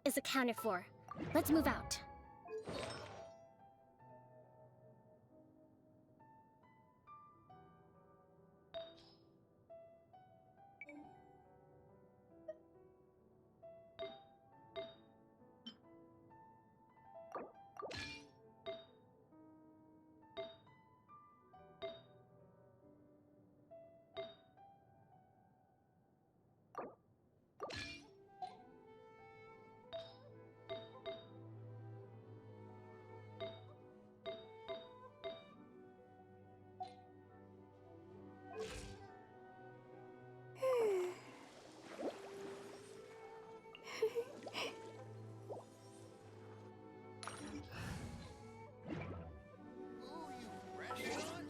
is accounted for. Let's move out. Ooh, you restaurant?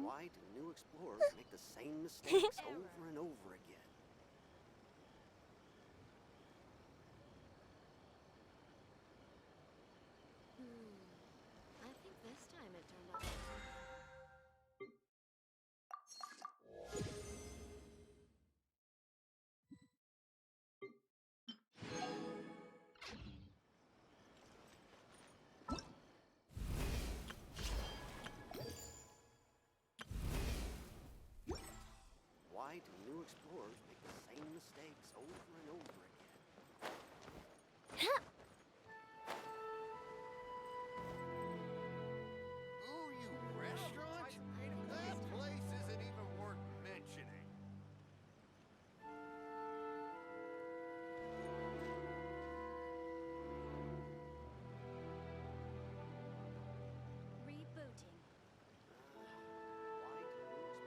Why do new explorers make the same mistakes over and over again? I think this time it turned out. Why do new explorers make the same mistakes over and over again? Ooh, you restaurant? That place isn't even worth mentioning. Rebooting. Why do new explorers make the same mistakes over and over again?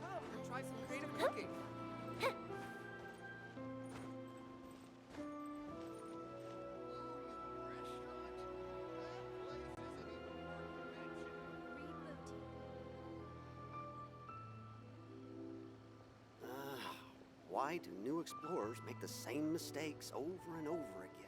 Come, try some creative cooking. Ooh, you restaurant? That place isn't even worth mentioning. Rebooting. Why do new explorers make the same mistakes over and over again?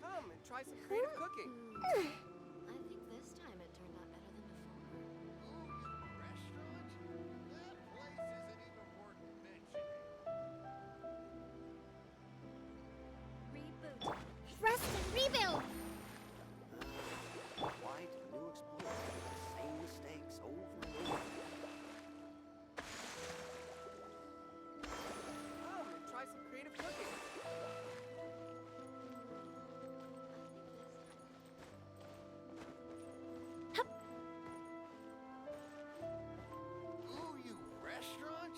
Come and try some creative cooking. I think this time it turned out better than before. Ooh, you restaurant? That place isn't even worth mentioning. Rebooting. Rest and rebuild! Why do new explorers make the same mistakes over and over again? Come and try some creative cooking. Ooh, you restaurant?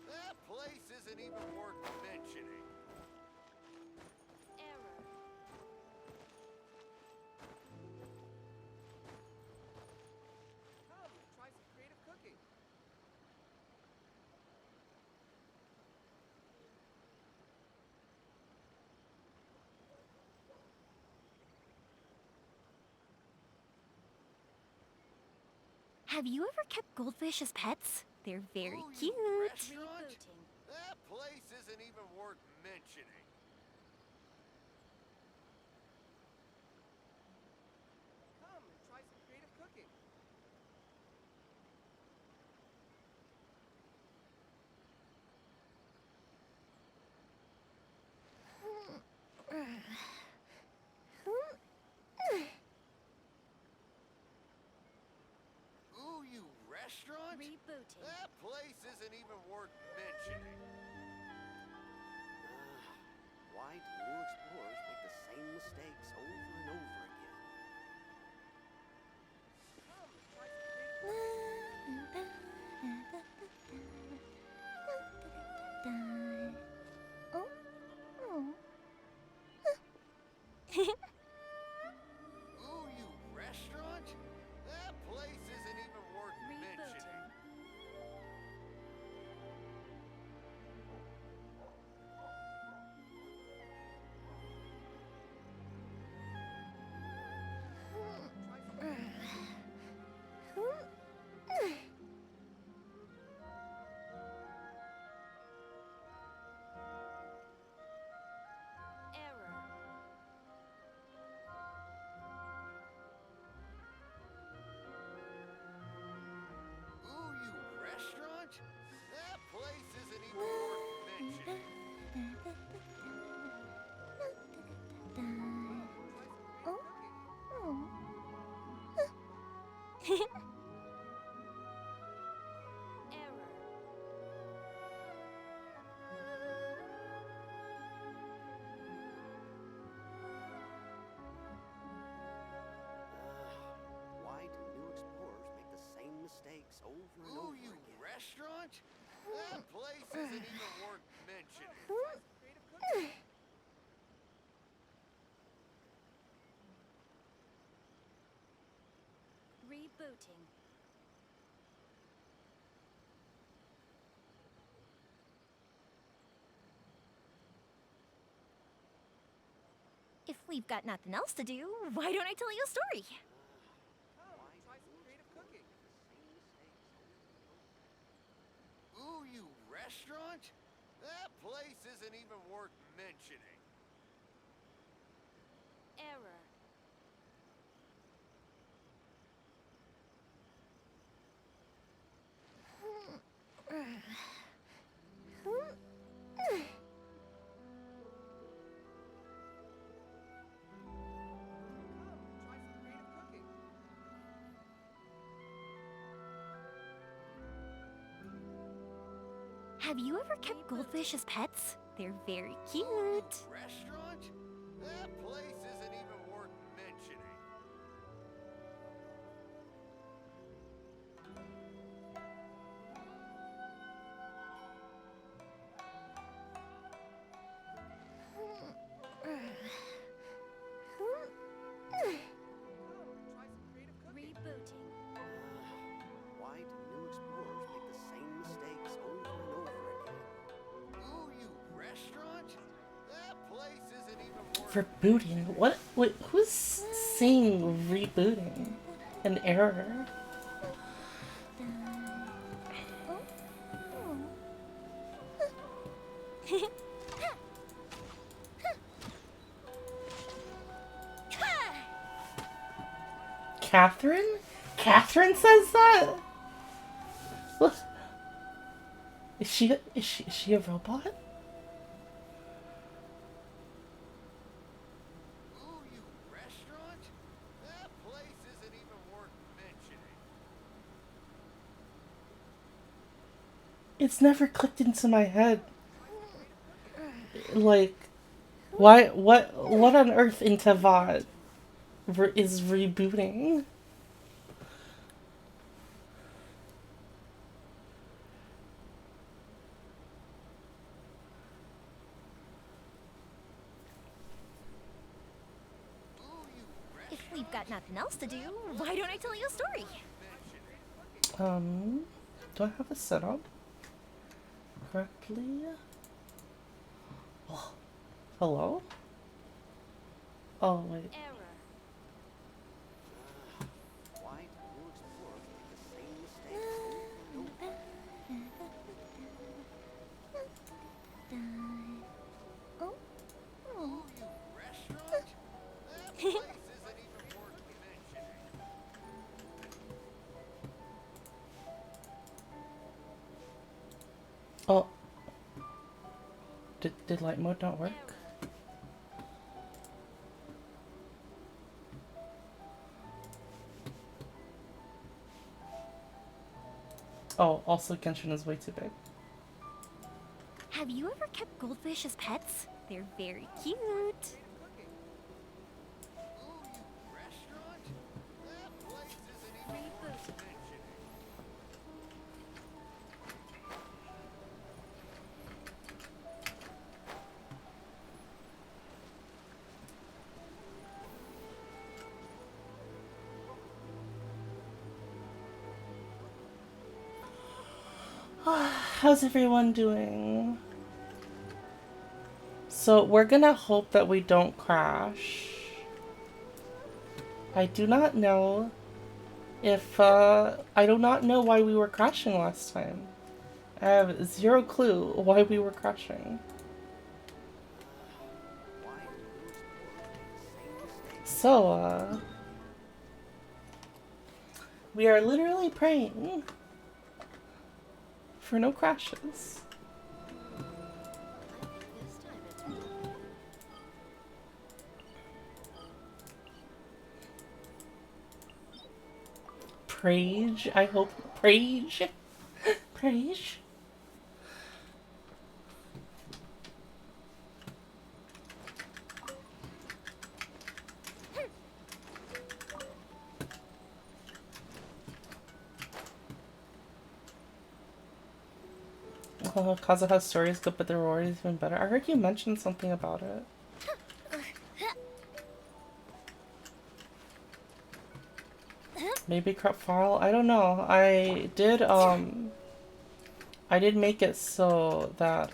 That place isn't even worth mentioning. Error. Come and try some creative cooking. Have you ever kept goldfish as pets? They're very Ooh, cute. you restaurant? Rebooting. That place isn't even worth mentioning. Come and try some creative cooking. Ooh, you restaurant? Rebooting. That place isn't even worth mentioning. Why do new explorers make the same mistakes over and over Ooh, you restaurant? That place isn't even worth mentioning. Error. Ooh, you restaurant? That place isn't even worth mentioning. Error. Why do new explorers make the same mistakes over and Ooh, over you again? restaurant? That place isn't even worth mentioning. Try some creative cooking. Rebooting. If we've got nothing else to do, why don't I tell you a story? Come, try some creative cooking. Ooh, you restaurant? That place isn't even worth mentioning. Error. Come, try some creative cooking. Have you ever kept goldfish as pets? They're very Ooh, cute. you restaurant? That place isn't even worth mentioning. Come, try some creative cooking. Rebooting. Why do new explorers make the same mistakes over and over again? Ooh, you restaurant? That place isn't even worth Rebooting? What? Wait, who's saying rebooting? An error? Catherine? Catherine says that? What? Is she a robot? Ooh, you restaurant? That place isn't even worth mentioning. It's never clicked into my head. Like, why? What on earth in Tavad is rebooting? Ooh, you If restaurant? we've got nothing else to do, why don't I tell you a story? Do I have it set up correctly? Oh, hello? Oh, wait. Error. Why do new explorers make the same mistakes over and over? Ooh, you restaurant? That place isn't even worth mentioning. Oh. Did light mode not work? Error. Oh, also Genshin is way too big. Have you ever kept goldfish as pets? They're very cute. Creative cooking. Ooh, you restaurant? That place isn't even worth mentioning. How's everyone doing? So we're gonna hope that we don't crash. I do not know if, I do not know why we were crashing last time. I have zero clue why we were crashing. Why do new explorers make the same mistakes? So, we are literally praying for no crashes. I think this time it turned out. Praise, I hope. Praise. Praise. Oh, Kazuha's story is good, but the reward is even better. I heard you mention something about it. Maybe crop file? I don't know. I did make it so that,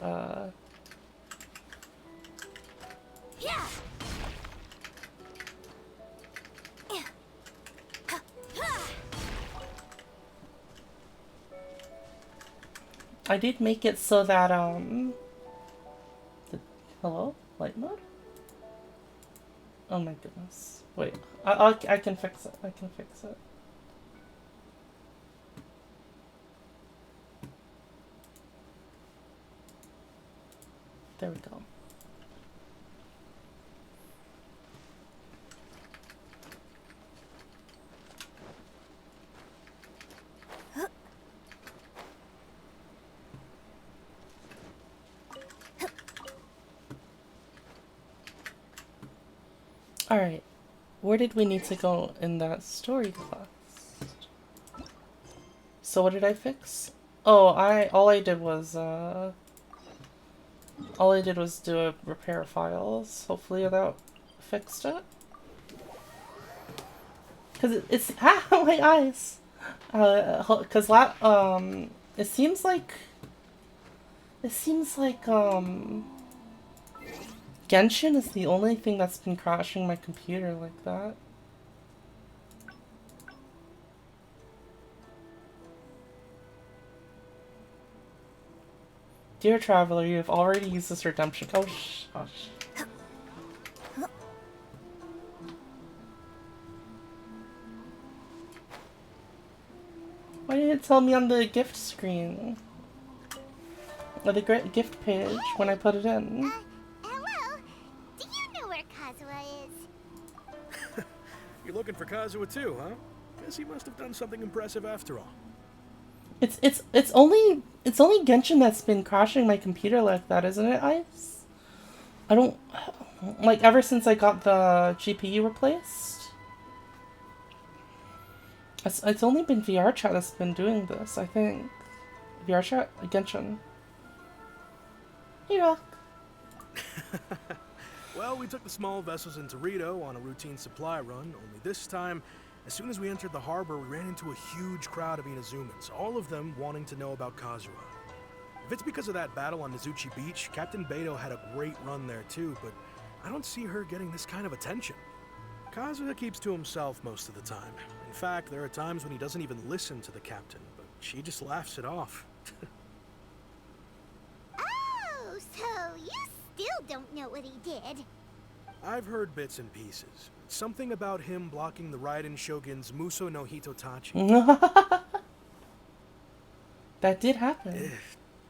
Yeah. I did make it so that, hello? Light mode? Oh my goodness. Wait, I can fix it. I can fix it. There we go. Alright. Where did we need to go in that story class? So what did I fix? Oh, all I did was do a repair files. Hopefully that fixed it. Cause it's my eyes. Cause it seems like Genshin is the only thing that's been crashing my computer like that. Dear traveler, you have already used this redemption. Oh, shush. Why didn't it tell me on the gift screen? Or the gift page when I put it in? Hello. Do you know where Kazuha is? You're looking for Kazuha too, huh? Guess he must have done something impressive after all. It's only Genshin that's been crashing my computer like that, isn't it, Ice? I don't like ever since I got the GPU replaced. It's only been VR chat that's been doing this, I think. VR chat, Genshin. Hey, Rock. Well, we took the small vessels into Rito on a routine supply run, only this time, as soon as we entered the harbor, we ran into a huge crowd of Inazumans, all of them wanting to know about Kazuha. If it's because of that battle on Nizuchi Beach, Captain Beto had a great run there too, but I don't see her getting this kind of attention. Kazuha keeps to himself most of the time. In fact, there are times when he doesn't even listen to the captain, but she just laughs it off. Oh, so you still don't know what he did. I've heard bits and pieces. Something about him blocking the Raiden Shogun's Muso no Hitotachi. That did happen.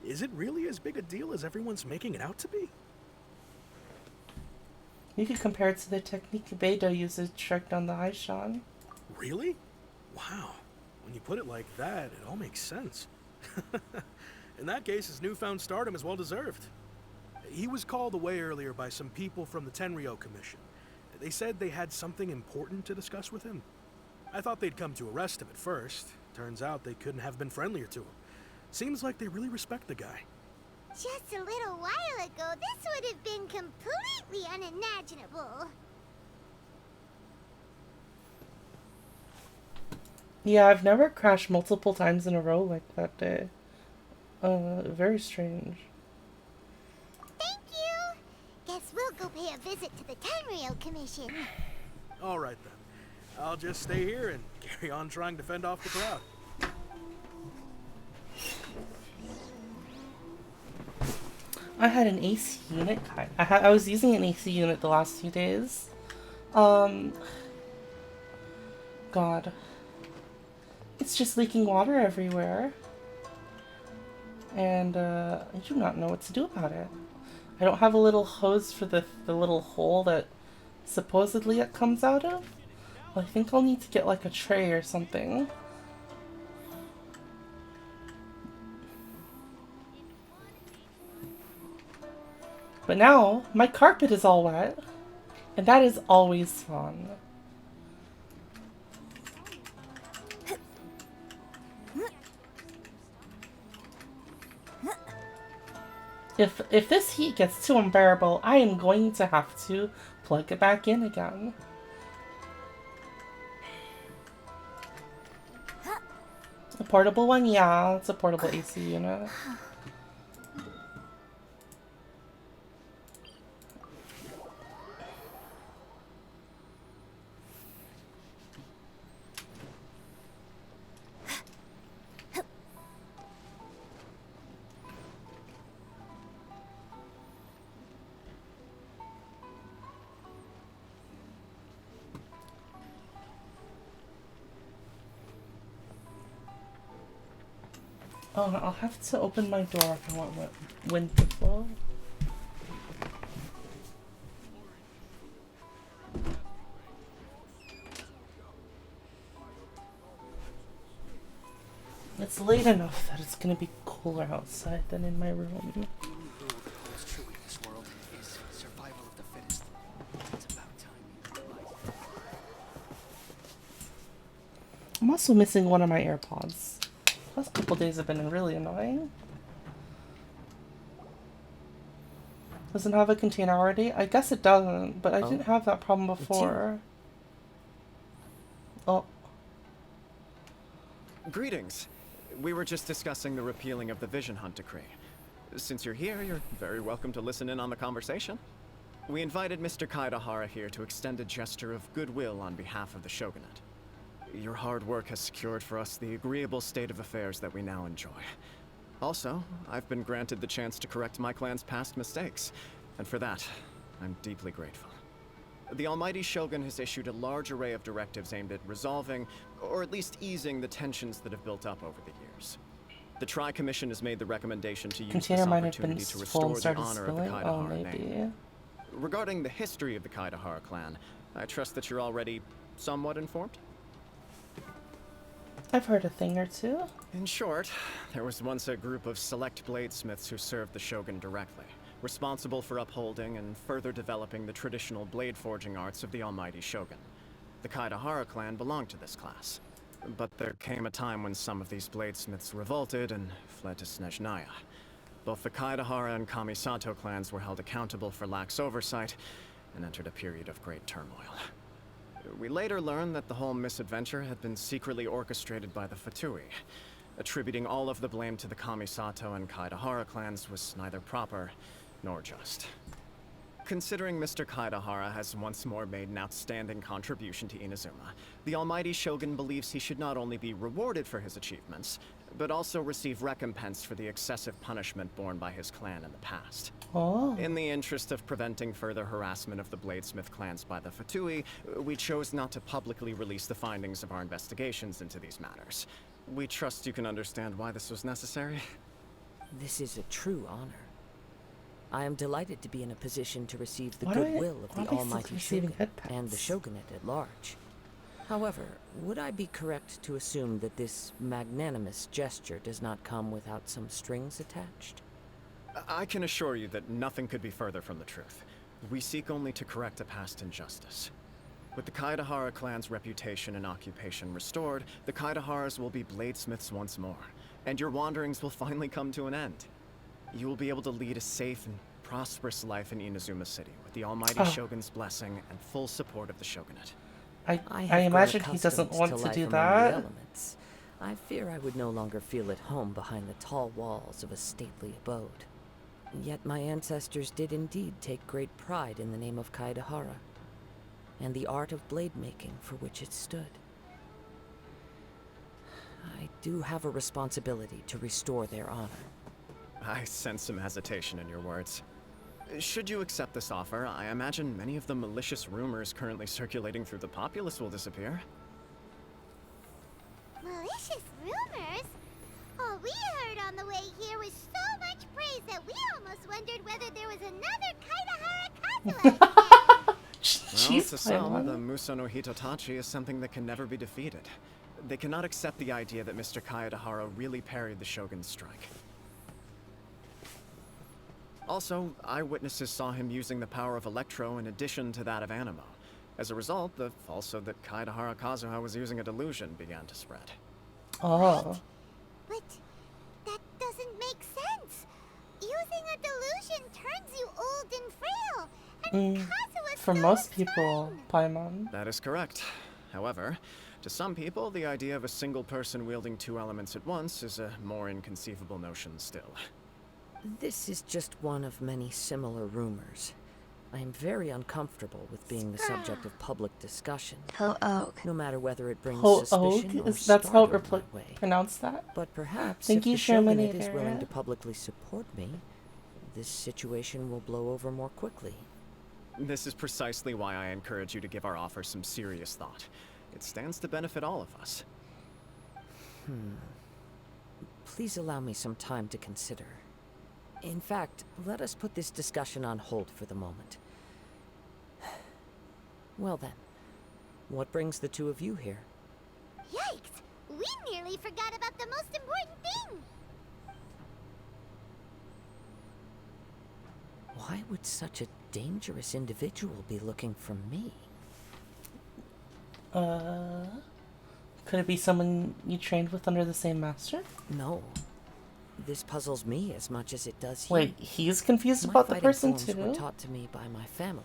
Is it really as big a deal as everyone's making it out to be? You could compare it to the technique Beto uses to track down the Aishan. Really? Wow. When you put it like that, it all makes sense. In that case, his newfound stardom is well deserved. He was called away earlier by some people from the Tenryo Commission. They said they had something important to discuss with him. I thought they'd come to arrest him at first. Turns out they couldn't have been friendlier to him. Seems like they really respect the guy. Just a little while ago, this would have been completely unimaginable. Yeah, I've never crashed multiple times in a row like that day. Very strange. Thank you. Guess we'll go pay a visit to the Tenryou Commission. All right then. I'll just stay here and carry on trying to fend off the crowd. I had an AC unit. I was using an AC unit the last few days. God. It's just leaking water everywhere. And, I do not know what to do about it. I don't have a little hose for the little hole that supposedly it comes out of. Well, I think I'll need to get like a tray or something. But now, my carpet is all wet. And that is always fun. If this heat gets too unbearable, I am going to have to plug it back in again. A portable one? Yeah, it's a portable AC unit. Oh, I'll have to open my door if I want wind to flow. It's late enough that it's gonna be cooler outside than in my room. What's true in this world is survival of the fittest. It's about time. I'm also missing one of my AirPods. Last couple days have been really annoying. Doesn't have a container already? I guess it doesn't, but I didn't have that problem before. Oh. Greetings. We were just discussing the repealing of the Vision Hunt Decree. Since you're here, you're very welcome to listen in on the conversation. We invited Mr. Kaidahara here to extend a gesture of goodwill on behalf of the Shogunate. Your hard work has secured for us the agreeable state of affairs that we now enjoy. Also, I've been granted the chance to correct my clan's past mistakes, and for that, I'm deeply grateful. The Almighty Shogun has issued a large array of directives aimed at resolving, or at least easing, the tensions that have built up over the years. The Tri-Commission has made the recommendation to use Container this might have been opportunity to full and restore the started honor of the spilling? Oh, Kaidahara maybe. name. Regarding the history of the Kaidahara clan, I trust that you're already somewhat informed? I've heard a thing or two. In short, there was once a group of select bladesmiths who served the Shogun directly, responsible for upholding and further developing the traditional blade forging arts of the Almighty Shogun. The Kaidahara clan belonged to this class. But there came a time when some of these bladesmiths revolted and fled to Snezhnaya. Both the Kaidahara and Kamisato clans were held accountable for lax oversight and entered a period of great turmoil. We later learned that the whole misadventure had been secretly orchestrated by the Fatui. Attributing all of the blame to the Kamisato and Kaidahara clans was neither proper nor just. Considering Mr. Kaidahara has once more made an outstanding contribution to Inazuma, the Almighty Shogun believes he should not only be rewarded for his achievements, but also receive recompense for the excessive punishment borne by his clan in the past. Oh. In the interest of preventing further harassment of the Bladesmith clans by the Fatui, we chose not to publicly release the findings of our investigations into these matters. We trust you can understand why this was necessary. This is a true honor. I am delighted to be in a position to receive the Why goodwill of am the I still Almighty receiving Shogun head pats? and the Shogunate at large. However, would I be correct to assume that this magnanimous gesture does not come without some strings attached? I can assure you that nothing could be further from the truth. We seek only to correct a past injustice. With the Kaidahara clan's reputation and occupation restored, the Kaidaharas will be bladesmiths once more, and your wanderings will finally come to an end. You will be able to lead a safe and prosperous life in Inazuma City, with the Almighty Shogun's blessing and full support of the Shogunate. I I have imagine grown he doesn't accustomed want to to life do among the that. elements. I fear I would no longer feel at home behind the tall walls of a stately abode. Yet my ancestors did indeed take great pride in the name of Kaedahara, and the art of blade making for which it stood. I do have a responsibility to restore their honor. I sense some hesitation in your words. Should you accept this offer, I imagine many of the malicious rumors currently circulating through the populace will disappear. Malicious rumors? All we heard on the way here was so much praise that we almost wondered whether there was another Kaedahara Kazuha. Well, Jeez, to some, Paimon. the Muso no Hitotachi is something that can never be defeated. They cannot accept the idea that Mr. Kaedahara really parried the Shogun's strike. Also, eyewitnesses saw him using the power of Electro in addition to that of Animo. As a result, the falsehood that Kaedahara Kazuha was using a delusion began to spread. Oh. But that doesn't make sense. Using a delusion turns you old and frail. And Kazuha For still most looks people, fine. Paimon. That is correct. However, to some people, the idea of a single person wielding two elements at once is a more inconceivable notion still. This is just one of many similar rumors. I am very uncomfortable with being the subject of public discussion. No matter whether it brings suspicion or That's how it startle my way. pronounce that? But perhaps Thank if you, the shogunate Shermanator. is willing to publicly support me, this situation will blow over more quickly. This is precisely why I encourage you to give our offer some serious thought. It stands to benefit all of us. Please allow me some time to consider. In fact, let us put this discussion on hold for the moment. Well then, what brings the two of you here? Yikes! We nearly forgot about the most important thing. Why would such a dangerous individual be looking for me? Could it be someone you trained with under the same master? No. This puzzles me as much as it does you. Wait, he's confused My about the fighting person forms were too? taught to me by my family,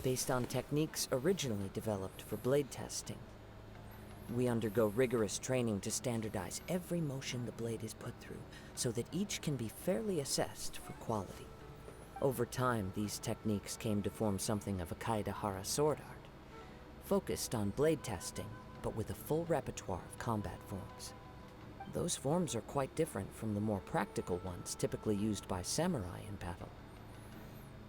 based on techniques originally developed for blade testing. We undergo rigorous training to standardize every motion the blade is put through, so that each can be fairly assessed for quality. Over time, these techniques came to form something of a Kaedahara sword art, focused on blade testing, but with a full repertoire of combat forms. Those forms are quite different from the more practical ones typically used by samurai in battle.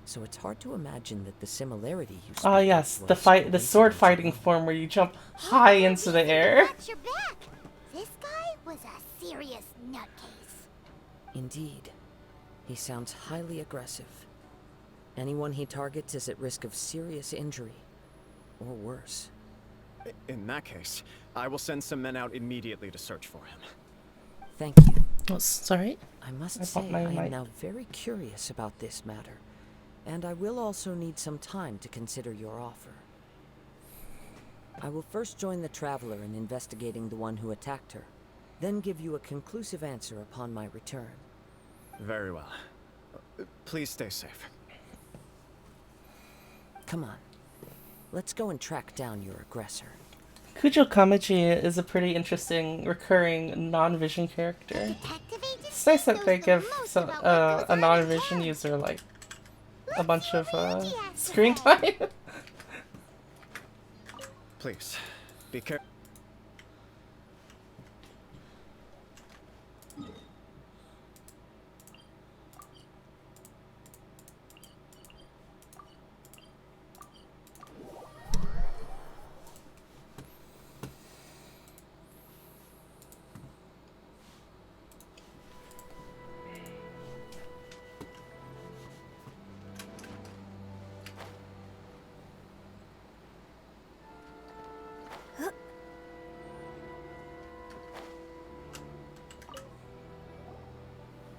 So it's hard to imagine that the similarity you speak Ah, of yes, was the sword originally fighting form where you jump high into the air. Watch your back. This guy was a serious nutcase. Indeed. He sounds highly aggressive. Anyone he targets is at risk of serious injury, or worse. In that case, I will send some men out immediately to search for him. Thank you. Oh, sorry. I must I say, thought my I am mic- now very curious about this matter, and I will also need some time to consider your offer. I will first join the traveler in investigating the one who attacked her, then give you a conclusive answer upon my return. Very well. Please stay safe. Come on. Let's go and track down your aggressor. Kujo Kamaji is a pretty interesting recurring non-vision character. Detective agency It's nice that knows they the give most about what goes a on in non-vision town. user like a Let's bunch see of what Angie has to screen say. time. Please, be careful.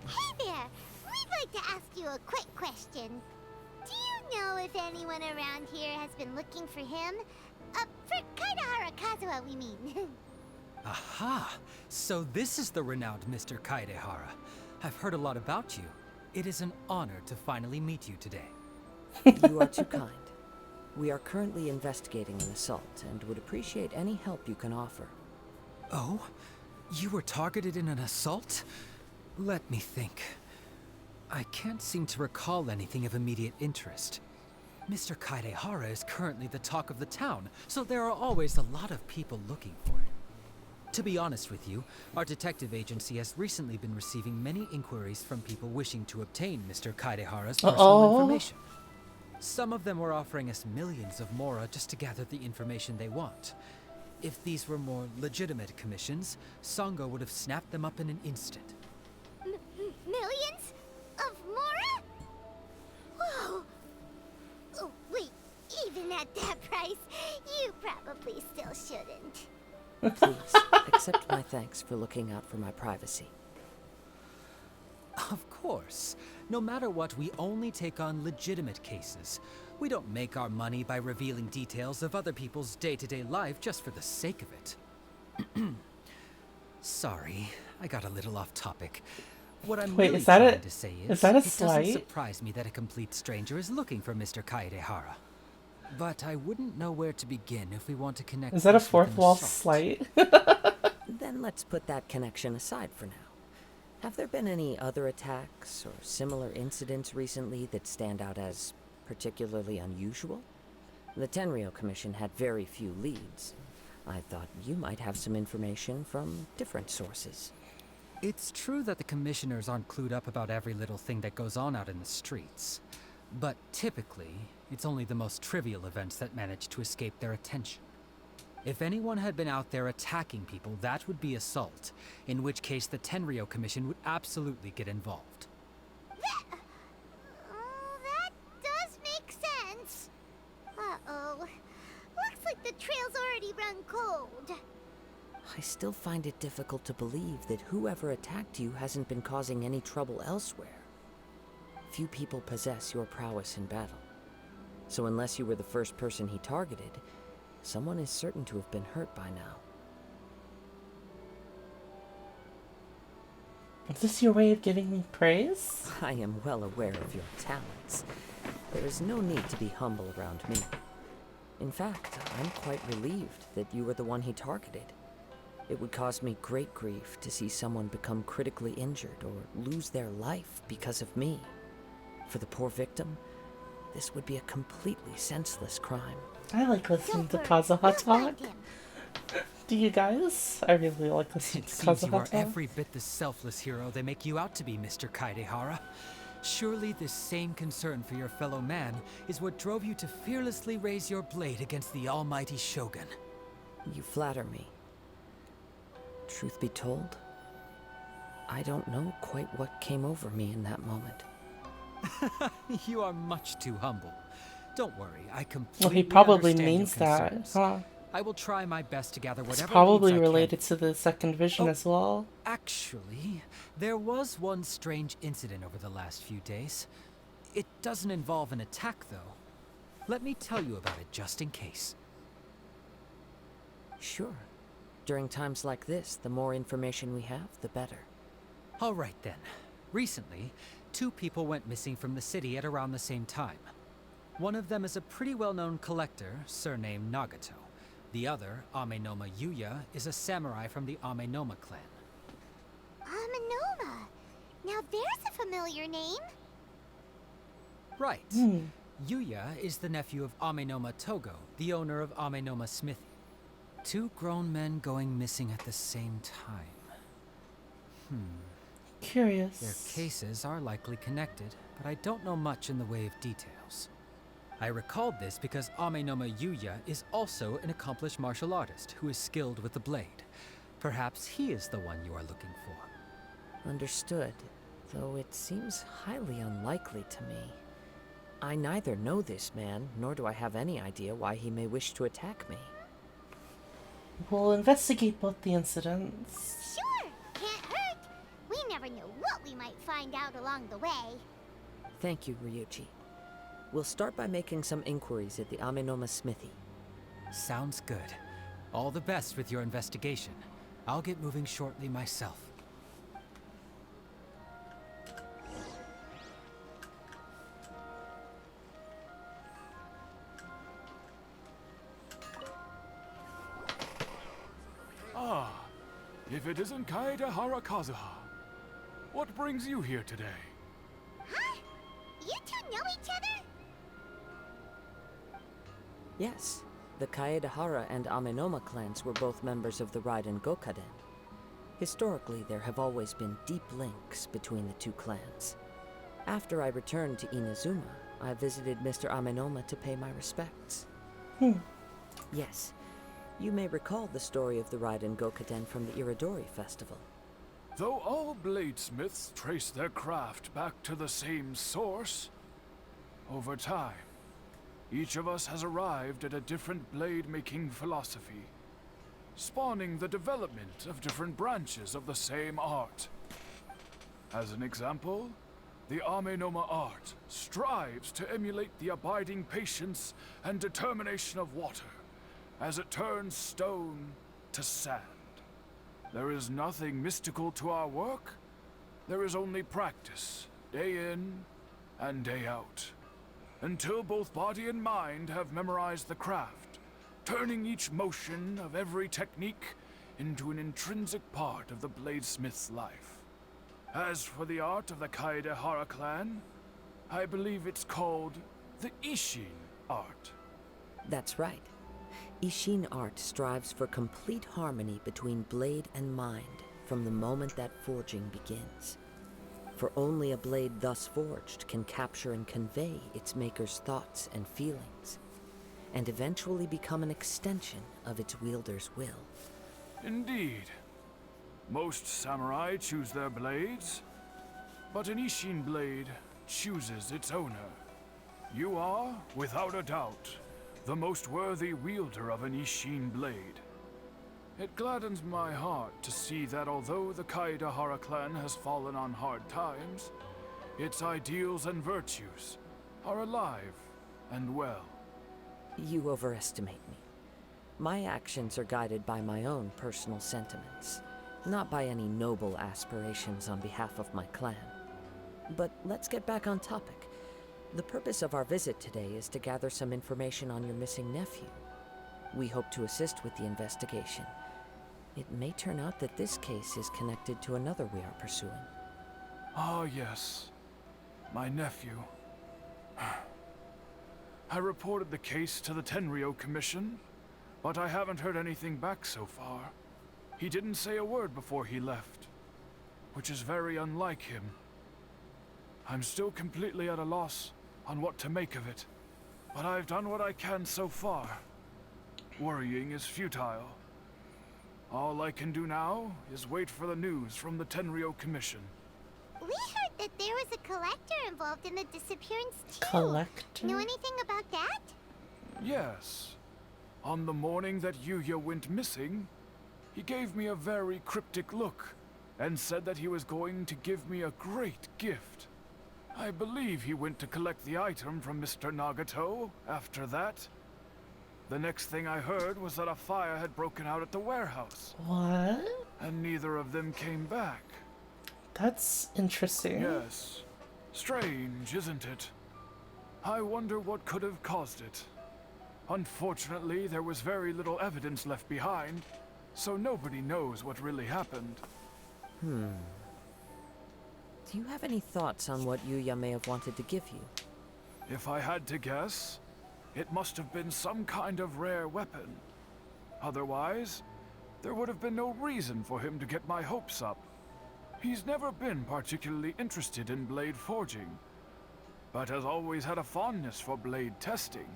Hey there! We'd like to ask you a quick question. Do you know if anyone around here has been looking for him? For Kaedahara Kazuha, we mean. Aha! So this is the renowned Mr. Kaedehara. I've heard a lot about you. It is an honor to finally meet you today. You are too kind. We are currently investigating an assault and would appreciate any help you can offer. Oh? You were targeted in an assault? Let me think. I can't seem to recall anything of immediate interest. Mr. Kaidehara is currently the talk of the town, so there are always a lot of people looking for him. To be honest with you, our detective agency has recently been receiving many inquiries from people wishing to obtain Mr. Kaidehara's personal information. Some of them were offering us millions of mora just to gather the information they want. If these were more legitimate commissions, Sango would have snapped them up in an instant. Millions? Of mora? Whoa! Oh, wait, even at that price, you probably still shouldn't. Please, accept my thanks for looking out for my privacy. Of course. No matter what, we only take on legitimate cases. We don't make our money by revealing details of other people's day-to-day life just for the sake of it. Sorry, I got a little off topic. What I'm Wait, really is that trying a- to say is that a it doesn't slight? surprise me that a complete stranger is looking for Mr. Kaedehara. But I wouldn't know where to begin if we want to connect. Is that a this with fourth an wall assault. slight? Then let's put that connection aside for now. Have there been any other attacks or similar incidents recently that stand out as particularly unusual? The Tenryo Commission had very few leads. I thought you might have some information from different sources. It's true that the commissioners aren't clued up about every little thing that goes on out in the streets. But typically, it's only the most trivial events that manage to escape their attention. If anyone had been out there attacking people, that would be assault, in which case the Tenryo Commission would absolutely get involved. That does make sense. Uh-oh. Looks like the trail's already run cold. I still find it difficult to believe that whoever attacked you hasn't been causing any trouble elsewhere. Few people possess your prowess in battle. So unless you were the first person he targeted, someone is certain to have been hurt by now. Is this your way of giving me praise? I am well aware of your talents. There is no need to be humble around me. In fact, I'm quite relieved that you were the one he targeted. It would cause me great grief to see someone become critically injured or lose their life because of me. For the poor victim, this would be a completely senseless crime. I like listening to Don't Kazuha worry, talk. we'll find him. Do you guys? I really like listening It to seems you Kazuha are talk. every bit the selfless hero they make you out to be, Mr. Kaedehara. Surely this same concern for your fellow man is what drove you to fearlessly raise your blade against the almighty Shogun. You flatter me. Truth be told, I don't know quite what came over me in that moment. You are much too humble. Don't worry, I completely Well, he probably understand your means that, concerns. huh? I will try my best to gather It's whatever probably leads I can. related to the second vision Oh. as well. Actually, there was one strange incident over the last few days. It doesn't involve an attack, though. Let me tell you about it just in case. Sure. During times like this, the more information we have, the better. All right then. Recently, 2 people went missing from the city at around the same time. One of them is a pretty well-known collector, surnamed Nagato. The other, Amenoma Yuya, is a samurai from the Amenoma clan. Amenoma. Now there's a familiar name. Right. Yuya is the nephew of Amenoma Togo, the owner of Amenoma Smithy. 2 grown men going missing at the same time. Curious. Their cases are likely connected, but I don't know much in the way of details. I recalled this because Amenoma Yuya is also an accomplished martial artist who is skilled with the blade. Perhaps he is the one you are looking for. Understood, though it seems highly unlikely to me. I neither know this man, nor do I have any idea why he may wish to attack me. We'll investigate both the incidents. Sure, can't hurt. We never know what we might find out along the way. Thank you, Ryuji. We'll start by making some inquiries at the Amenoma Smithy. Sounds good. All the best with your investigation. I'll get moving shortly myself. If it isn't Kaedehara Kazuha, what brings you here today? Huh? You two know each other? Yes, the Kaedehara and Amenoma clans were both members of the Raiden Gokaden. Historically, there have always been deep links between the two clans. After I returned to Inazuma, I visited Mr. Amenoma to pay my respects. Yes, you may recall the story of the Raiden Gokaden from the Iridori Festival. Though all bladesmiths trace their craft back to the same source, over time, each of us has arrived at a different blade-making philosophy, spawning the development of different branches of the same art. As an example, the Amenoma art strives to emulate the abiding patience and determination of water as it turns stone to sand. There is nothing mystical to our work. There is only practice, day in and day out, until both body and mind have memorized the craft, turning each motion of every technique into an intrinsic part of the bladesmith's life. As for the art of the Kaedehara clan, I believe it's called the Ishin art. That's right. Ishin art strives for complete harmony between blade and mind from the moment that forging begins. For only a blade thus forged can capture and convey its maker's thoughts and feelings, and eventually become an extension of its wielder's will. Indeed. Most samurai choose their blades, but an Ishin blade chooses its owner. You are, without a doubt, the most worthy wielder of an Ishin blade. It gladdens my heart to see that although the Kaedehara clan has fallen on hard times, its ideals and virtues are alive and well. You overestimate me. My actions are guided by my own personal sentiments, not by any noble aspirations on behalf of my clan. But let's get back on topic. The purpose of our visit today is to gather some information on your missing nephew. We hope to assist with the investigation. It may turn out that this case is connected to another we are pursuing. Ah, yes. My nephew. I reported the case to the Tenryo Commission, but I haven't heard anything back so far. He didn't say a word before he left, which is very unlike him. I'm still completely at a loss on what to make of it, but I've done what I can so far. Worrying is futile. All I can do now is wait for the news from the Tenryo Commission. We heard that there was a collector involved in the disappearance too. Collector? Know anything about that? Yes. On the morning that Yuya went missing, he gave me a very cryptic look and said that he was going to give me a great gift. I believe he went to collect the item from Mr. Nagato after that. The next thing I heard was that a fire had broken out at the warehouse. What? And neither of them came back. That's interesting. Yes. Strange, isn't it? I wonder what could have caused it. Unfortunately, there was very little evidence left behind, so nobody knows what really happened. Do you have any thoughts on what Yuya may have wanted to give you? If I had to guess, it must have been some kind of rare weapon. Otherwise, there would have been no reason for him to get my hopes up. He's never been particularly interested in blade forging, but has always had a fondness for blade testing,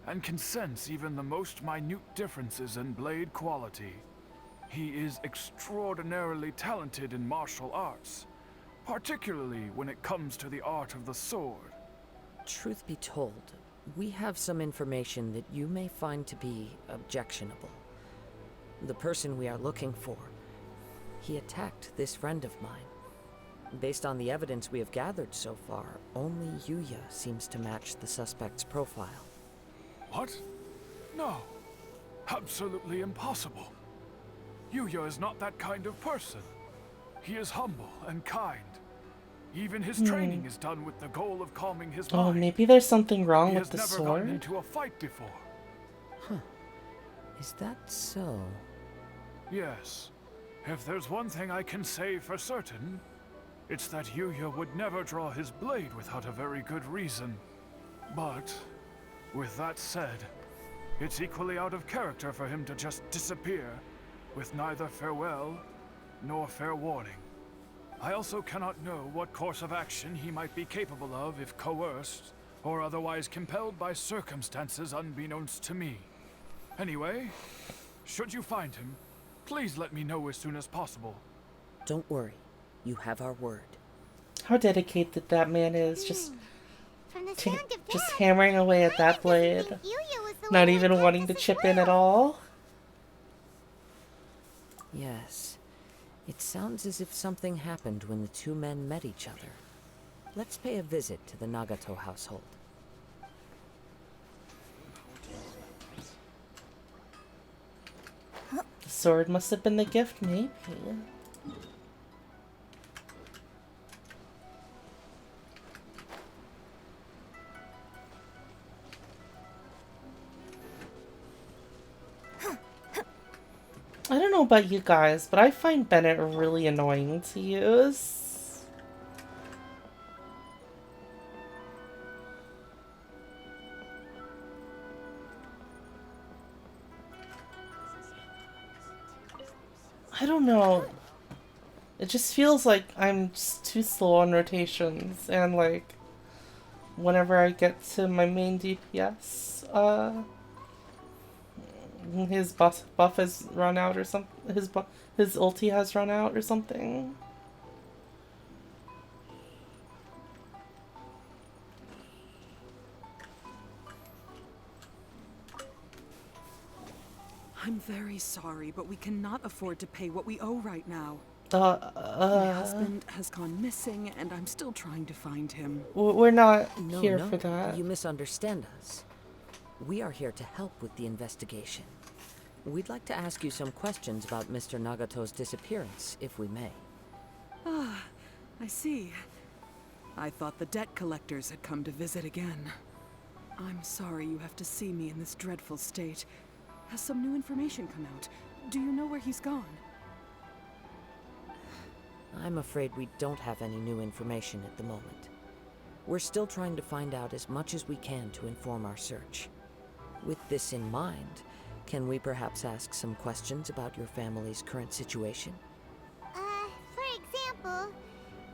and can sense even the most minute differences in blade quality. He is extraordinarily talented in martial arts, particularly when it comes to the art of the sword. Truth be told, we have some information that you may find to be objectionable. The person we are looking for, he attacked this friend of mine. Based on the evidence we have gathered so far, only Yuya seems to match the suspect's profile. What? No. Absolutely impossible. Yuya is not that kind of person. He is humble and kind. Even his training is done with the goal of calming his mind. Oh, maybe there's something wrong He with the has never gotten sword? into a fight before. Is that so? Yes. If there's one thing I can say for certain, it's that Yuya would never draw his blade without a very good reason. But, with that said, it's equally out of character for him to just disappear, with neither farewell nor fair warning. I also cannot know what course of action he might be capable of if coerced, or otherwise compelled by circumstances unbeknownst to me. Anyway, should you find him, please let me know as soon as possible. Don't worry. You have our word. How dedicated that man is. Just From the sound of just that, hammering away at that blade. Yuya was the Not one even that wanting kept to us as chip in at well. all. Yes. It sounds as if something happened when the two men met each other. Let's pay a visit to the Nagato household. The sword must have been the gift, maybe. I don't know about you guys, but I find Bennett really annoying to use. I don't know. It just feels like I'm just too slow on rotations, and like whenever I get to my main DPS, his buff has run out or something. His ulti has run out or something. I'm very sorry, but we cannot afford to pay what we owe right now. My husband has gone missing, and I'm still trying to find him. We're not No, here no, for that. you misunderstand us. We are here to help with the investigation. We'd like to ask you some questions about Mr. Nagato's disappearance, if we may. Ah, I see. I thought the debt collectors had come to visit again. I'm sorry you have to see me in this dreadful state. Has some new information come out? Do you know where he's gone? I'm afraid we don't have any new information at the moment. We're still trying to find out as much as we can to inform our search. With this in mind, can we perhaps ask some questions about your family's current situation? For example,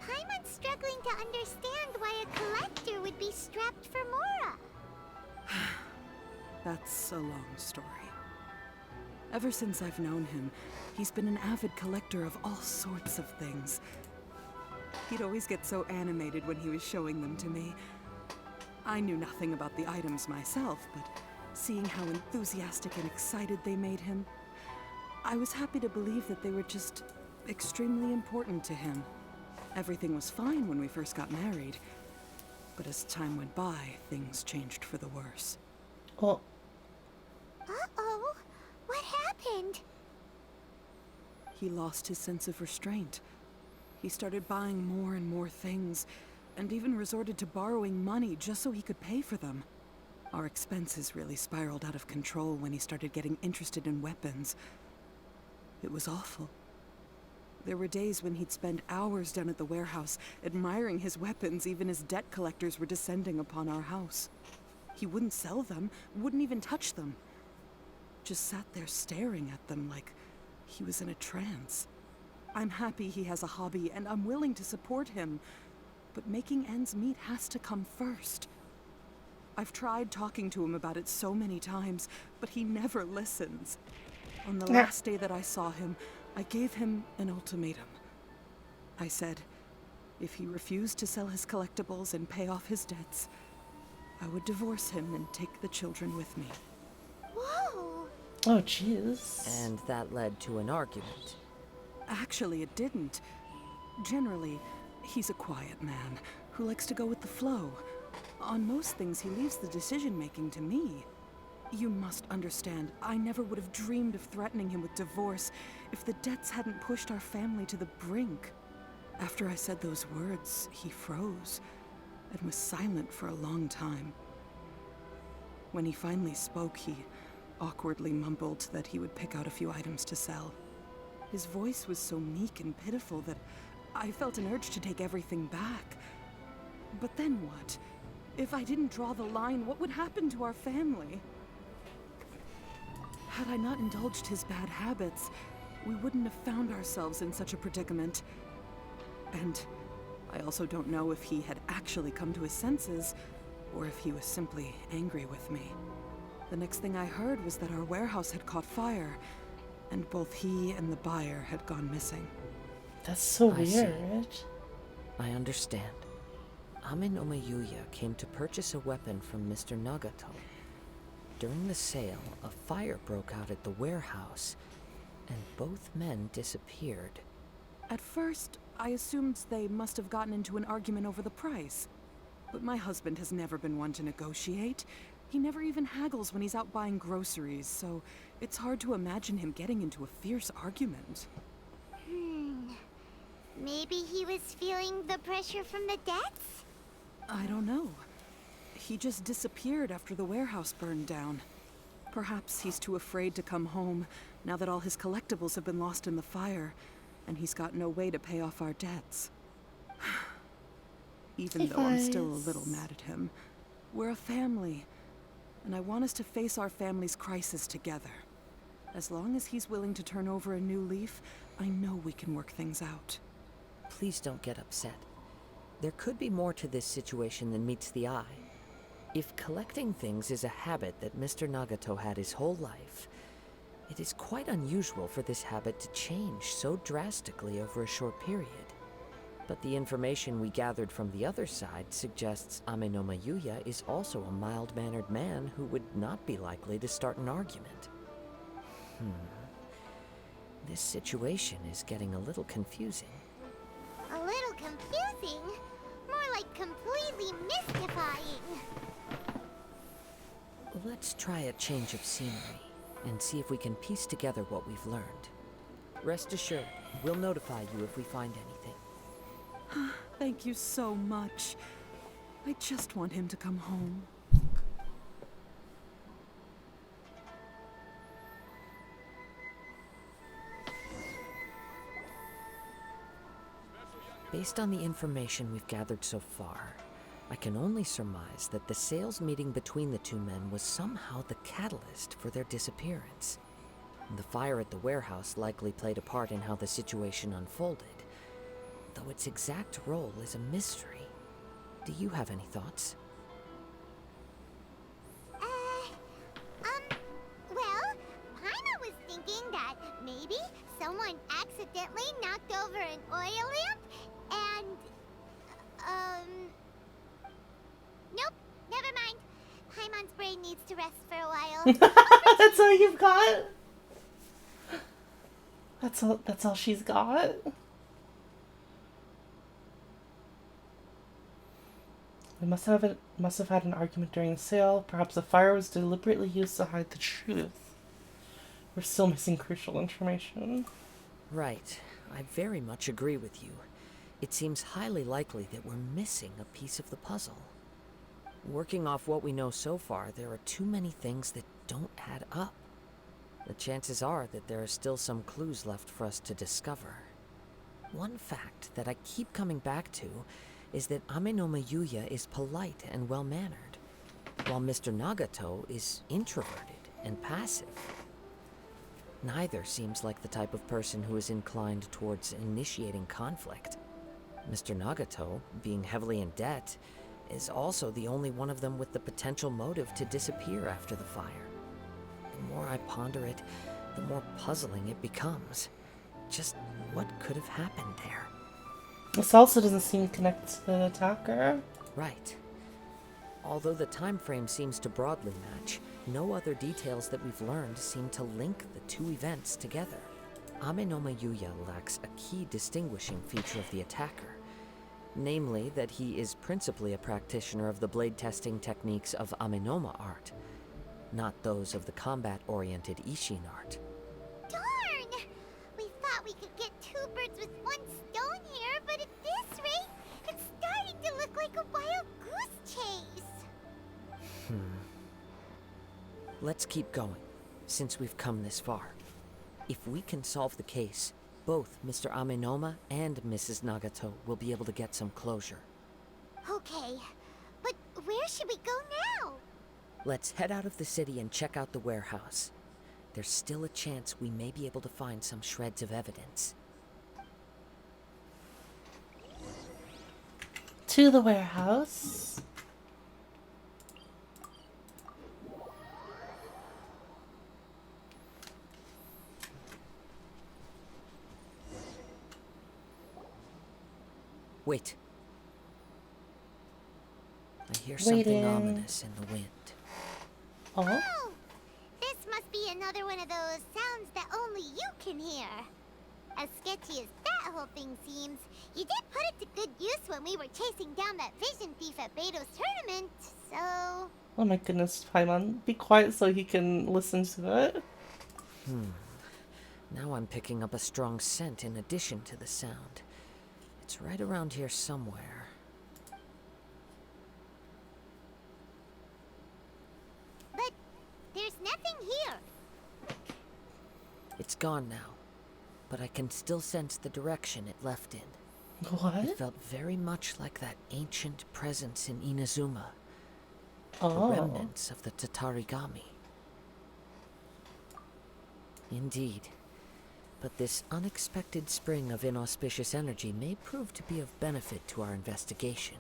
Paimon's struggling to understand why a collector would be strapped for Mora. That's a long story. Ever since I've known him, he's been an avid collector of all sorts of things. He'd always get so animated when he was showing them to me. I knew nothing about the items myself, but seeing how enthusiastic and excited they made him, I was happy to believe that they were just extremely important to him. Everything was fine when we first got married, but as time went by, things changed for the worse. Well, Uh-oh. What happened? He lost his sense of restraint. He started buying more and more things, and even resorted to borrowing money just so he could pay for them. Our expenses really spiraled out of control when he started getting interested in weapons. It was awful. There were days when he'd spend hours down at the warehouse, admiring his weapons even as debt collectors were descending upon our house. He wouldn't sell them, wouldn't even touch them. Just sat there staring at them like he was in a trance. I'm happy he has a hobby, and I'm willing to support him. But making ends meet has to come first. I've tried talking to him about it so many times, but he never listens. On the last day that I saw him, I gave him an ultimatum. I said, if he refused to sell his collectibles and pay off his debts, I would divorce him and take the children with me. Whoa! oh jeez. And that led to an argument. Actually, it didn't. Generally, he's a quiet man who likes to go with the flow. On most things, he leaves the decision-making to me. You must understand, I never would have dreamed of threatening him with divorce if the debts hadn't pushed our family to the brink. After I said those words, he froze and was silent for a long time. When he finally spoke, he awkwardly mumbled that he would pick out a few items to sell. His voice was so meek and pitiful that I felt an urge to take everything back. But then what? If I didn't draw the line, what would happen to our family? Had I not indulged his bad habits, we wouldn't have found ourselves in such a predicament. And I also don't know if he had actually come to his senses, or if he was simply angry with me. The next thing I heard was that our warehouse had caught fire, and both he and the buyer had gone missing. That's so I see. weird. I understand. Ame no Mayuya came to purchase a weapon from Mr. Nagato. During the sale, a fire broke out at the warehouse, and both men disappeared. At first, I assumed they must have gotten into an argument over the price. But my husband has never been one to negotiate. He never even haggles when he's out buying groceries, so it's hard to imagine him getting into a fierce argument. Maybe he was feeling the pressure from the debts? I don't know. He just disappeared after the warehouse burned down. Perhaps he's too afraid to come home now that all his collectibles have been lost in the fire, and he's got no way to pay off our debts. Even though I'm still a little mad at him. We're a family, and I want us to face our family's crisis together. As long as he's willing to turn over a new leaf, I know we can work things out. Please don't get upset. There could be more to this situation than meets the eye. If collecting things is a habit that Mr. Nagato had his whole life, it is quite unusual for this habit to change so drastically over a short period. But the information we gathered from the other side suggests Ame no Mayuya is also a mild-mannered man who would not be likely to start an argument. This situation is getting a little confusing. A little confusing? More like completely mystifying. Let's try a change of scenery and see if we can piece together what we've learned. Rest assured, we'll notify you if we find anything. Thank you so much. I just want him to come home. Based on the information we've gathered so far, I can only surmise that the sales meeting between the two men was somehow the catalyst for their disappearance. The fire at the warehouse likely played a part in how the situation unfolded, though its exact role is a mystery. Do you have any thoughts? Well, Paimon was thinking that maybe someone accidentally knocked over an oil lamp and, nope, never mind. Paimon's brain needs to rest for a while. That's all you've got? That's all she's got? They must have had an argument during the sale. Perhaps the fire was deliberately used to hide the truth. We're still missing crucial information. Right. I very much agree with you. It seems highly likely that we're missing a piece of the puzzle. Working off what we know so far, there are too many things that don't add up. The chances are that there are still some clues left for us to discover. One fact that I keep coming back to is that Ame no Mayuya is polite and well-mannered, while Mr. Nagato is introverted and passive. Neither seems like the type of person who is inclined towards initiating conflict. Mr. Nagato, being heavily in debt, is also the only one of them with the potential motive to disappear after the fire. The more I ponder it, the more puzzling it becomes. Just what could have happened there? This also doesn't seem connected to the attacker. Right. Although the time frame seems to broadly match, no other details that we've learned seem to link the two events together. Ame no Mayuya lacks a key distinguishing feature of the attacker, namely that he is principally a practitioner of the blade testing techniques of Amenoma art, not those of the combat-oriented Ishin art. Darn! We thought we could get two birds with one stone here, but at this rate, it's starting to look like a wild goose chase. Let's keep going, since we've come this far. If we can solve the case, Both Mr. Amenoma and Mrs. Nagato will be able to get some closure. Okay, but where should we go now? Let's head out of the city and check out the warehouse. There's still a chance we may be able to find some shreds of evidence. To the warehouse. Wait. I hear something Waiting. ominous in the wind. Oh, Oh, this must be another one of those sounds that only you can hear. As sketchy as that whole thing seems, you did put it to good use when we were chasing down that vision thief at Beto's tournament, so... oh my goodness, Paimon. Be quiet so he can listen to it. Now I'm picking up a strong scent in addition to the sound. It's right around here somewhere. But there's nothing here. It's gone now, but I can still sense the direction it left in. What? It felt very much like that ancient presence in Inazuma. Oh. The remnants of the Tatarigami. Indeed. But this unexpected spring of inauspicious energy may prove to be of benefit to our investigation.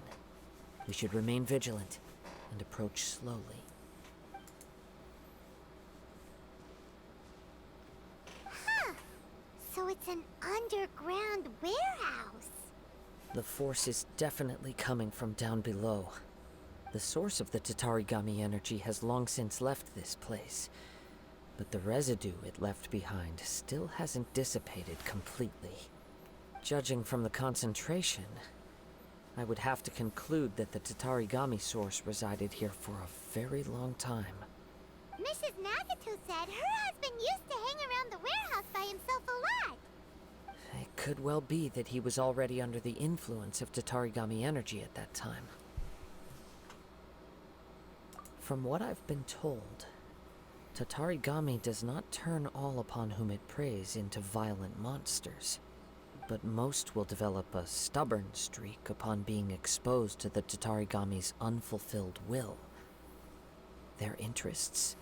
We should remain vigilant and approach slowly. Huh. So it's an underground warehouse. The force is definitely coming from down below. The source of the Tatarigami energy has long since left this place. But the residue it left behind still hasn't dissipated completely. Judging from the concentration, I would have to conclude that the Tatarigami source resided here for a very long time. Mrs. Nagato said her husband used to hang around the warehouse by himself a lot. It could well be that he was already under the influence of Tatarigami energy at that time. From what I've been told, Tatarigami does not turn all upon whom it preys into violent monsters, but most will develop a stubborn streak upon being exposed to the Tatarigami's unfulfilled will. Their interests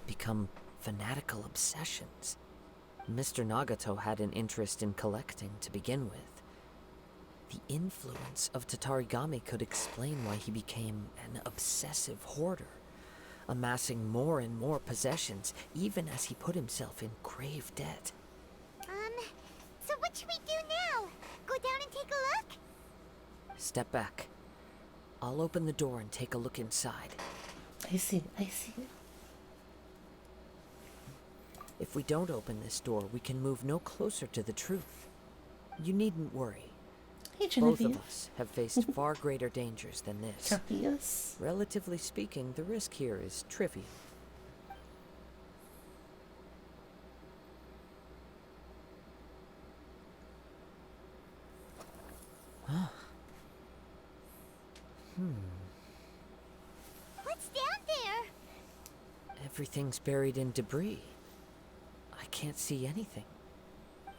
become fanatical obsessions. Mr. Nagato had an interest in collecting to begin with. The influence of Tatarigami could explain why he became an obsessive hoarder, amassing more and more possessions, even as he put himself in grave debt. So what should we do now? Go down and take a look? Step back. I'll open the door and take a look inside. I see, I see. If we don't open this door, we can move no closer to the truth. You needn't worry. Hey, Both Genevieve. of us have faced far greater dangers than this. Cappius. Relatively speaking, the risk here is trivial. What's down there? Everything's buried in debris. I can't see anything.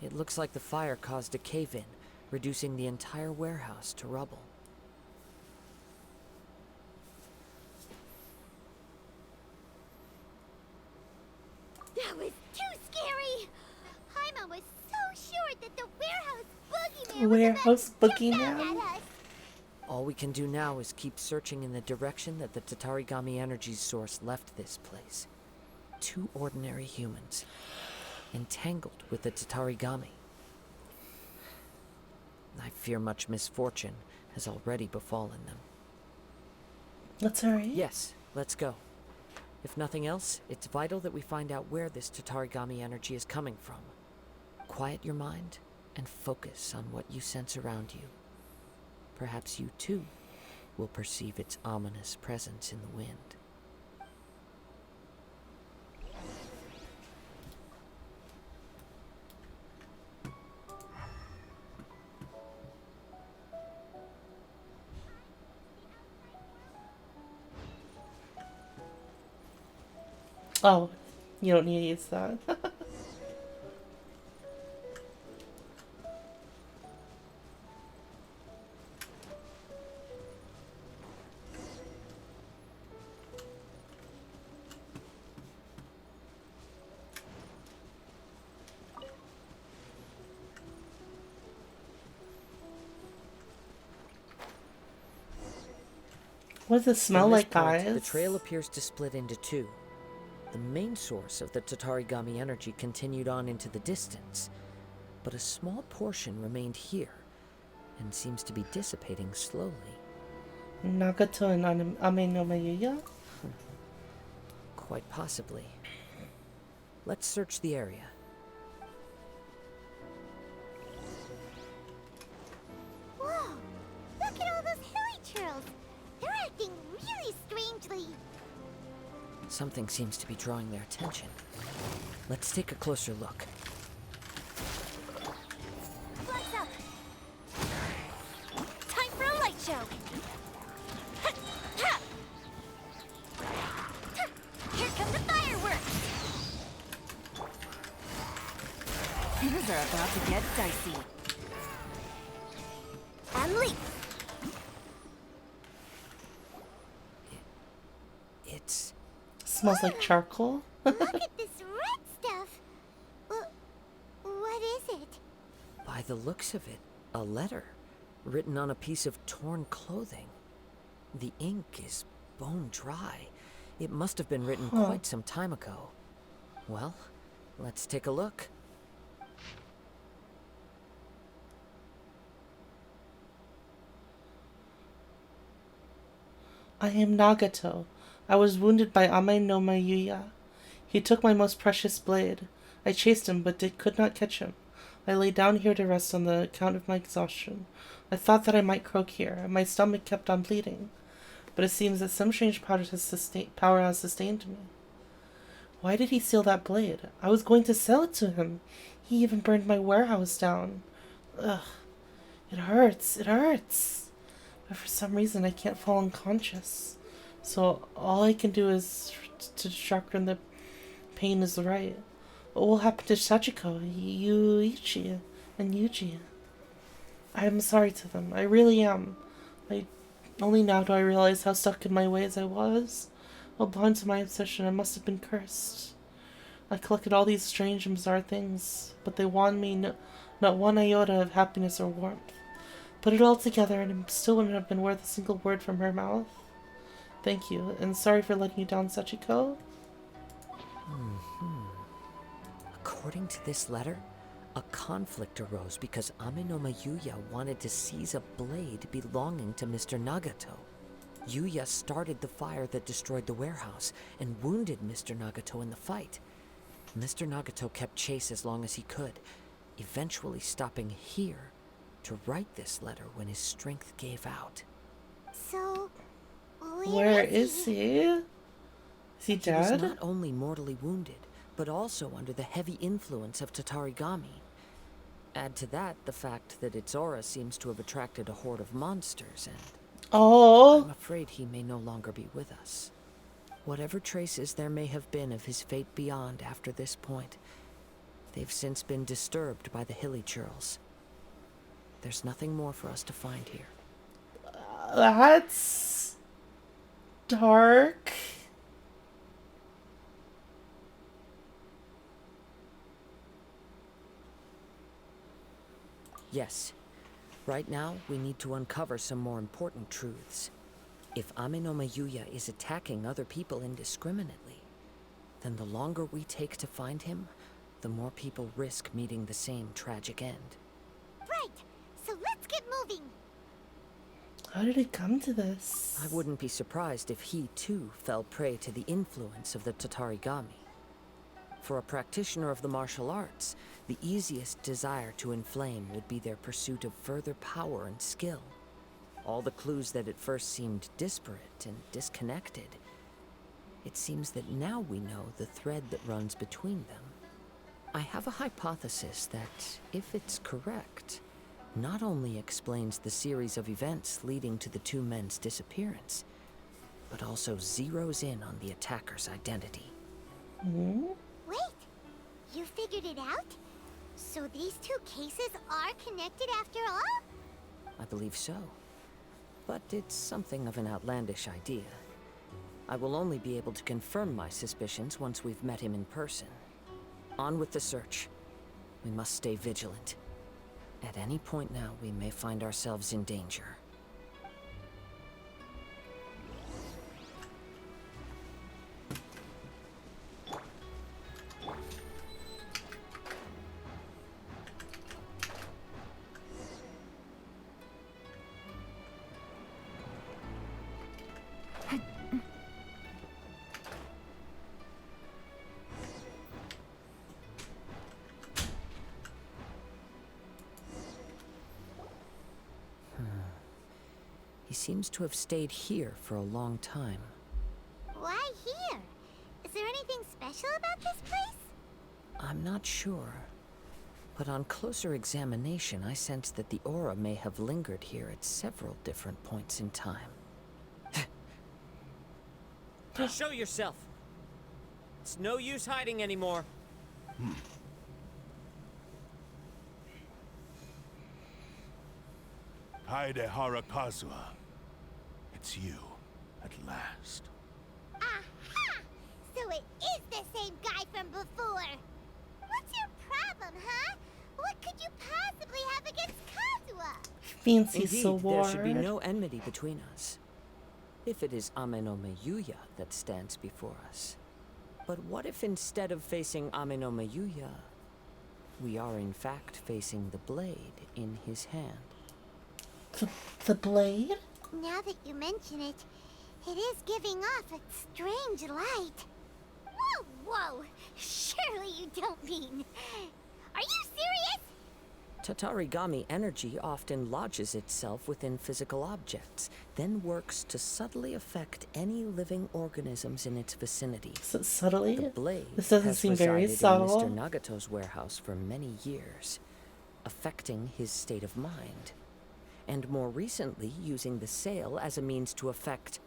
It looks like the fire caused a cave-in, reducing the entire warehouse to rubble. That was too scary! Paimon was so sure that the warehouse boogeyman Warehouse was about to jump boogeyman? out at us. All we can do now is keep searching in the direction that the Tatarigami energy source left this place. Two ordinary humans, entangled with the Tatarigami. I fear much misfortune has already befallen them. That's alright. Yes, let's go. If nothing else, it's vital that we find out where this Tatarigami energy is coming from. Quiet your mind and focus on what you sense around you. Perhaps you too will perceive its ominous presence in the wind. Oh, you don't need to use that. What does it smell From this like, point, guys? the trail appears to split into two. The main source of the Tatarigami energy continued on into the distance, but a small portion remained here and seems to be dissipating slowly. Nagato and Ame no Mayuya? Quite possibly. Let's search the area. Whoa! Look at all those hilly churls! They're acting really strangely. Something seems to be drawing their attention. Let's take a closer look. Flags up! Time for a light show! Here come the fireworks! Things are about to get dicey. And leap! It's... Smells like charcoal. Look at this red stuff! What is it? By the looks of it, a letter written on a piece of torn clothing. The ink is bone dry. It must have been written quite some time ago. Well, let's take a look. I am Nagato. I was wounded by Ame no Mayuya. He took my most precious blade. I chased him, but could not catch him. I lay down here to rest on the account of my exhaustion. I thought that I might croak here, and my stomach kept on bleeding. But it seems that some strange power has sustained me. Why did he steal that blade? I was going to sell it to him. He even burned my warehouse down. Ugh. It hurts. It hurts. But for some reason I can't fall unconscious. So all I can do is to distract when the pain is right. What will happen to Sachiko, Yuichi, and Yuji? I am sorry to them. I really am. Only now do I realize how stuck in my ways I was. While blind to my obsession, I must have been cursed. I collected all these strange and bizarre things, but they won me not one iota of happiness or warmth. Put it all together, and it still wouldn't have been worth a single word from her mouth. Thank you, and sorry for letting you down, Sachiko. According to this letter, a conflict arose because Ame no Mayuya wanted to seize a blade belonging to Mr. Nagato. Yuya started the fire that destroyed the warehouse and wounded Mr. Nagato in the fight. Mr. Nagato kept chase as long as he could, eventually stopping here to write this letter when his strength gave out. So, where is he? Is he dead? He was not only mortally wounded, but also under the heavy influence of Tatarigami. Add to that the fact that its aura seems to have attracted a horde of monsters, and I'm afraid he may no longer be with us. Whatever traces there may have been of his fate beyond after this point, they've since been disturbed by the hilly churls. There's nothing more for us to find here. That's dark. Yes. Right now, we need to uncover some more important truths. If Ame no Mayuya is attacking other people indiscriminately, then the longer we take to find him, the more people risk meeting the same tragic end. Right! So let's get moving! How did it come to this? I wouldn't be surprised if he, too, fell prey to the influence of the Tatarigami. For a practitioner of the martial arts, the easiest desire to inflame would be their pursuit of further power and skill. All the clues that at first seemed disparate and disconnected, it seems that now we know the thread that runs between them. I have a hypothesis that, if it's correct, not only explains the series of events leading to the two men's disappearance, but also zeroes in on the attacker's identity. Wait! You figured it out? So these two cases are connected after all? I believe so. But it's something of an outlandish idea. I will only be able to confirm my suspicions once we've met him in person. On with the search. We must stay vigilant. At any point now, we may find ourselves in danger. He seems to have stayed here for a long time. Why here? Is there anything special about this place? I'm not sure. But on closer examination, I sense that the aura may have lingered here at several different points in time. Show yourself! It's no use hiding anymore. Kaede Kazuha. It's you, at last. Aha! So it is the same guy from before. What's your problem, huh? What could you possibly have against Kazuha? Means he's Indeed, so there should be bored. no enmity between us. If it is Amenome Yuya that stands before us. But what if instead of facing Amenome Yuya, we are in fact facing the blade in his hand? The blade? Now that you mention it, it is giving off a strange light. Whoa, whoa! Surely you don't mean... Are you serious? Tatarigami energy often lodges itself within physical objects, then works to subtly affect any living organisms in its vicinity. Subtly? The blade This doesn't has seem very resided in subtle. Mr. Nagato's warehouse for many years, affecting his state of mind, and more recently using the sale as a means to affect,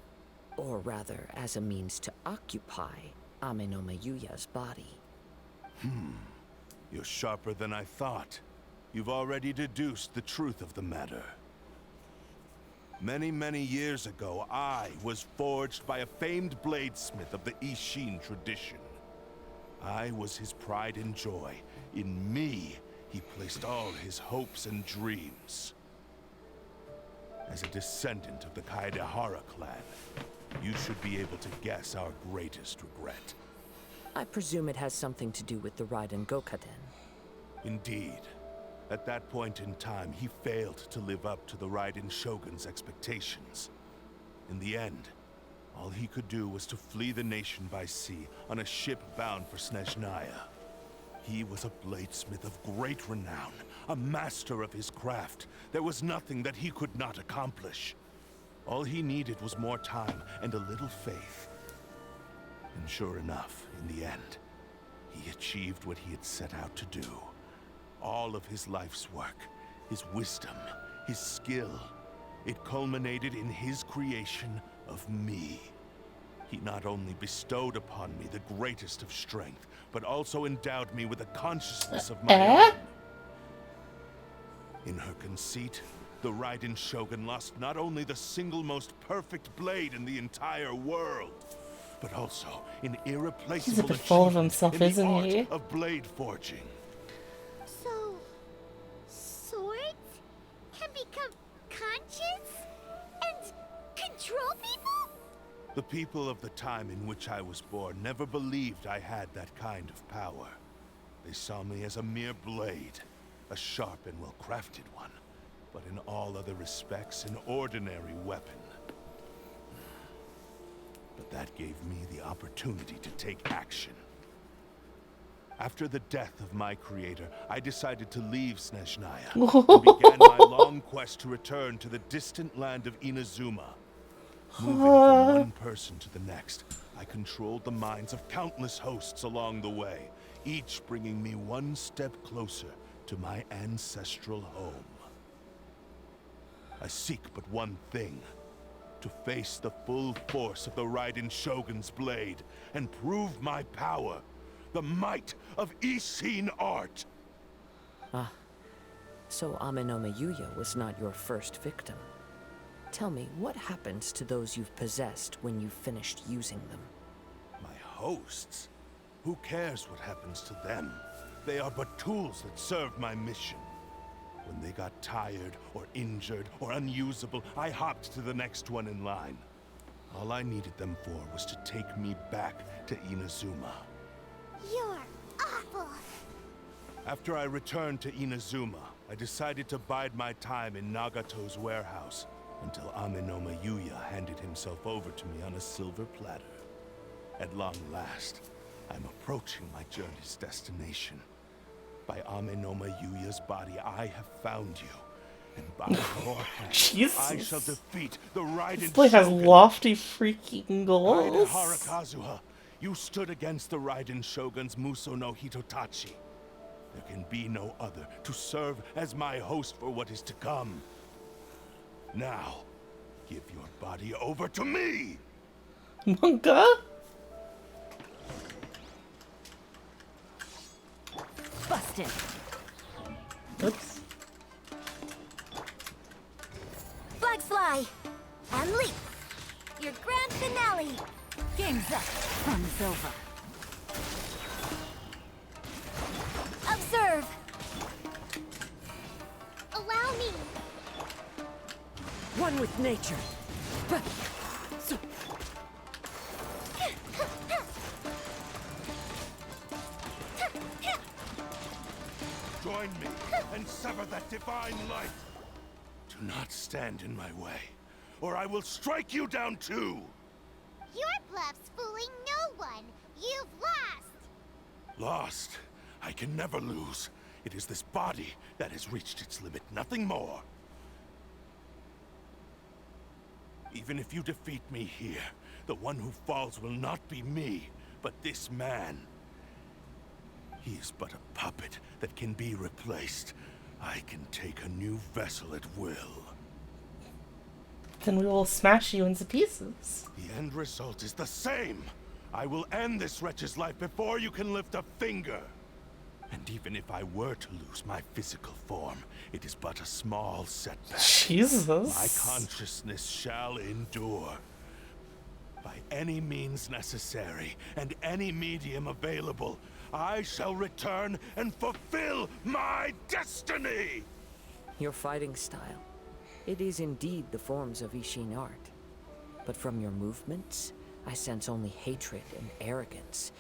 or rather as a means to occupy, Amenome Yuya's body. You're sharper than I thought. You've already deduced the truth of the matter. Many, many years ago, I was forged by a famed bladesmith of the Ishin tradition. I was his pride and joy. In me, he placed all his hopes and dreams. As a descendant of the Kaedehara clan, you should be able to guess our greatest regret. I presume it has something to do with the Raiden Gokaden. Indeed. At that point in time, he failed to live up to the Raiden Shogun's expectations. In the end, all he could do was to flee the nation by sea on a ship bound for Snezhnaya. He was a bladesmith of great renown, a master of his craft. There was nothing that he could not accomplish. All he needed was more time and a little faith. And sure enough, in the end, he achieved what he had set out to do. All of his life's work, his wisdom, his skill, it culminated in his creation of me. He not only bestowed upon me the greatest of strength, but also endowed me with a consciousness of my own. In her conceit, the Raiden Shogun lost not only the single most perfect blade in the entire world, but also an irreplaceable He's a bit full of himself, in the isn't art he? of blade forging. So, swords can become conscious and control people? The people of the time in which I was born never believed I had that kind of power. They saw me as a mere blade, a sharp and well-crafted one, but in all other respects an ordinary weapon. But that gave me the opportunity to take action. After the death of my creator, I decided to leave Snezhnaya and began my long quest to return to the distant land of Inazuma. Moving from one person to the next, I controlled the minds of countless hosts along the way, each bringing me one step closer to my ancestral home. I seek but one thing: to face the full force of the Raiden Shogun's blade and prove my power, the might of Ishin art. Ah, so Amenome Yuya was not your first victim. Tell me, what happens to those you've possessed when you've finished using them? My hosts? Who cares what happens to them? They are but tools that serve my mission. When they got tired, or injured, or unusable, I hopped to the next one in line. All I needed them for was to take me back to Inazuma. You're awful. After I returned to Inazuma, I decided to bide my time in Nagato's warehouse until Amenome Yuya handed himself over to me on a silver platter. At long last, I'm approaching my journey's destination. By Amenome Yuya's body, I have found you. And by your hand, Jesus. I shall defeat the Raiden This boy has Shogun. lofty freaking Kaide goals. Harakazuha, you stood against the Raiden Shogun's Muso no Hitotachi. There can be no other to serve as my host for what is to come. Now, give your body over to me! Manga? Busted. Oops. Flags fly. And leap. Your grand finale. Game's up. Fun's over. Observe. Allow me. One with nature. Join me and sever that divine light. Do not stand in my way, or I will strike you down too. Your bluff's fooling no one. You've lost. Lost? I can never lose. It is this body that has reached its limit, nothing more. Even if you defeat me here, the one who falls will not be me, but this man. He is but a puppet that can be replaced. I can take a new vessel at will. Then we will smash you into pieces. The end result is the same. I will end this wretch's life before you can lift a finger. And even if I were to lose my physical form, it is but a small setback. Jesus. My consciousness shall endure. By any means necessary, and any medium available, I shall return and fulfill my destiny! Your fighting style. It is indeed the forms of Ishin art. But from your movements, I sense only hatred and arrogance,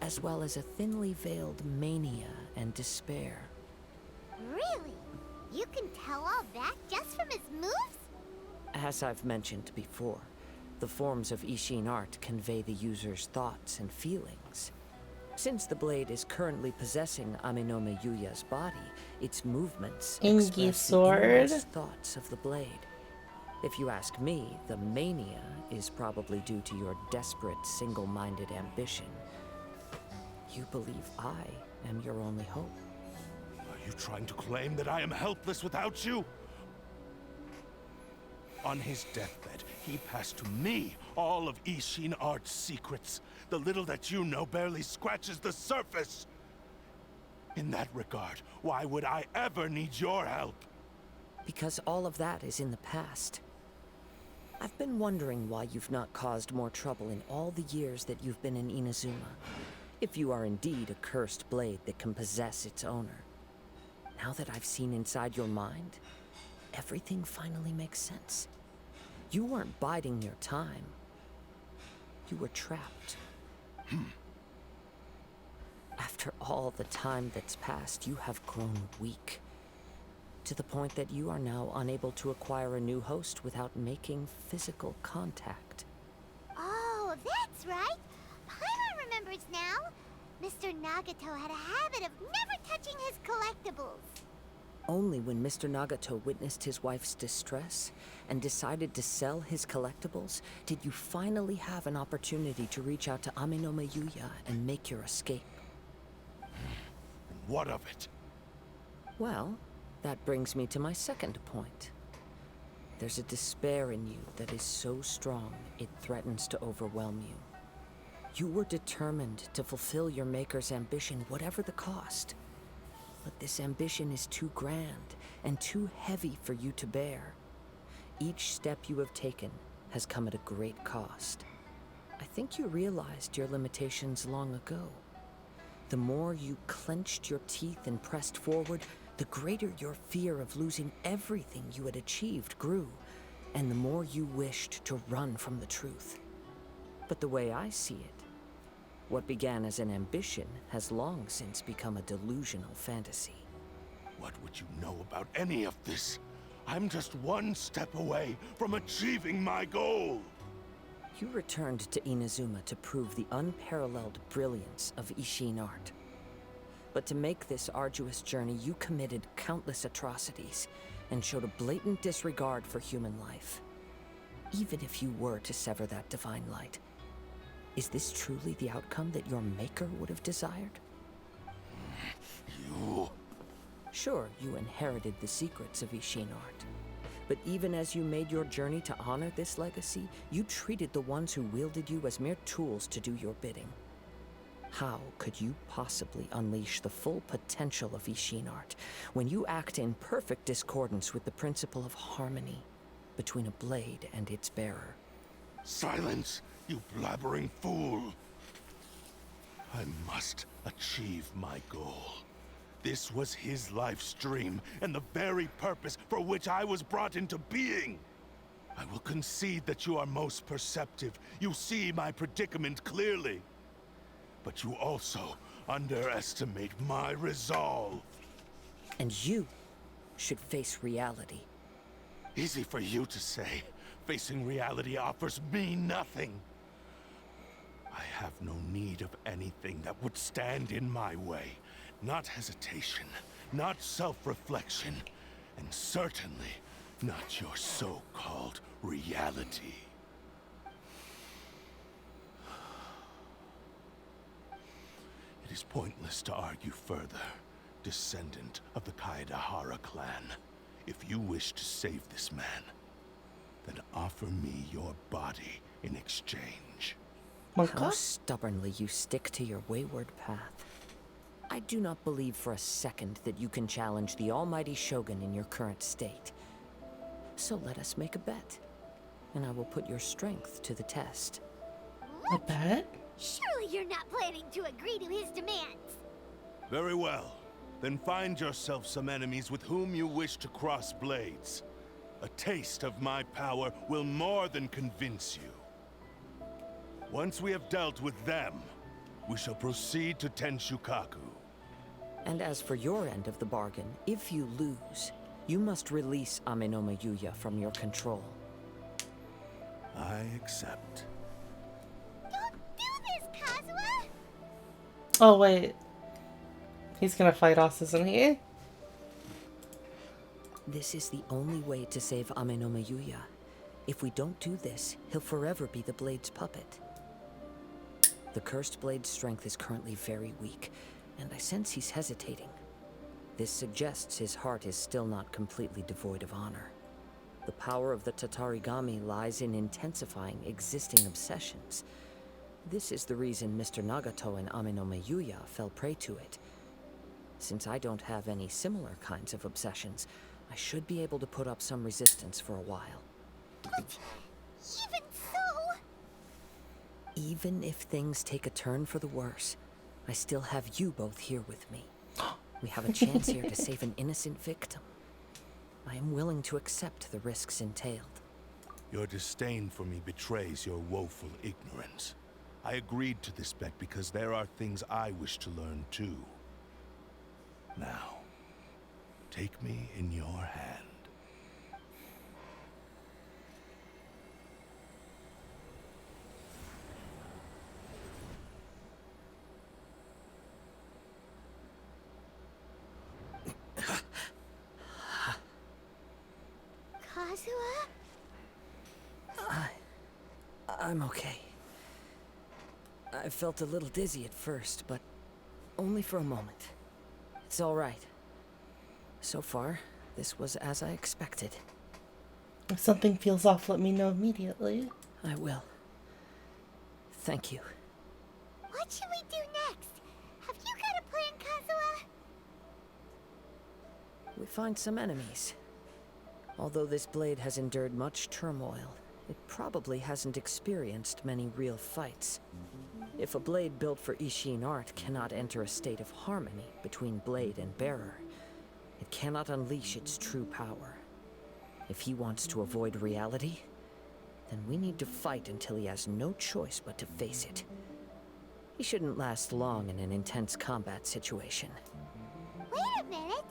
as well as a thinly veiled mania and despair. Really? You can tell all that just from his moves? As I've mentioned before, the forms of Ishin art convey the user's thoughts and feelings. Since the blade is currently possessing Aminome Yuya's body, its movements express the sword. innermost thoughts of the blade. If you ask me, the mania is probably due to your desperate, single-minded ambition. You believe I am your only hope. Are you trying to claim that I am helpless without you? On his deathbed, he passed to me all of Ishin Art's secrets. The little that you know barely scratches the surface. In that regard, why would I ever need your help? Because all of that is in the past. I've been wondering why you've not caused more trouble in all the years that you've been in Inazuma. If you are indeed a cursed blade that can possess its owner. Now that I've seen inside your mind, everything finally makes sense. You weren't biding your time. You were trapped. After all the time that's passed, you have grown weak. To the point that you are now unable to acquire a new host without making physical contact. Oh, that's right. Paimon remembers now. Mr. Nagato had a habit of never touching his collectibles. Only when Mr. Nagato witnessed his wife's distress and decided to sell his collectibles did you finally have an opportunity to reach out to Aminome Yuya and make your escape. What of it? Well, that brings me to my second point. There's a despair in you that is so strong it threatens to overwhelm you. You were determined to fulfill your maker's ambition, whatever the cost. But this ambition is too grand and too heavy for you to bear. Each step you have taken has come at a great cost. I think you realized your limitations long ago. The more you clenched your teeth and pressed forward, the greater your fear of losing everything you had achieved grew, and the more you wished to run from the truth. But the way I see it, what began as an ambition has long since become a delusional fantasy. What would you know about any of this? I'm just one step away from achieving my goal. You returned to Inazuma to prove the unparalleled brilliance of Ishin art. But to make this arduous journey, you committed countless atrocities, and showed a blatant disregard for human life. Even if you were to sever that divine light, is this truly the outcome that your maker would have desired? You... Sure, you inherited the secrets of Ishin art. But even as you made your journey to honor this legacy, you treated the ones who wielded you as mere tools to do your bidding. How could you possibly unleash the full potential of Ishin art when you act in perfect discordance with the principle of harmony between a blade and its bearer? Silence, you blabbering fool! I must achieve my goal. This was his life's dream, and the very purpose for which I was brought into being. I will concede that you are most perceptive. You see my predicament clearly. But you also underestimate my resolve. And you should face reality. Easy for you to say. Facing reality offers me nothing. I have no need of anything that would stand in my way. Not hesitation, not self-reflection, and certainly not your so-called reality. It is pointless to argue further, descendant of the Kaedahara clan. If you wish to save this man, then offer me your body in exchange. How stubbornly you stick to your wayward path. I do not believe for a second that you can challenge the almighty Shogun in your current state. So let us make a bet, and I will put your strength to the test. A bet? Surely you're not planning to agree to his demands. Very well. Then find yourself some enemies with whom you wish to cross blades. A taste of my power will more than convince you. Once we have dealt with them, we shall proceed to Tenshukaku. And as for your end of the bargain, if you lose, you must release Amenoma Yuya from your control. I accept. Don't do this, Kazuha! Oh, wait. He's gonna fight us, isn't he? This is the only way to save Amenoma Yuya. If we don't do this, he'll forever be the Blade's puppet. The Cursed Blade's strength is currently very weak, and I sense he's hesitating. This suggests his heart is still not completely devoid of honor. The power of the Tatarigami lies in intensifying existing obsessions. This is the reason Mr. Nagato and Amenoma Yuya fell prey to it. Since I don't have any similar kinds of obsessions, I should be able to put up some resistance for a while. But even so... Even if things take a turn for the worse, I still have you both here with me. We have a chance here to save an innocent victim. I am willing to accept the risks entailed. Your disdain for me betrays your woeful ignorance. I agreed to this bet because there are things I wish to learn too. Now, take me in your hand. Kazuha? I'm okay. I felt a little dizzy at first, but only for a moment. It's all right. So far, this was as I expected. If something feels off, let me know immediately. I will. Thank you. What should we do next? Have you got a plan, Kazuha? We find some enemies. Although this blade has endured much turmoil, it probably hasn't experienced many real fights. If a blade built for Ishin art cannot enter a state of harmony between blade and bearer, it cannot unleash its true power. If he wants to avoid reality, then we need to fight until he has no choice but to face it. He shouldn't last long in an intense combat situation. Wait a minute!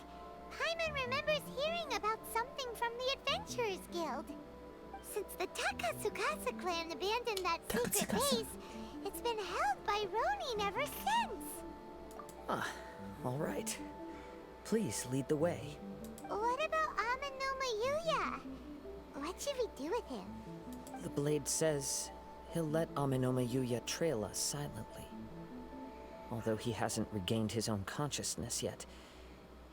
Paimon remembers hearing about something from the Adventurers Guild. Since the Takatsukasa clan abandoned that secret base, it's been held by Ronin ever since. Ah, all right. Please lead the way. What about Amenoma should we do with him? The blade says he'll let Aminoma Yuya trail us silently. Although he hasn't regained his own consciousness yet,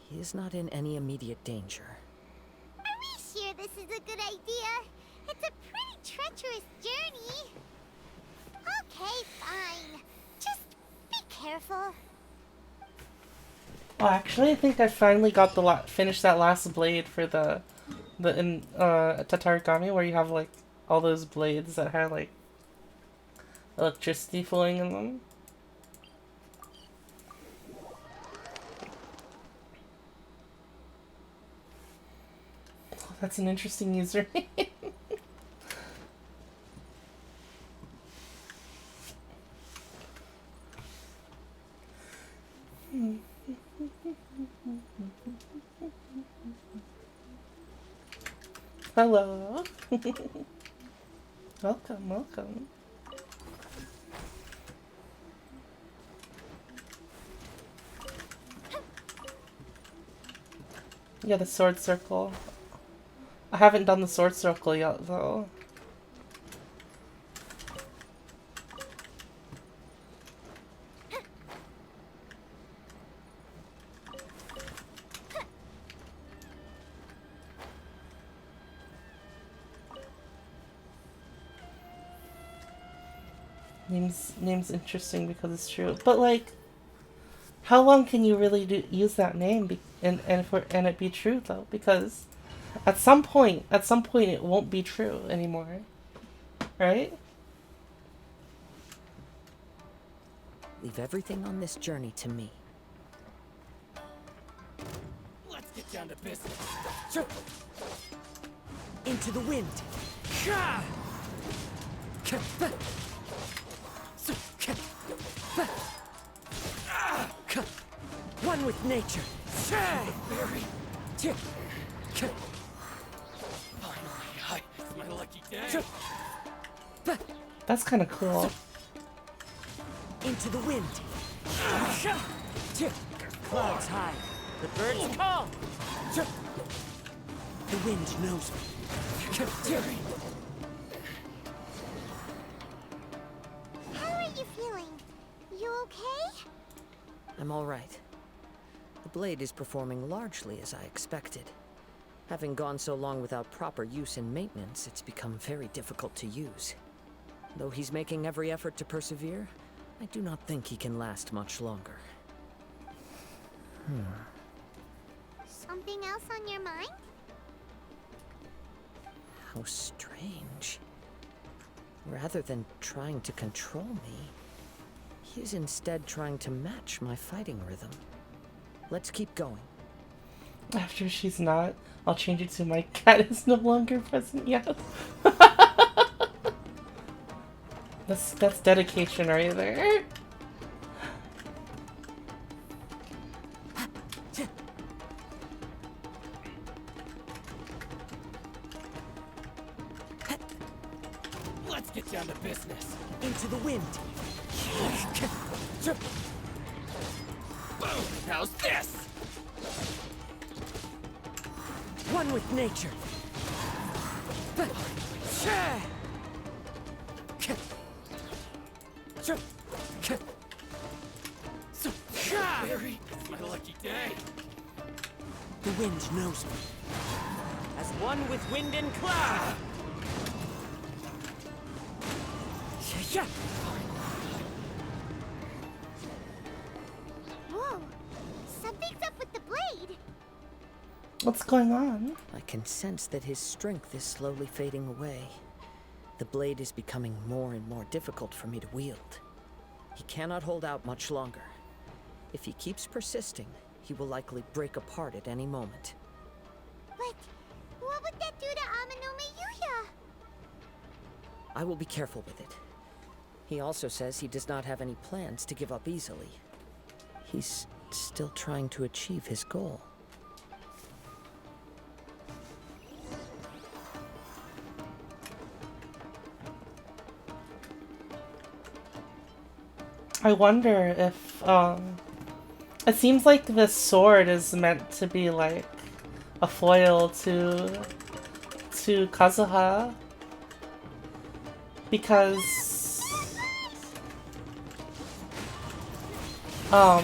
he is not in any immediate danger. Are we sure this is a good idea? It's a pretty treacherous journey. Okay, fine. Just be careful. Oh, actually, I think I finally got the finished that last blade for the in Tatarigami, where you have like all those blades that had like electricity flowing in them. Oh, that's an interesting username. Hello. Welcome, welcome. Yeah, the sword circle. I haven't done the sword circle yet, though. Name's interesting because it's true, but like, how long can you really use that name and it be true though? Because at some point it won't be true anymore, right? Leave everything on this journey to me. Let's get down to business. Into the wind. One with nature. Finally, it's my lucky day. That's kind of cool. Into the wind. Clouds high. The birds call. The wind knows me. How are you feeling? You okay? I'm all right. The blade is performing largely as I expected. Having gone so long without proper use and maintenance, it's become very difficult to use. Though he's making every effort to persevere, I do not think he can last much longer. Something else on your mind? How strange. Rather than trying to control me, he is instead trying to match my fighting rhythm. Let's keep going. After she's not, I'll change it to my cat is no longer present. Yes. That's dedication right there. Let's get down to business. Into the wind. Boom! How's this? One with nature. Barry, it's my lucky day. The wind knows me. As one with wind and cloud. Whoa! Something's up with the blade! What's going on? I can sense that his strength is slowly fading away. The blade is becoming more and more difficult for me to wield. He cannot hold out much longer. If he keeps persisting, he will likely break apart at any moment. But what would that do to Aminome Yuya? I will be careful with it. He also says he does not have any plans to give up easily. He's still trying to achieve his goal. I wonder if, it seems like this sword is meant to be like a foil to to Kazuha because on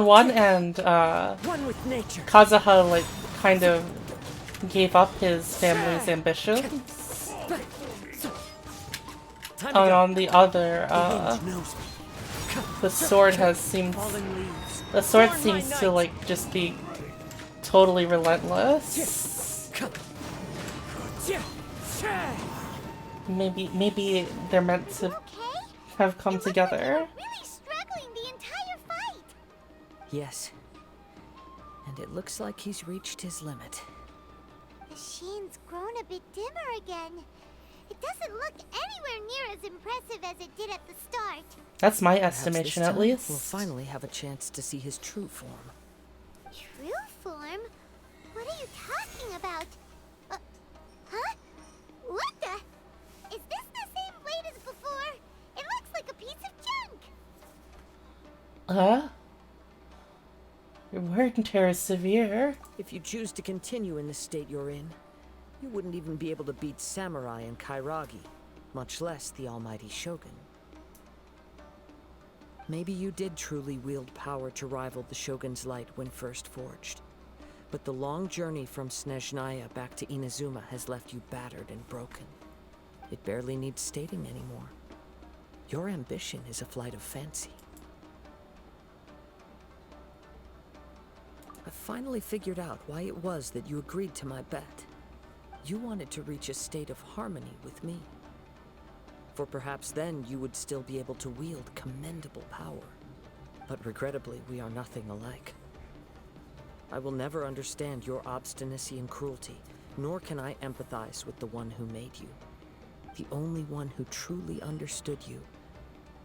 one end, Kazuha like kind of gave up his family's ambitions, and on the other, the sword seems to like just be totally relentless. Maybe they're meant to have come together. Really struggling the entire fight. Yes. And it looks like he's reached his limit. The sheen's grown a bit dimmer again. It doesn't look anywhere near as impressive as it did at the start. That's my Perhaps estimation, this at time least. We'll finally have a chance to see his true form. True form? What are you talking about? Huh? What the? Is this the same blade as before? It looks like a piece of junk. Huh? Your wear and tear is severe. If you choose to continue in the state you're in, you wouldn't even be able to beat Samurai and Kairagi, much less the almighty Shogun. Maybe you did truly wield power to rival the Shogun's light when first forged. But the long journey from Snezhnaya back to Inazuma has left you battered and broken. It barely needs stating anymore. Your ambition is a flight of fancy. I finally figured out why it was that you agreed to my bet. You wanted to reach a state of harmony with me. For perhaps then you would still be able to wield commendable power. But regrettably, we are nothing alike. I will never understand your obstinacy and cruelty, nor can I empathize with the one who made you. The only one who truly understood you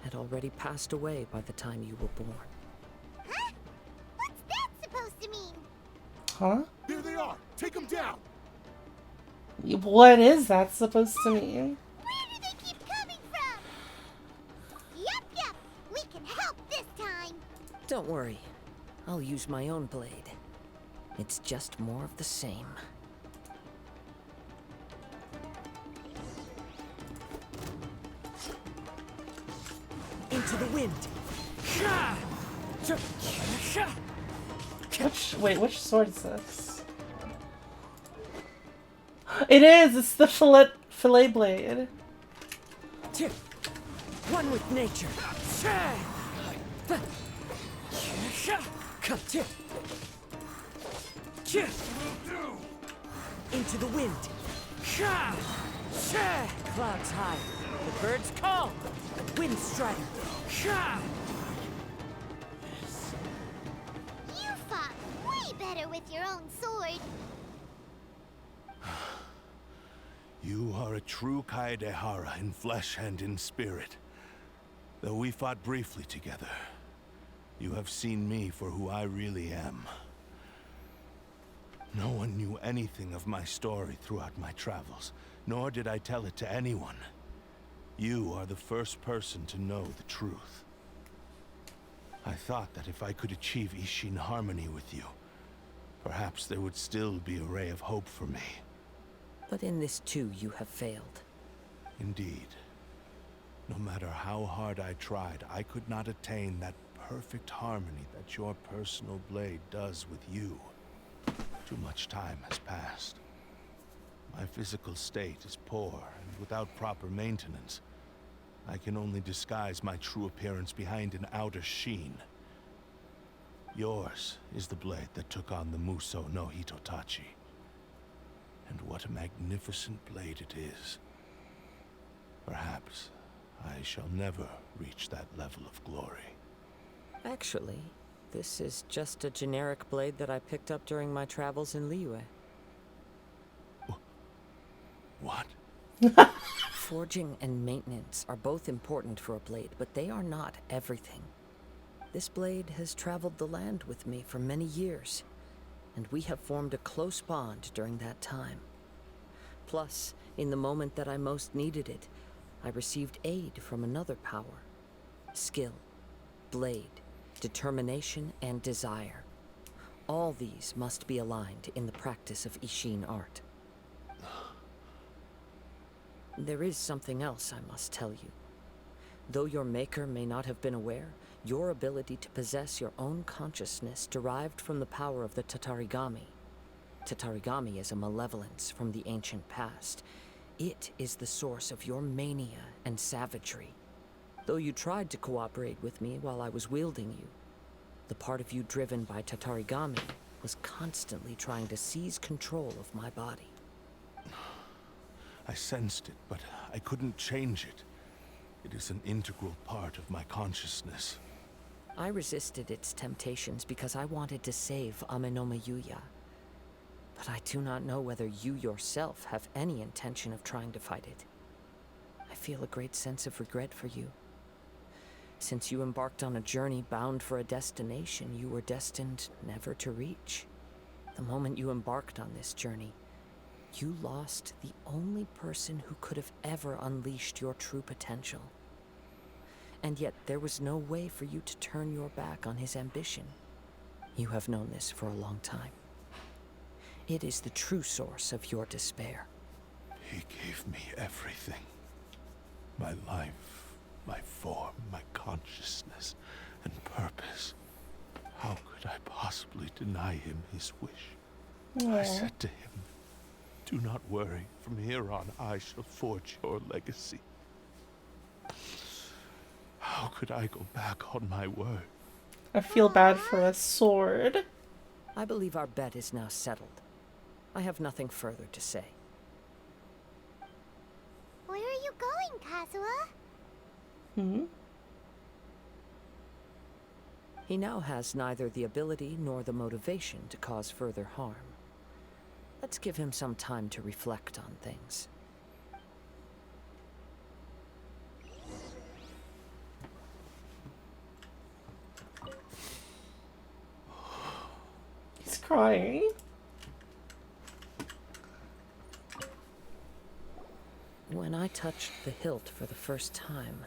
had already passed away by the time you were born. Huh? What's that supposed to mean? Huh? There they are! Take them down! What is that supposed to mean? Where do they keep coming from? Yup. We can help this time. Don't worry. I'll use my own blade. It's just more of the same. Into the wind. Which sword is this? It is! It's the fillet blade. One with nature. Into the wind. Clouds high. The birds call. Wind strider. You fought way better with your own sword. You are a true Kaedehara in flesh and in spirit. Though we fought briefly together, you have seen me for who I really am. No one knew anything of my story throughout my travels, nor did I tell it to anyone. You are the first person to know the truth. I thought that if I could achieve Ishin harmony with you, perhaps there would still be a ray of hope for me. But in this too, you have failed. Indeed. No matter how hard I tried, I could not attain that perfect harmony that your personal blade does with you. Too much time has passed. My physical state is poor, and without proper maintenance, I can only disguise my true appearance behind an outer sheen. Yours is the blade that took on the Muso no Hitotachi. And what a magnificent blade it is. Perhaps I shall never reach that level of glory. Actually, this is just a generic blade that I picked up during my travels in Liyue. What? Forging and maintenance are both important for a blade, but they are not everything. This blade has traveled the land with me for many years, and we have formed a close bond during that time. Plus, in the moment that I most needed it, I received aid from another power. Skill, blade, determination, and desire. All these must be aligned in the practice of Ishin art. There is something else I must tell you. Though your maker may not have been aware, your ability to possess your own consciousness derived from the power of the Tatarigami. Tatarigami is a malevolence from the ancient past. It is the source of your mania and savagery. Though you tried to cooperate with me while I was wielding you, the part of you driven by Tatarigami was constantly trying to seize control of my body. I sensed it, but I couldn't change it. It is an integral part of my consciousness. I resisted its temptations because I wanted to save Amenoma Yuya. But I do not know whether you yourself have any intention of trying to fight it. I feel a great sense of regret for you. Since you embarked on a journey bound for a destination you were destined never to reach. The moment you embarked on this journey, you lost the only person who could have ever unleashed your true potential. And yet there was no way for you to turn your back on his ambition. You have known this for a long time. It is the true source of your despair. He gave me everything. My life, my form, my consciousness, and purpose. How could I possibly deny him his wish? I said to him, "Do not worry. From here on, I shall forge your legacy." How could I go back on my word? I feel bad for a sword. I believe our bet is now settled. I have nothing further to say. Where are you going, Kazuha? He now has neither the ability nor the motivation to cause further harm. Let's give him some time to reflect on things. He's crying. When I touched the hilt for the first time,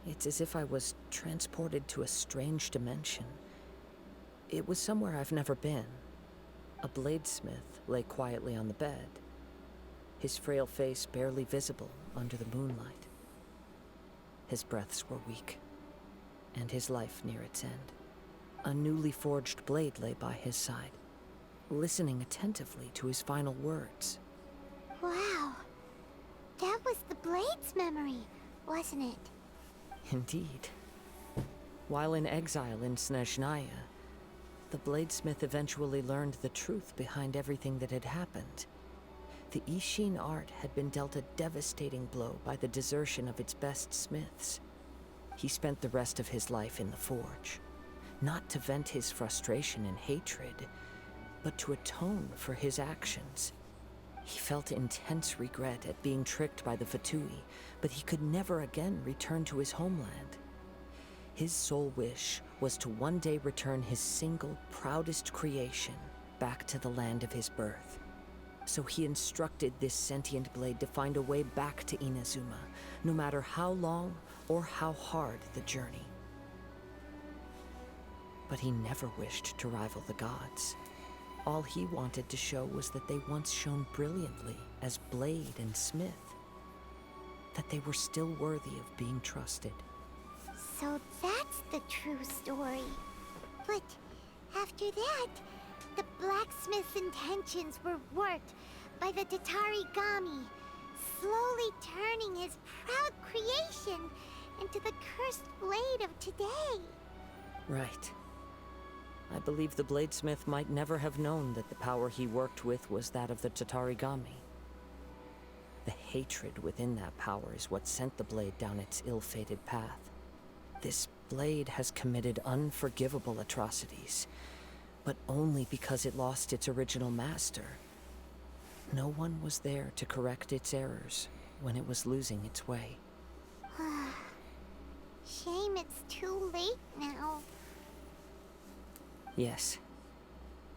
it's as if I was transported to a strange dimension. It was somewhere I've never been. A bladesmith lay quietly on the bed, his frail face barely visible under the moonlight. His breaths were weak, and his life near its end. A newly forged blade lay by his side, listening attentively to his final words. Wow. That was the Blade's memory, wasn't it? Indeed. While in exile in Snezhnaya, the bladesmith eventually learned the truth behind everything that had happened. The Ishin art had been dealt a devastating blow by the desertion of its best smiths. He spent the rest of his life in the forge, not to vent his frustration and hatred, but to atone for his actions. He felt intense regret at being tricked by the Fatui, but he could never again return to his homeland. His sole wish was to one day return his single, proudest creation back to the land of his birth. So he instructed this sentient blade to find a way back to Inazuma, no matter how long or how hard the journey. But he never wished to rival the gods. All he wanted to show was that they once shone brilliantly as blade and smith, that they were still worthy of being trusted. So that's the true story. But after that, the blacksmith's intentions were warped by the Tatarigami, slowly turning his proud creation into the cursed blade of today. Right. I believe the bladesmith might never have known that the power he worked with was that of the Tatarigami. The hatred within that power is what sent the blade down its ill-fated path. This blade has committed unforgivable atrocities, but only because it lost its original master. No one was there to correct its errors when it was losing its way. Shame it's too late now. Yes,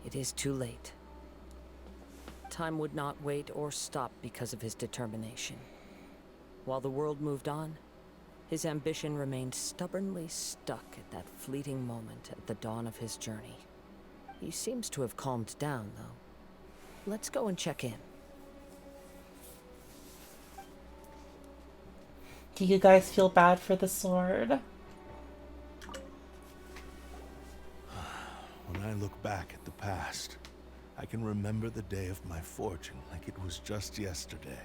it is too late. Time would not wait or stop because of his determination. While the world moved on, His ambition remained stubbornly stuck at that fleeting moment at the dawn of his journey. He seems to have calmed down, though. Let's go and check in. Do you guys feel bad for the sword? When I look back at the past, I can remember the day of my forging like it was just yesterday.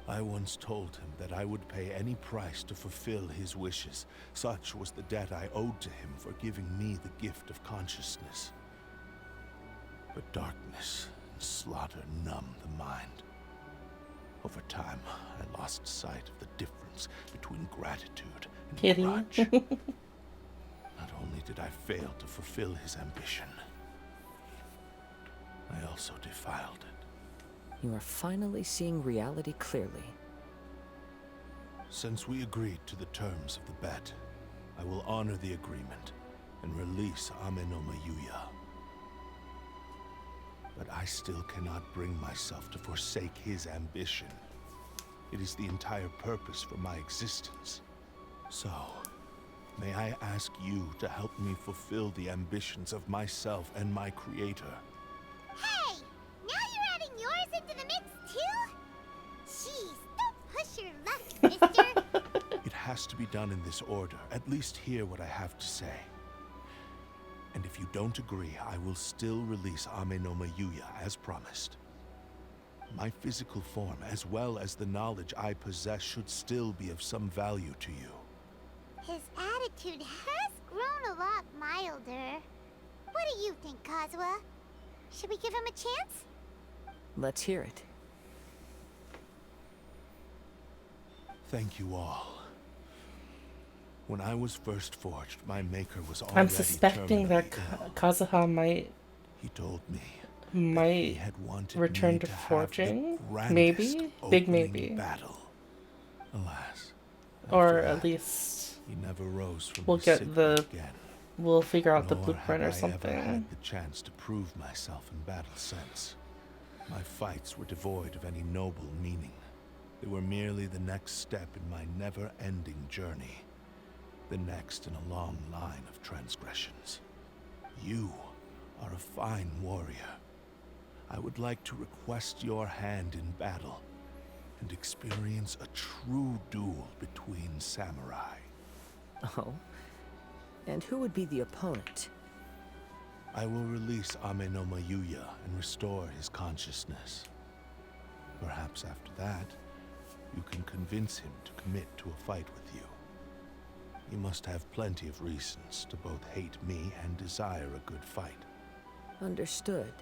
I once told him that I would pay any price to fulfill his wishes. Such was the debt I owed to him for giving me the gift of consciousness. But darkness and slaughter numb the mind. Over time, I lost sight of the difference between gratitude and Pity. grudge. Not only did I fail to fulfill his ambition, I also defiled it. You are finally seeing reality clearly. Since we agreed to the terms of the bet, I will honor the agreement and release Ame no Mayuya. But I still cannot bring myself to forsake his ambition. It is the entire purpose for my existence. So, may I ask you to help me fulfill the ambitions of myself and my creator? Hey! Now you're adding yours into the mix, too? Jeez, don't push your luck, mister. It has to be done in this order. At least hear what I have to say. And if you don't agree, I will still release Ame no Mayuya as promised. My physical form, as well as the knowledge I possess, should still be of some value to you. His attitude has grown a lot milder. What do you think, Kazuha? Should we give him a chance? Let's hear it. Thank you all. When I was first forged, my maker was already I'm suspecting that terminally ill. Kazuha might He told me that he had wanted return me to have forging. the grandest Maybe? Big opening maybe. battle. Alas. Or after at that, least he never rose from we'll his get sickbed the again. we'll figure out the Nor blueprint or have I ever something. had the chance to prove myself in battle since. My fights were devoid of any noble meaning. They were merely the next step in my never-ending journey. The next in a long line of transgressions. You are a fine warrior. I would like to request your hand in battle and experience a true duel between samurai. Oh? And who would be the opponent? I will release Ame no Mayuya and restore his consciousness. Perhaps after that, you can convince him to commit to a fight with you. He must have plenty of reasons to both hate me and desire a good fight. Understood.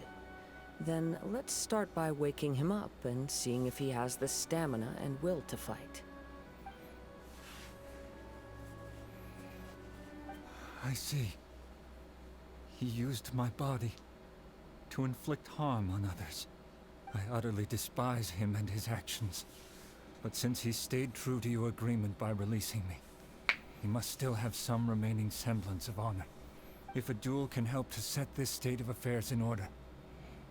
Then let's start by waking him up and seeing if he has the stamina and will to fight. I see. He used my body to inflict harm on others. I utterly despise him and his actions. But since he stayed true to your agreement by releasing me, he must still have some remaining semblance of honor. If a duel can help to set this state of affairs in order,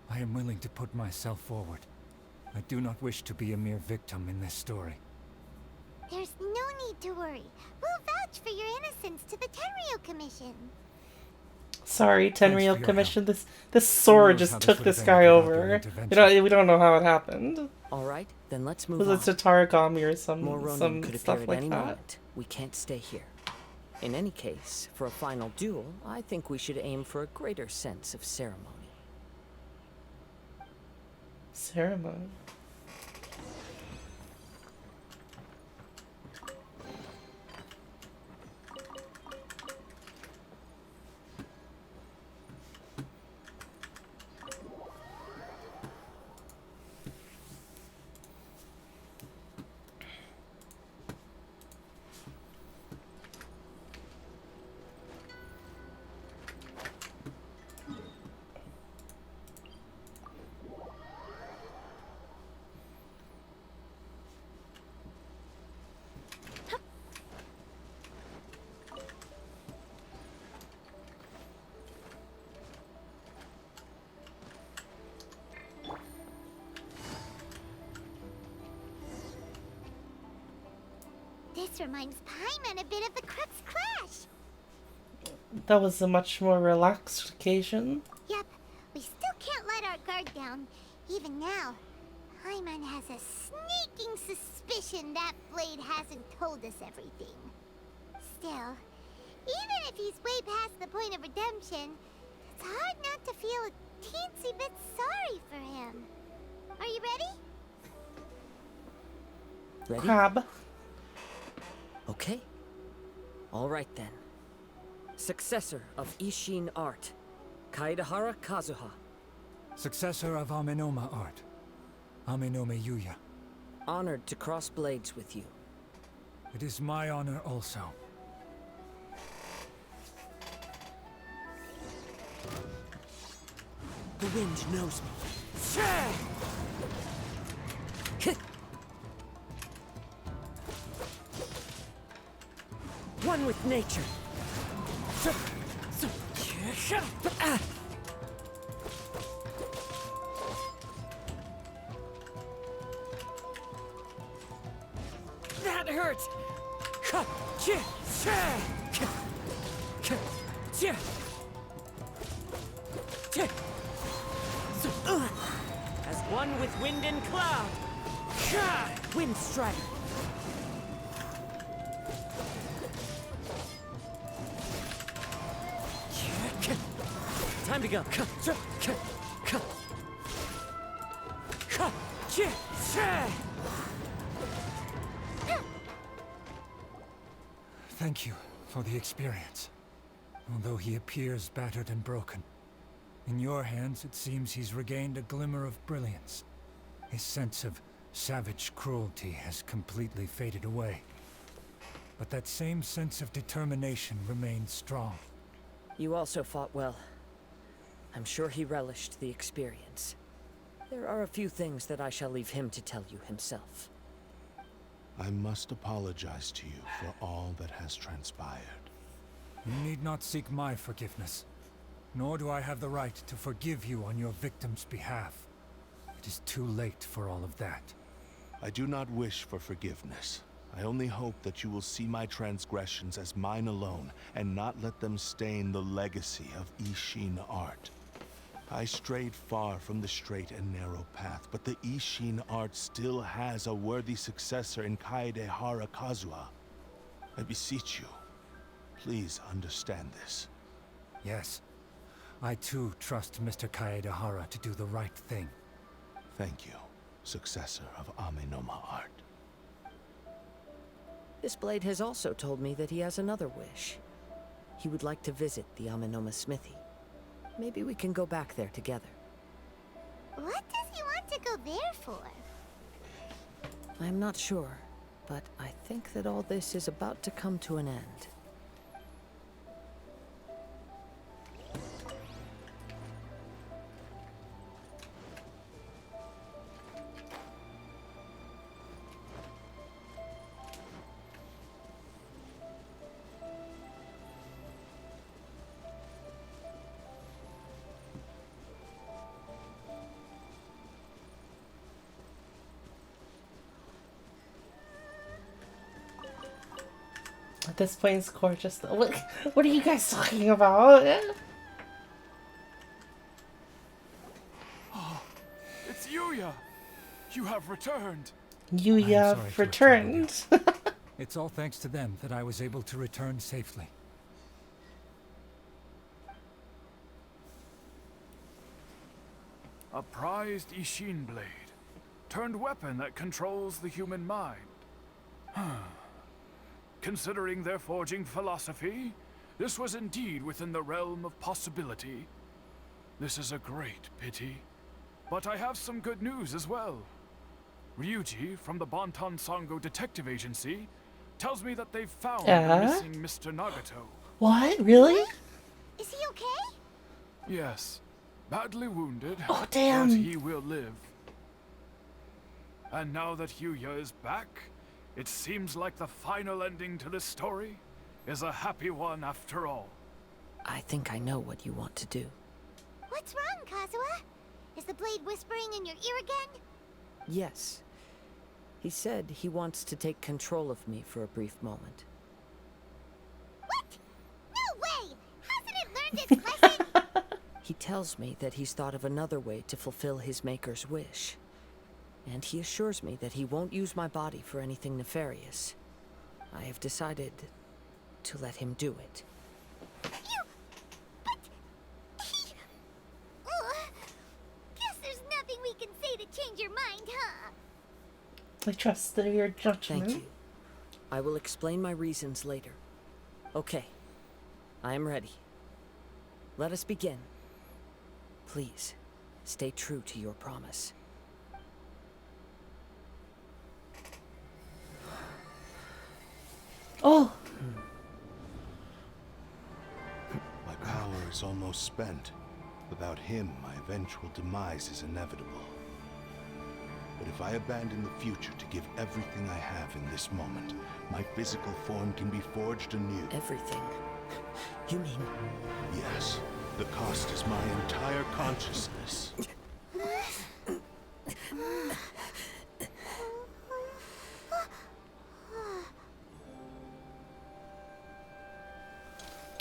I am willing to put myself forward. I do not wish to be a mere victim in this story. There's no need to worry. We'll vouch for your innocence to the Tenryo Commission. Sorry, Thanks for Tenryo your Commission. This sword knows just how this took would this have guy ended without their over. intervention? We don't know how it happened. All right, then let's move Was on. it a Tatarigami or some More Ronin could appear stuff at like any that? moment. We can't stay here. In any case, for a final duel, I think we should aim for a greater sense of ceremony. Ceremony. This reminds Paimon a bit of the Crux Clash. That was a much more relaxed occasion. Yep, we still can't let our guard down. Even now, Paimon has a sneaking suspicion that Blade hasn't told us everything. Still, even if he's way past the point of redemption, it's hard not to feel a teensy bit sorry for him. Are you ready? Ready? Crab. Okay. All right then. Successor of Ishin art, Kaedehara Kazuha. Successor of Amenoma art, Amenome Yuya. Honored to cross blades with you. It is my honor also. The wind knows me. One with nature. That hurts. As one with wind and cloud. Wind strike. Time to go. Thank you for the experience. Although he appears battered and broken. In your hands, it seems he's regained a glimmer of brilliance. His sense of savage cruelty has completely faded away. But that same sense of determination remains strong. You also fought well. I'm sure he relished the experience. There are a few things that I shall leave him to tell you himself. I must apologize to you for all that has transpired. You need not seek my forgiveness. Nor do I have the right to forgive you on your victim's behalf. It is too late for all of that. I do not wish for forgiveness. I only hope that you will see my transgressions as mine alone, and not let them stain the legacy of Ishin art. I strayed far from the straight and narrow path, but the Ishin art still has a worthy successor in Kaedehara Kazuha. I beseech you, please understand this. Yes. I too trust Mr. Kaedehara to do the right thing. Thank you, successor of Amenoma art. This blade has also told me that he has another wish. He would like to visit the Amenoma smithy. Maybe we can go back there together. What does he want to go there for? I'm not sure, but I think that all this is about to come to an end. At this point, it's gorgeous. What are you guys talking about? Oh, it's Yuya! You have returned! Yuya returned. It's all thanks to them that I was able to return safely. A prized Ishin blade, turned weapon that controls the human mind. Considering their forging philosophy, this was indeed within the realm of possibility. This is a great pity. But I have some good news as well. Ryuji from the Bonton Sango Detective Agency tells me that they've found the missing Mr. Nagato. What? Really? Is he okay? Yes. Badly wounded, oh, damn. but he will live. And now that Yuya is back, it seems like the final ending to this story is a happy one after all. I think I know what you want to do. What's wrong, Kazuha? Is the blade whispering in your ear again? Yes. He said he wants to take control of me for a brief moment. What? No way! Hasn't it learned its lesson? He tells me that he's thought of another way to fulfill his maker's wish. And he assures me that he won't use my body for anything nefarious. I have decided to let him do it. Guess there's nothing we can say to change your mind, huh? I trust your judgment. Thank you. I will explain my reasons later. Okay. I am ready. Let us begin. Please, stay true to your promise. Oh! My power is almost spent. Without him, my eventual demise is inevitable. But if I abandon the future to give everything I have in this moment, my physical form can be forged anew. Everything? You mean... Yes. The cost is my entire consciousness.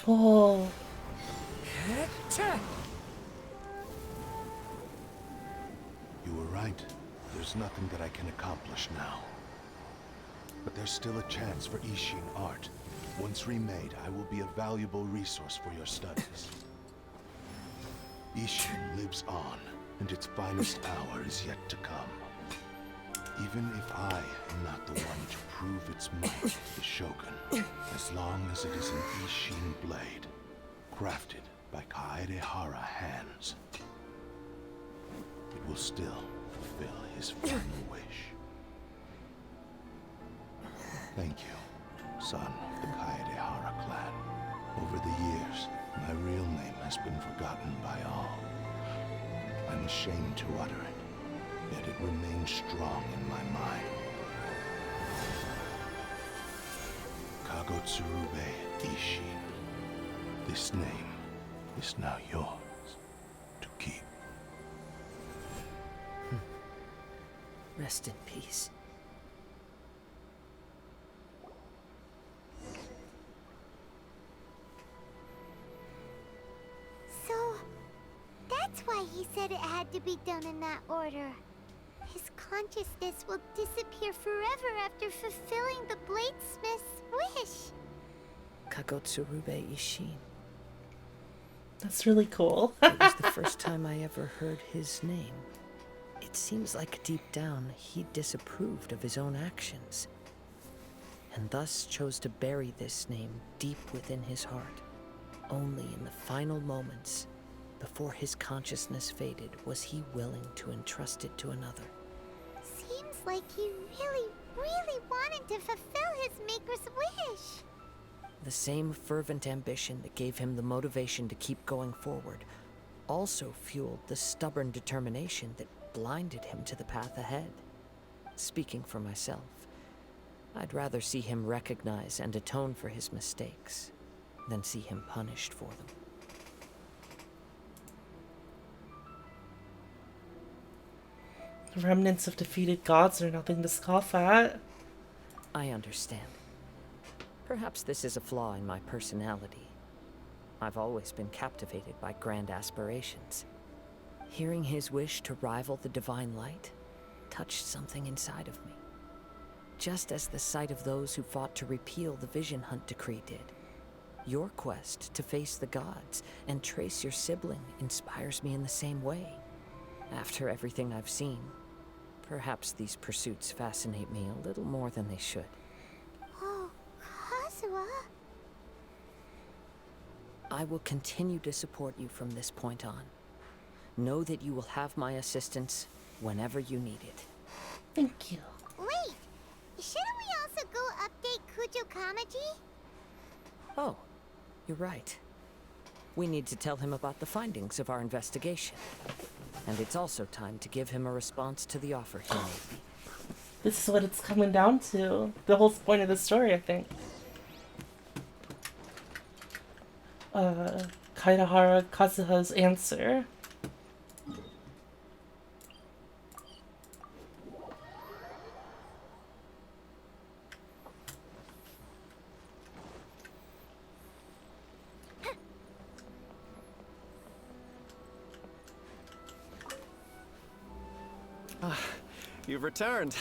Oh. You were right. There's nothing that I can accomplish now. But there's still a chance for Ishin art. Once remade, I will be a valuable resource for your studies. Ishin lives on, and its finest hour is yet to come. Even if I am not the one to prove its might to the Shogun, as long as it is an Ishin blade, crafted by Kaedehara hands, it will still fulfill his final wish. Thank you, son of the Kaedehara clan. Over the years, my real name has been forgotten by all. I'm ashamed to utter it, yet it remains strong in my mind. Kazutime Ishin. This name is now yours to keep. Rest in peace. So, that's why he said it had to be done in that order. His consciousness will disappear forever after fulfilling the bladesmith's wish. Kazutime Ishin. That's really cool. It was the first time I ever heard his name. It seems like deep down he disapproved of his own actions, and thus chose to bury this name deep within his heart. Only in the final moments, before his consciousness faded, was he willing to entrust it to another. Seems like he really wanted to fulfill his maker's wish. The same fervent ambition that gave him the motivation to keep going forward also fueled the stubborn determination that blinded him to the path ahead. Speaking for myself, I'd rather see him recognize and atone for his mistakes than see him punished for them. The remnants of defeated gods are nothing to scoff at. I understand. Perhaps this is a flaw in my personality. I've always been captivated by grand aspirations. Hearing his wish to rival the divine light touched something inside of me. Just as the sight of those who fought to repeal the Vision Hunt decree did. Your quest to face the gods and trace your sibling inspires me in the same way. After everything I've seen, perhaps these pursuits fascinate me a little more than they should. Oh, Kazuha? I will continue to support you from this point on. Know that you will have my assistance whenever you need it. Thank you. Wait, shouldn't we also go update Kujo Kamaji? Oh, you're right. We need to tell him about the findings of our investigation. And it's also time to give him a response to the offer he made me. This is what it's coming down to. The whole point of the story, I think. Kaedehara Kazuha's answer. You've returned.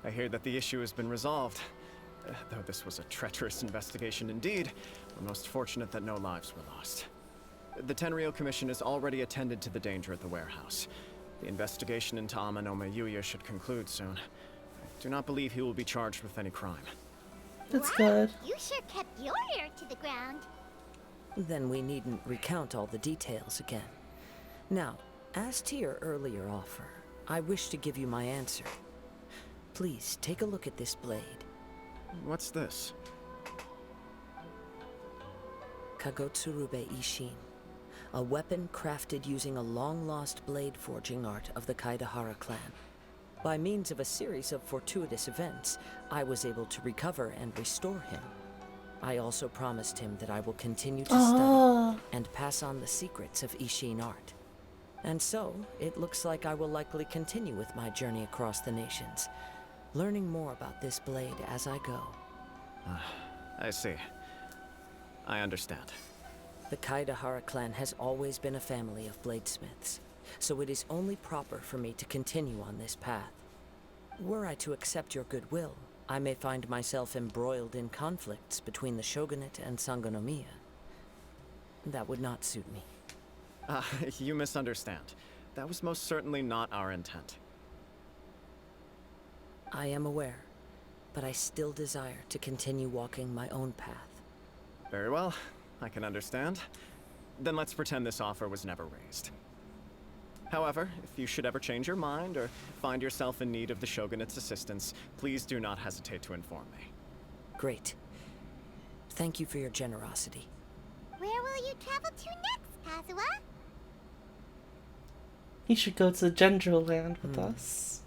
I hear that the issue has been resolved. Though this was a treacherous investigation indeed, we're most fortunate that no lives were lost. The Tenryou Commission has already attended to the danger at the warehouse. The investigation into Amanome Yuya should conclude soon. I do not believe he will be charged with any crime. That's Wow, good. you sure kept your ear to the ground. Then we needn't recount all the details again. Now, as to your earlier offer, I wish to give you my answer. Please, take a look at this blade. What's this? Kagotsurube Ishin. A weapon crafted using a long-lost blade forging art of the Kaidahara clan. By means of a series of fortuitous events, I was able to recover and restore him. I also promised him that I will continue to study and pass on the secrets of Ishin art. And so, it looks like I will likely continue with my journey across the nations, learning more about this blade as I go. I see. I understand. The Kaidahara clan has always been a family of bladesmiths, so it is only proper for me to continue on this path. Were I to accept your goodwill, I may find myself embroiled in conflicts between the shogunate and Sangonomiya. That would not suit me. You misunderstand. That was most certainly not our intent. I am aware, but I still desire to continue walking my own path. Very well. I can understand. Then let's pretend this offer was never raised. However, if you should ever change your mind or find yourself in need of the Shogunate's assistance, please do not hesitate to inform me. Great. Thank you for your generosity. Where will you travel to next, Kazuha? He should go to Genjo Land with us.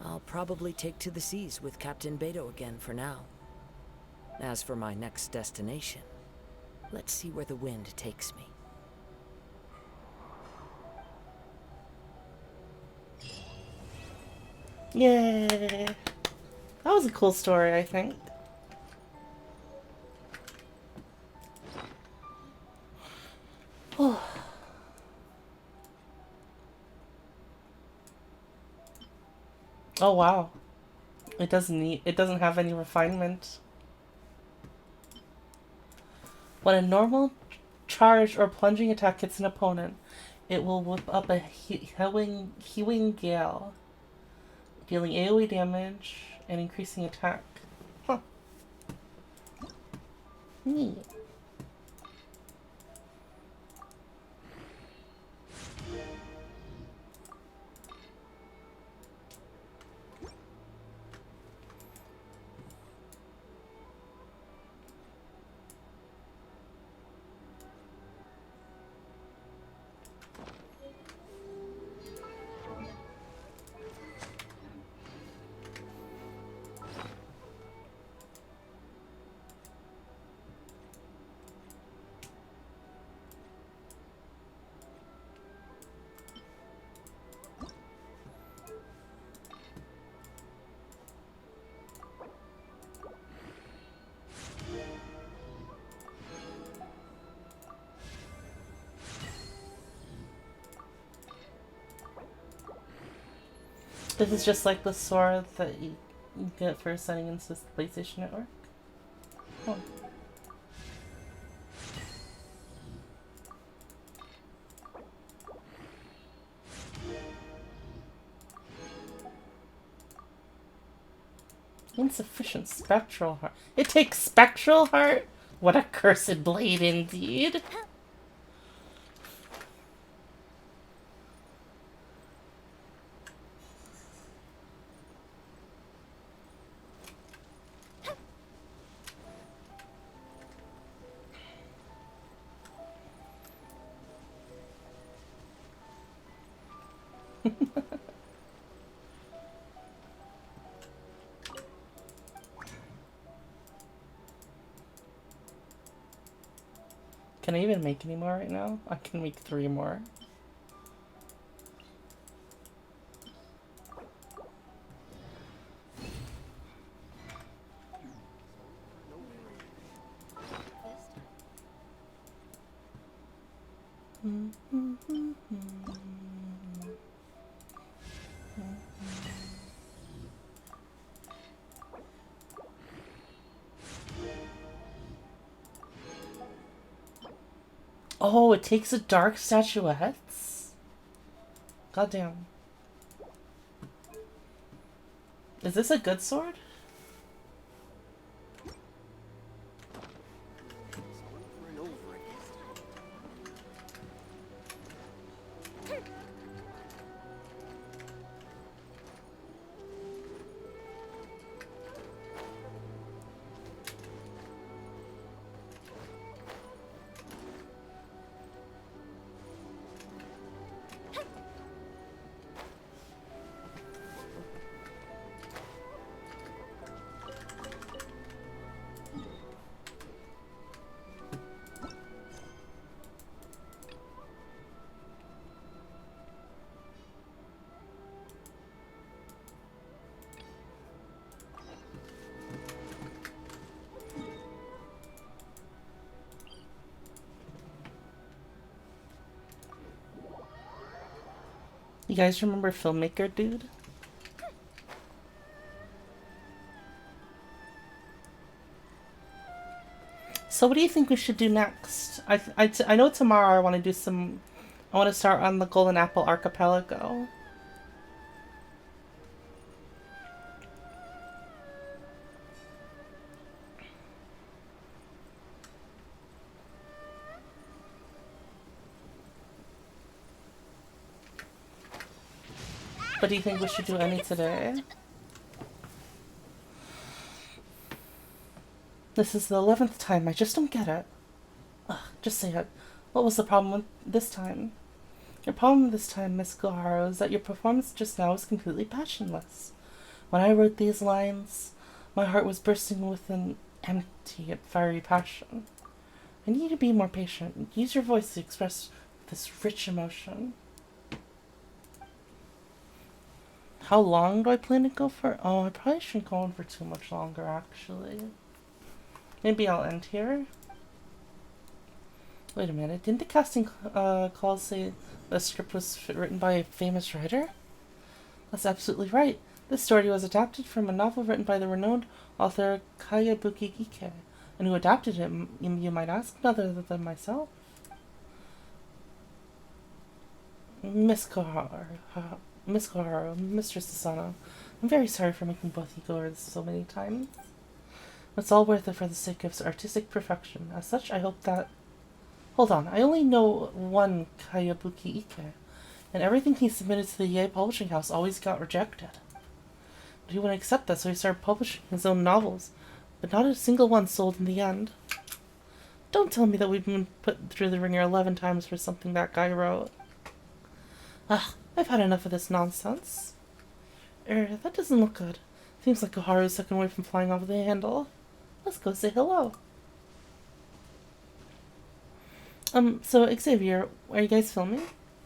I'll probably take to the seas with Captain Beto again for now. As for my next destination, let's see where the wind takes me. Yay! That was a cool story, I think. Oh. Oh wow. It doesn't have any refinement. When a normal charge or plunging attack hits an opponent, it will whip up a hewing gale, dealing AoE damage and increasing attack. Huh. Neat. This is just like the sword that you get for signing into the PlayStation Network. Oh. Insufficient spectral heart. It takes spectral heart? What a cursed blade indeed. Can I even make any more right now? I can make 3 more. Oh, it takes a dark statuettes? Goddamn. Is this a good sword? Over and over again. You guys remember Filmmaker Dude? So what do you think we should do next? I know tomorrow I want to do some... I want to start on the Golden Apple Archipelago. But do you think we should do any today? This is the 11th time. I just don't get it. Ugh, just say it. What was the problem with this time? Your problem this time, Miss Gohara, is that your performance just now was completely passionless. When I wrote these lines, my heart was bursting with an empty yet fiery passion. I need you to be more patient. Use your voice to express this rich emotion. How long do I plan to go for? Oh, I probably shouldn't go on for too much longer, actually. Maybe I'll end here. Wait a minute, didn't the casting call say the script was written by a famous writer? That's absolutely right. This story was adapted from a novel written by the renowned author Kayabuki Ike. And who adapted it, you might ask, none other than myself. Miss Kohara, Mistress Asano, I'm very sorry for making both you go over this so many times. It's all worth it for the sake of artistic perfection. As such, I hope that... Hold on, I only know one Kayabuki Ike, and everything he submitted to the Yei Publishing House always got rejected. But he wouldn't accept that, so he started publishing his own novels, but not a single one sold in the end. Don't tell me that we've been put through the ringer 11 times for something that guy wrote. Ugh, I've had enough of this nonsense. That doesn't look good. Seems like Koharu's second away from flying off the handle. Let's go say hello. So Xavier, are you guys filming?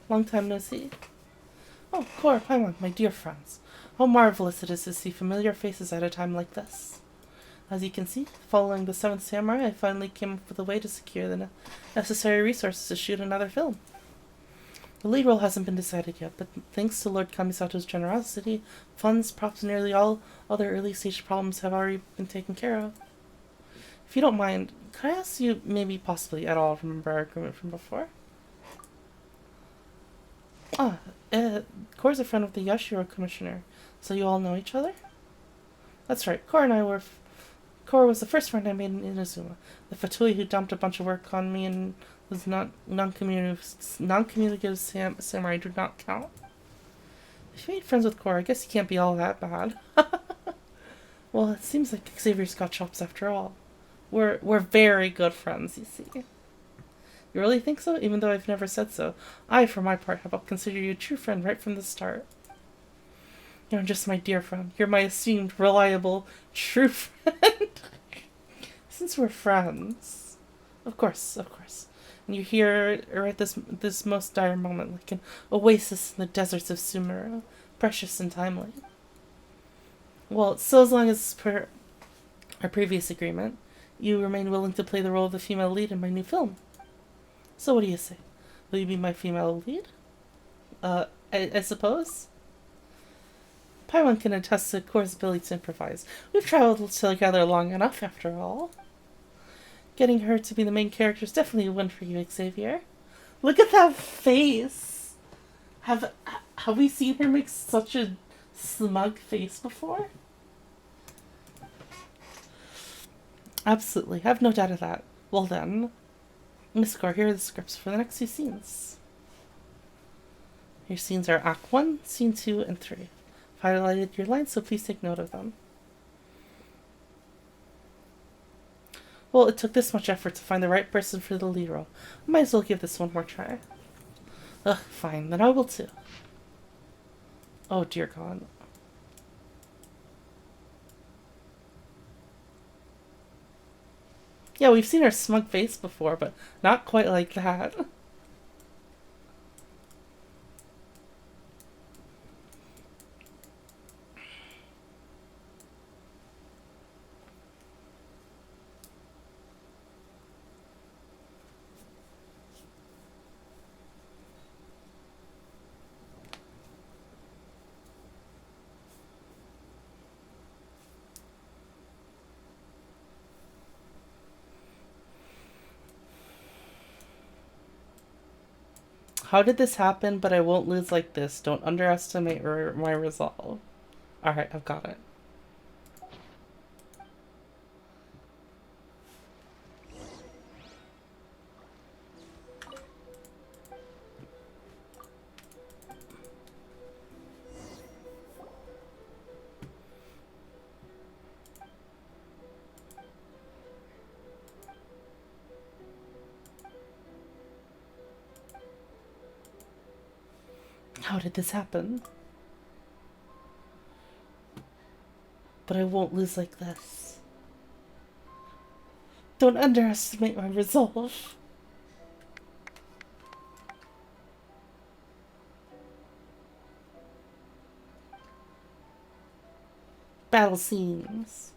Long time no see. Oh, Cora, Paimon, my dear friends. How marvelous it is to see familiar faces at a time like this. As you can see, following the Seventh Samurai, I finally came up with a way to secure the necessary resources to shoot another film. The lead role hasn't been decided yet, but thanks to Lord Kamisato's generosity, funds, props, and nearly all other early-stage problems have already been taken care of. If you don't mind, could I ask you, maybe possibly at all, remember our agreement from before? Cora's a friend of the Yashiro Commissioner, so you all know each other? That's right, Cora was the first friend I made in Inazuma, the fatui who dumped a bunch of work on me and was non-communicative samurai do not count. If you made friends with Cora, I guess you can't be all that bad. Well, it seems like Xavier's got chops after all. We're very good friends, you see. You really think so? Even though I've never said so. I, for my part, have considered you a true friend right from the start. You're just my dear friend. You're my esteemed, reliable, true friend. Since we're friends. Of course. And you're here at this most dire moment, like an oasis in the deserts of Sumeru. Precious and timely. Well, so as long as per our previous agreement, you remain willing to play the role of the female lead in my new film. So what do you say? Will you be my female lead? I suppose? Paimon can attest to Cora's ability to improvise. We've traveled together long enough, after all. Getting her to be the main character is definitely a win for you, Xavier. Look at that face! Have we seen her make such a smug face before? Absolutely. I have no doubt of that. Well then, Miss Gore, here are the scripts for the next 2 scenes. Your scenes are Act 1, Scene 2, and 3. I've highlighted your lines, so please take note of them. Well, it took this much effort to find the right person for the lead role. I might as well give this one more try. Ugh, fine, then I will too. Oh dear God. Yeah, we've seen her smug face before, but not quite like that. How did this happen? But I won't lose like this. Don't underestimate my resolve. Alright, I've got it. How did this happen? But I won't lose like this. Don't underestimate my resolve. Battle scenes.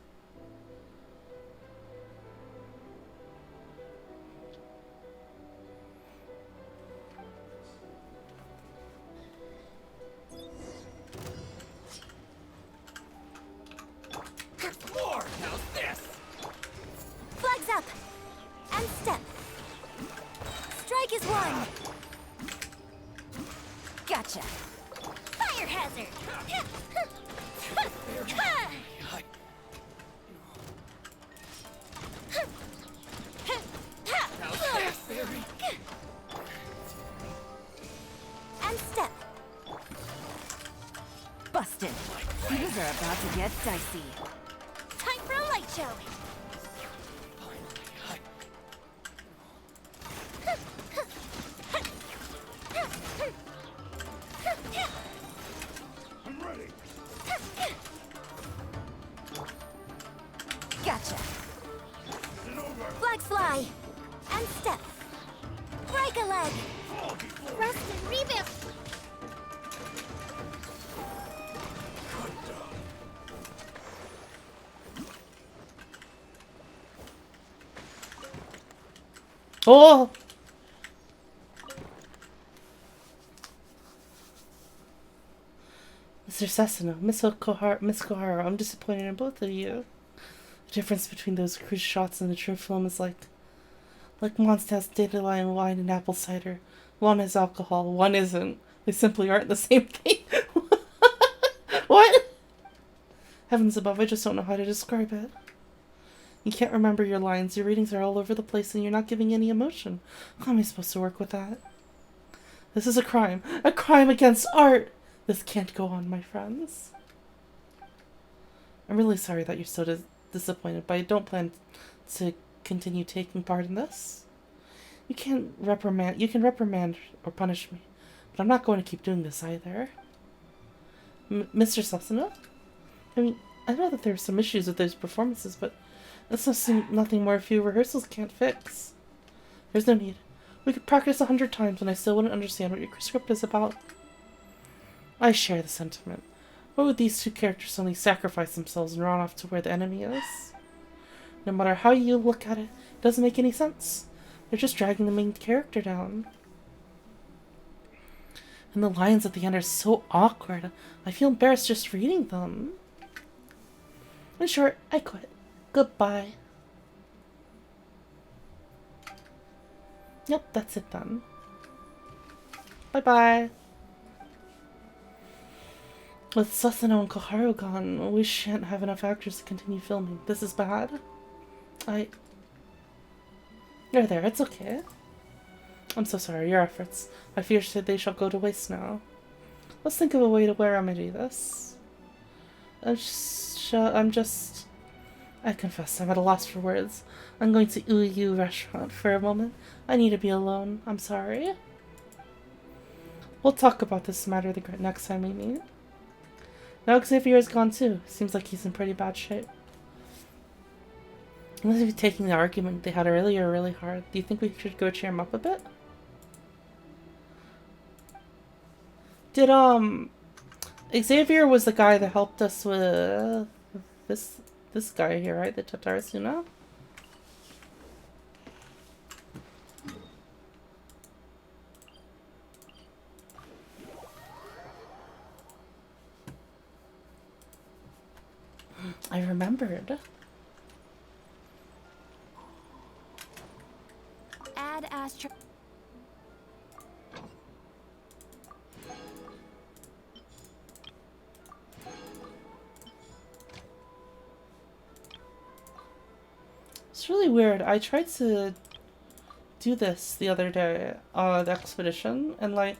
Flags up! And step! Strike is one! Gotcha! Fire hazard! And step! Busted! Things are about to get dicey. Time for a light show! I'm ready. Gotcha. Flags fly. And step. Break a leg. Rest and rebuild. Oh! Mr. Sasano, Miss Kohara, I'm disappointed in both of you. The difference between those cruise shots and the true film is like Mondstadt's dandelion wine and apple cider. One has alcohol, one isn't. They simply aren't the same thing. What? Heavens above, I just don't know how to describe it. You can't remember your lines, your readings are all over the place, and you're not giving any emotion. How am I supposed to work with that? This is a crime. A crime against art! This can't go on, my friends. I'm really sorry that you're so disappointed, but I don't plan to continue taking part in this. You can reprimand or punish me, but I'm not going to keep doing this either. Mr. Sasano? I mean, I know that there are some issues with those performances, but that's nothing more a few rehearsals can't fix. There's no need. We could practice 100 times and I still wouldn't understand what your script is about. I share the sentiment. Why would these two characters suddenly sacrifice themselves and run off to where the enemy is? No matter how you look at it, it doesn't make any sense. They're just dragging the main character down. And the lines at the end are so awkward. I feel embarrassed just reading them. In short, I quit. Goodbye. Yep, that's it then. Bye-bye. With Susano and Koharu gone, we shan't have enough actors to continue filming. This is bad. There, it's okay. I'm so sorry, your efforts. I fear they shall go to waste now. Let's think of a way to remedy this. I confess, I'm at a loss for words. I'm going to Uyu restaurant for a moment. I need to be alone. I'm sorry. We'll talk about this matter the next time we meet. Now Xavier is gone too. Seems like he's in pretty bad shape. Unless he's taking the argument they had earlier really hard. Do you think we should go cheer him up a bit? Did, Xavier was the guy that helped us with this guy here, right? The Tatarasuna? I remembered. Add Astro. It's really weird. I tried to do this the other day on the expedition, and like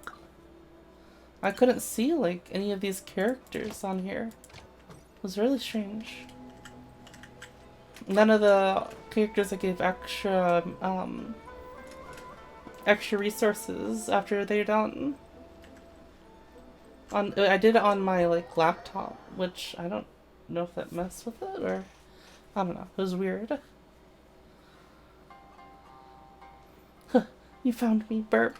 I couldn't see like any of these characters on here. It was really strange. None of the characters I gave extra resources after they're done. I did it on my like laptop, which I don't know if that messed with it or I don't know. It was weird. Huh, you found me, burp.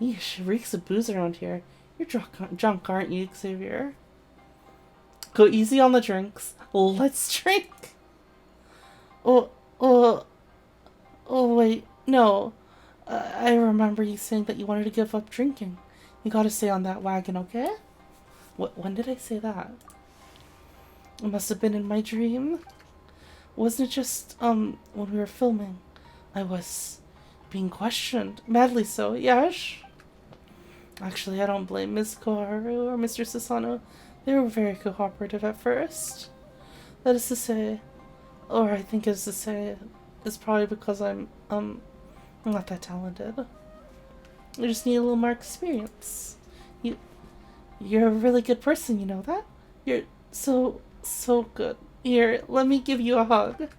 Yeesh, it reeks of booze around here. You're drunk, aren't you, Xavier? Go easy on the drinks. Let's drink. Oh, wait, no. I remember you saying that you wanted to give up drinking. You gotta stay on that wagon, okay? When did I say that? It must have been in my dream. Wasn't it just, when we were filming? I was being questioned. Madly so, yes? Actually, I don't blame Ms. Koharu or Mr. Sasano. They were very cooperative at first. That is to say, or I think is to say, it's probably because I'm not that talented. I just need a little more experience. You're a really good person, you know that? You're so good. Here, let me give you a hug.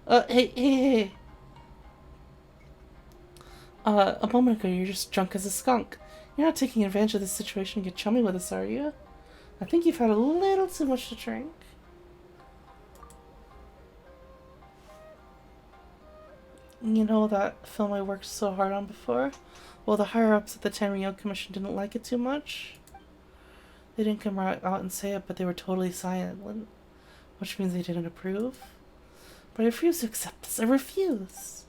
Hey. A moment ago you were just drunk as a skunk. You're not taking advantage of this situation to get chummy with us, are you? I think you've had a little too much to drink. You know that film I worked so hard on before? Well, the higher-ups at the Tenryou Commission didn't like it too much. They didn't come right out and say it, but they were totally silent, which means they didn't approve. But I refuse to accept this. I refuse!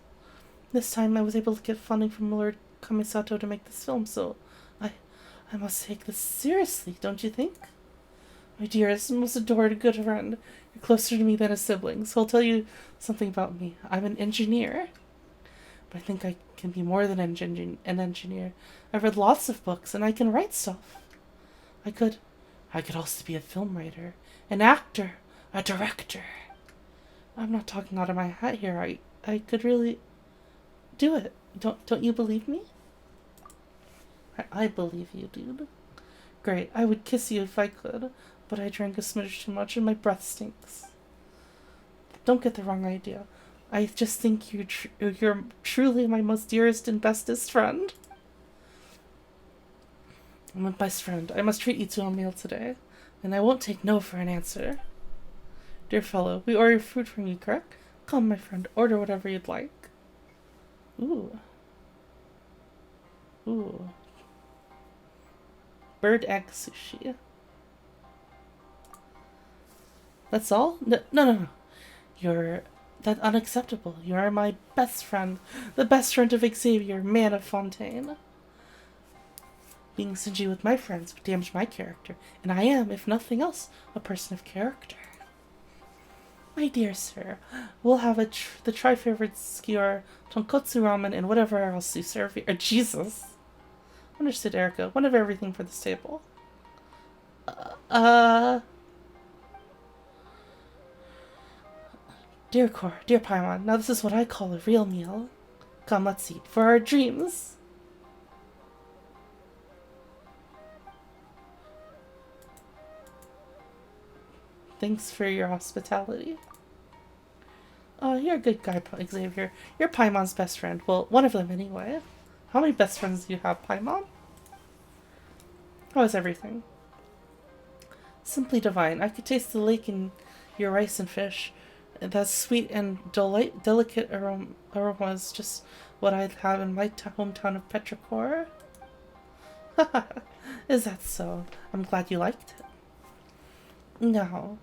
This time I was able to get funding from Lord Kamisato to make this film, so I must take this seriously, don't you think? My dearest, most adored good friend, you're closer to me than a sibling, so I'll tell you something about me. I'm an engineer. But I think I can be more than an engineer. I've read lots of books, and I can write stuff. I could also be a film writer, an actor, a director. I'm not talking out of my hat here. I could really do it. Don't you believe me? I believe you, dude. Great. I would kiss you if I could, but I drank a smidge too much and my breath stinks. Don't get the wrong idea. I just think you're truly my most dearest and bestest friend. I'm a best friend. I must treat you to a meal today, and I won't take no for an answer. Dear fellow, we order food from you, correct? Come, my friend, order whatever you'd like. Ooh. Bird egg sushi. That's all? No. That's unacceptable. You are my best friend. The best friend of Xavier, man of Fontaine. Being stingy with my friends would damage my character. And I am, if nothing else, a person of character. My dear sir, we'll have the tri-favorite skewer, tonkotsu ramen, and whatever else you serve here. Jesus. Understood, Erica. One of everything for this table. Dear Paimon, now this is what I call a real meal. Come, let's eat for our dreams. Thanks for your hospitality. Oh, you're a good guy, Xavier. You're Paimon's best friend. Well, one of them anyway. How many best friends do you have, Paimon? How is everything? Simply divine. I could taste the lake in your rice and fish. That sweet and delicate aroma is just what I'd have in my hometown of Petrichor. Is that so? I'm glad you liked it. No.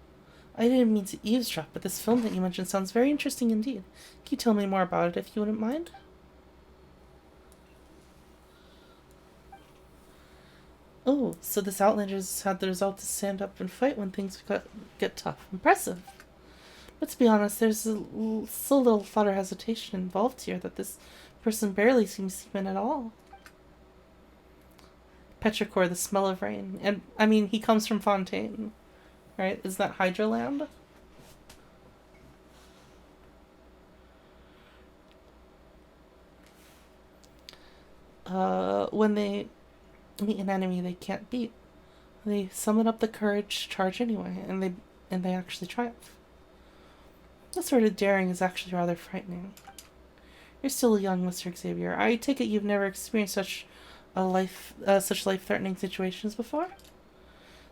I didn't mean to eavesdrop, but this film that you mentioned sounds very interesting indeed. Can you tell me more about it if you wouldn't mind? Oh, so this Outlander's had the resolve to stand up and fight when things get tough. Impressive. But to be honest, there's so little thought or hesitation involved here that this person barely seems human at all. Petrichor, the smell of rain. And, I mean, he comes from Fontaine. Right? Is that Hydraland? When they meet an enemy they can't beat, they summon up the courage to charge anyway, and they actually triumph. That sort of daring is actually rather frightening. You're still young, Mr. Xavier. I take it you've never experienced such life-threatening situations before?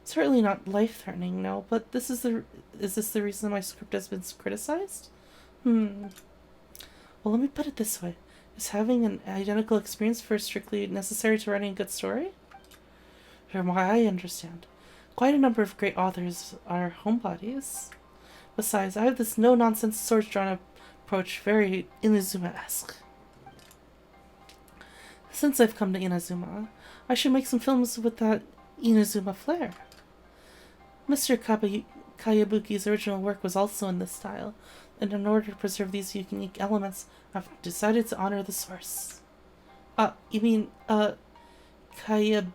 Certainly not life-threatening, no, but is this the reason my script has been criticized? Well, let me put it this way. Is having an identical experience first strictly necessary to writing a good story? From what I understand, quite a number of great authors are homebodies. Besides, I have this no-nonsense swords-drawn approach, very Inazuma-esque. Since I've come to Inazuma, I should make some films with that Inazuma flair. Mr. Kayabuki's original work was also in this style, and in order to preserve these unique elements, I've decided to honor the source. You mean, Kayabuki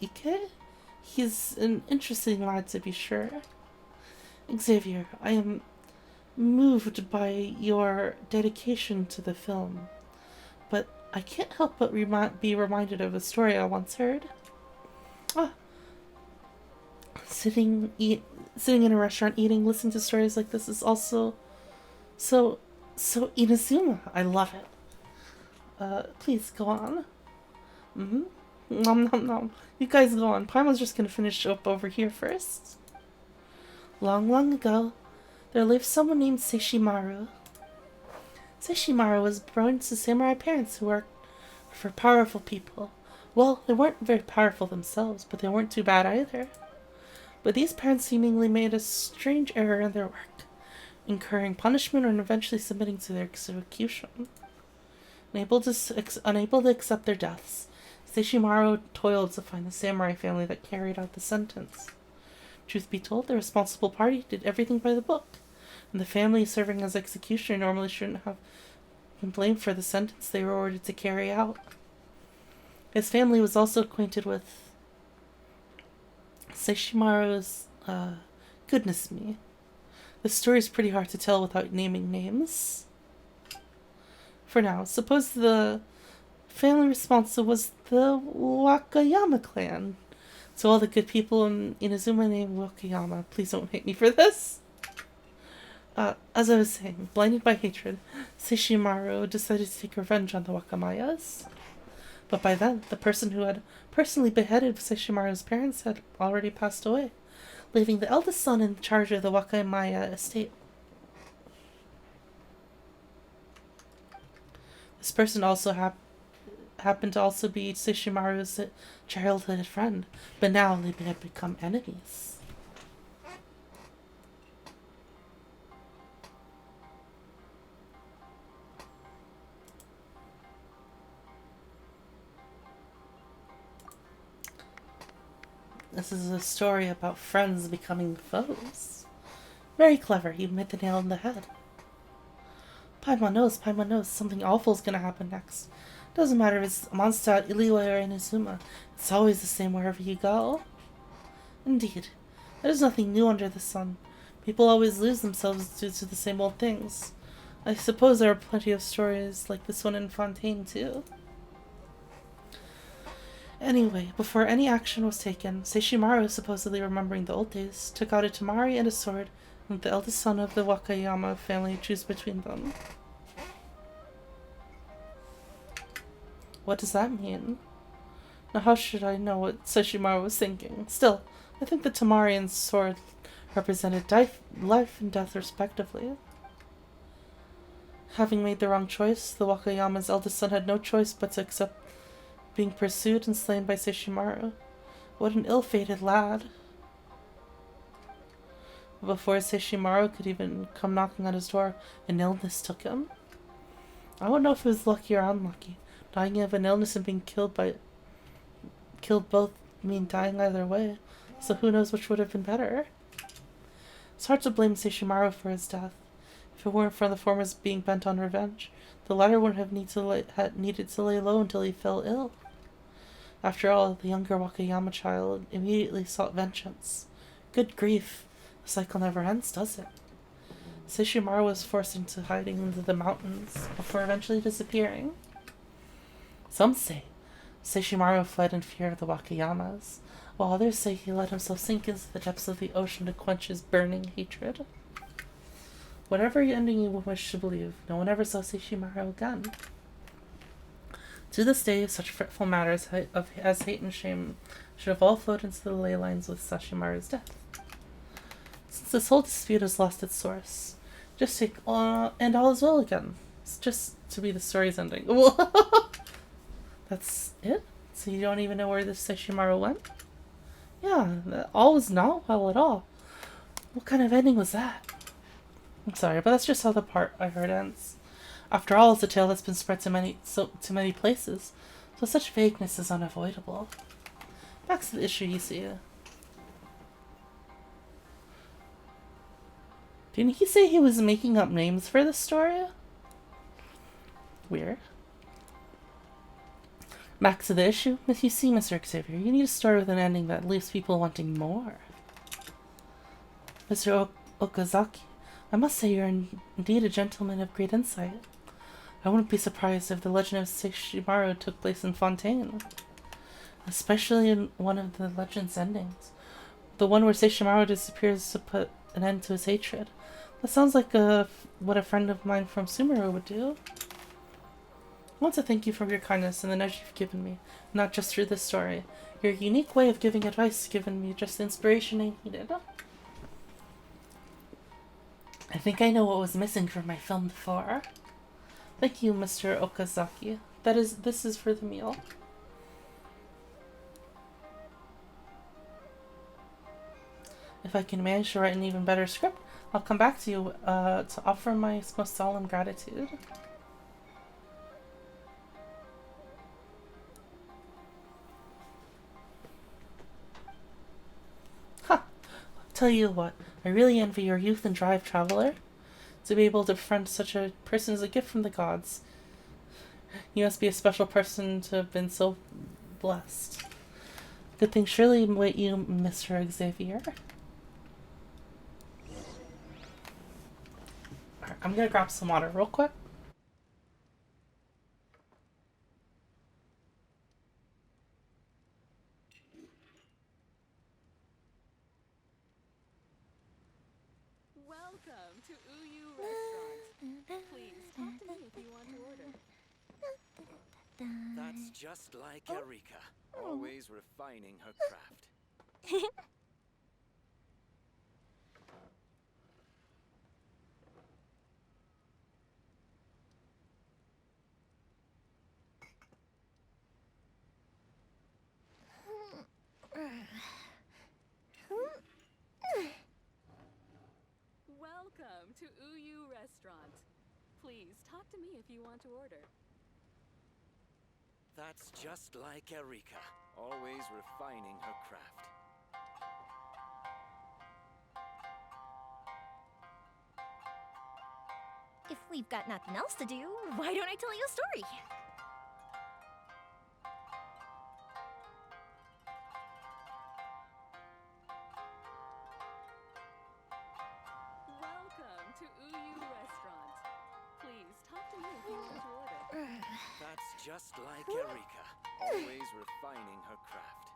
Ike? He's an interesting lad, to be sure. Xavier, I am moved by your dedication to the film, but I can't help but be reminded of a story I once heard. Sitting in a restaurant eating, listening to stories like this is also so Inazuma. I love it. Please go on. Nom nom nom. You guys go on. Paimon's just gonna finish up over here first. Long, long ago, there lived someone named Seishimaru. Seishimaru was born to samurai parents who worked for powerful people. Well, they weren't very powerful themselves, but they weren't too bad either. But these parents seemingly made a strange error in their work, incurring punishment and eventually submitting to their execution. Unable to accept their deaths, Seishimaru toiled to find the samurai family that carried out the sentence. Truth be told, the responsible party did everything by the book, and the family serving as executioner normally shouldn't have been blamed for the sentence they were ordered to carry out. His family was also acquainted with Seishimaru's, goodness me. This story is pretty hard to tell without naming names. For now, suppose the family responsible was the Wakayama clan. To all the good people in Inazuma named Wakayama, please don't hate me for this. As I was saying, blinded by hatred, Seishimaru decided to take revenge on the Wakamayas. But by then, the person who had personally beheaded Seishimaru's parents had already passed away, leaving the eldest son in charge of the Wakamaya estate. This person also happened to also be Seishimaru's childhood friend, but now they had become enemies. This is a story about friends becoming foes. Very clever. You hit the nail on the head. Paimon knows something awful's gonna happen next. Doesn't matter if it's Mondstadt, Iliwa, or Inazuma. It's always the same wherever you go. Indeed. There's nothing new under the sun. People always lose themselves due to the same old things. I suppose there are plenty of stories like this one in Fontaine, too. Anyway, before any action was taken, Seishimaru, supposedly remembering the old days, took out a tamari and a sword, and let the eldest son of the Wakayama family choose between them. What does that mean? Now how should I know what Seishimaru was thinking? Still, I think the tamari and sword represented life and death respectively. Having made the wrong choice, the Wakayama's eldest son had no choice but to accept being pursued and slain by Seishimaru. What an ill-fated lad. Before Seishimaru could even come knocking on his door, an illness took him. I don't know if it was lucky or unlucky. Dying of an illness and being killed both mean dying either way, so who knows which would have been better. It's hard to blame Seishimaru for his death. If it weren't for the former's being bent on revenge, the latter wouldn't have needed to lay low until he fell ill. After all, the younger Wakayama child immediately sought vengeance. Good grief, the cycle never ends, does it? Seishimaru was forced into hiding into the mountains before eventually disappearing. Some say Seishimaru fled in fear of the Wakayamas, while others say he let himself sink into the depths of the ocean to quench his burning hatred. Whatever ending you wish to believe, no one ever saw Seishimaru again. To this day, such fretful matters as hate and shame should have all flowed into the ley lines with Seishimaru's death. Since this whole dispute has lost its source, just take and all is well again. It's just to be the story's ending. That's it? So you don't even know where this Seishimaru went? Yeah, all was not well at all. What kind of ending was that? I'm sorry, but that's just how the part I heard ends. After all, it's a tale that's been spread to many places, so such vagueness is unavoidable. Back to the issue, you see. Didn't he say he was making up names for the story? Weird. Back to the issue. As you see, Mr. Xavier, you need to start with an ending that leaves people wanting more. Mr. Okazaki, I must say you're indeed a gentleman of great insight. I wouldn't be surprised if the legend of Seishimaru took place in Fontaine. Especially in one of the legend's endings. The one where Seishimaru disappears to put an end to his hatred. That sounds like what a friend of mine from Sumeru would do. I want to thank you for your kindness and the nudge you've given me, not just through this story. Your unique way of giving advice has given me just the inspiration I needed. I think I know what was missing from my film before. Thank you, Mr. Okazaki. This is for the meal. If I can manage to write an even better script, I'll come back to you to offer my most solemn gratitude. Ha! Tell you what, I really envy your youth and drive, traveler. To be able to befriend such a person is a gift from the gods. You must be a special person to have been so blessed. Good things surely await you, Mr. Xavier. Alright, I'm gonna grab some water real quick. Welcome to Uyu Restaurant. Please talk to me if you want to order. That's just like Erika, always refining her craft. Welcome to Uyu Restaurant. Please talk to me if you want to order. That's just like Erika, always refining her craft. If we've got nothing else to do, why don't I tell you a story? Welcome to Uyu Restaurant. Please talk to me if you want to order. That's just like Erika, always refining her craft.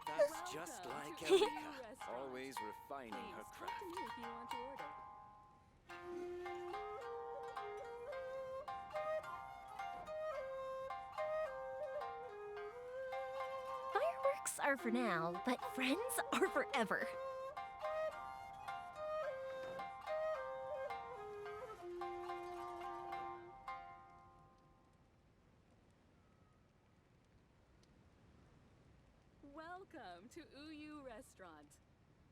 That's just like Erika, always refining her Talk to me craft. if you want to order. Fireworks are for now, but friends are forever. Welcome to Uyu Restaurant.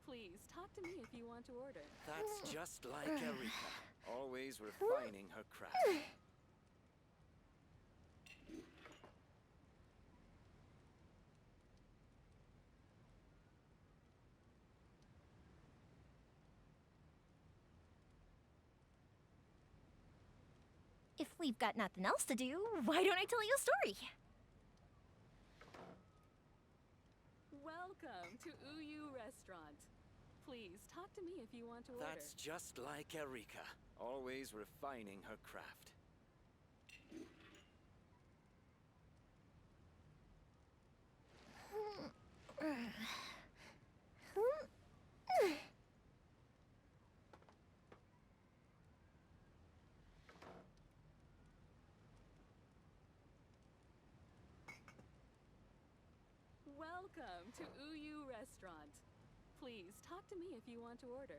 Please talk to me if you want to order. That's just like Erika, always refining her craft. If we've got nothing else to do, why don't I tell you a story? Welcome to Uyu Restaurant. Please talk to me if you want to order. That's just like Erika, always refining her craft. Welcome to Uyu Restaurant. Please talk to me if you want to order.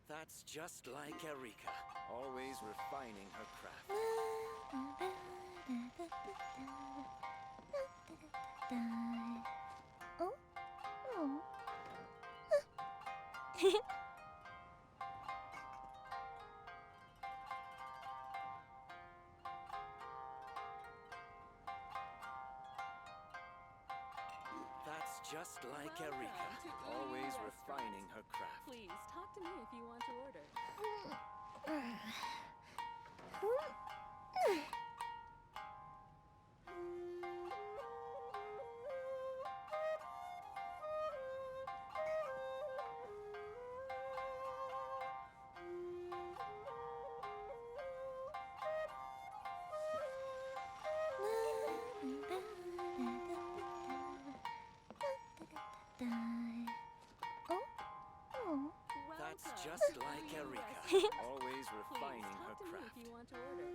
That's just like Erika, always refining her craft. That's just like Welcome Erika, to Uyu always Restaurant. refining her craft. Please talk to me if you want to order. That's just like Erika, always refining her Talk to me craft. if you want to order.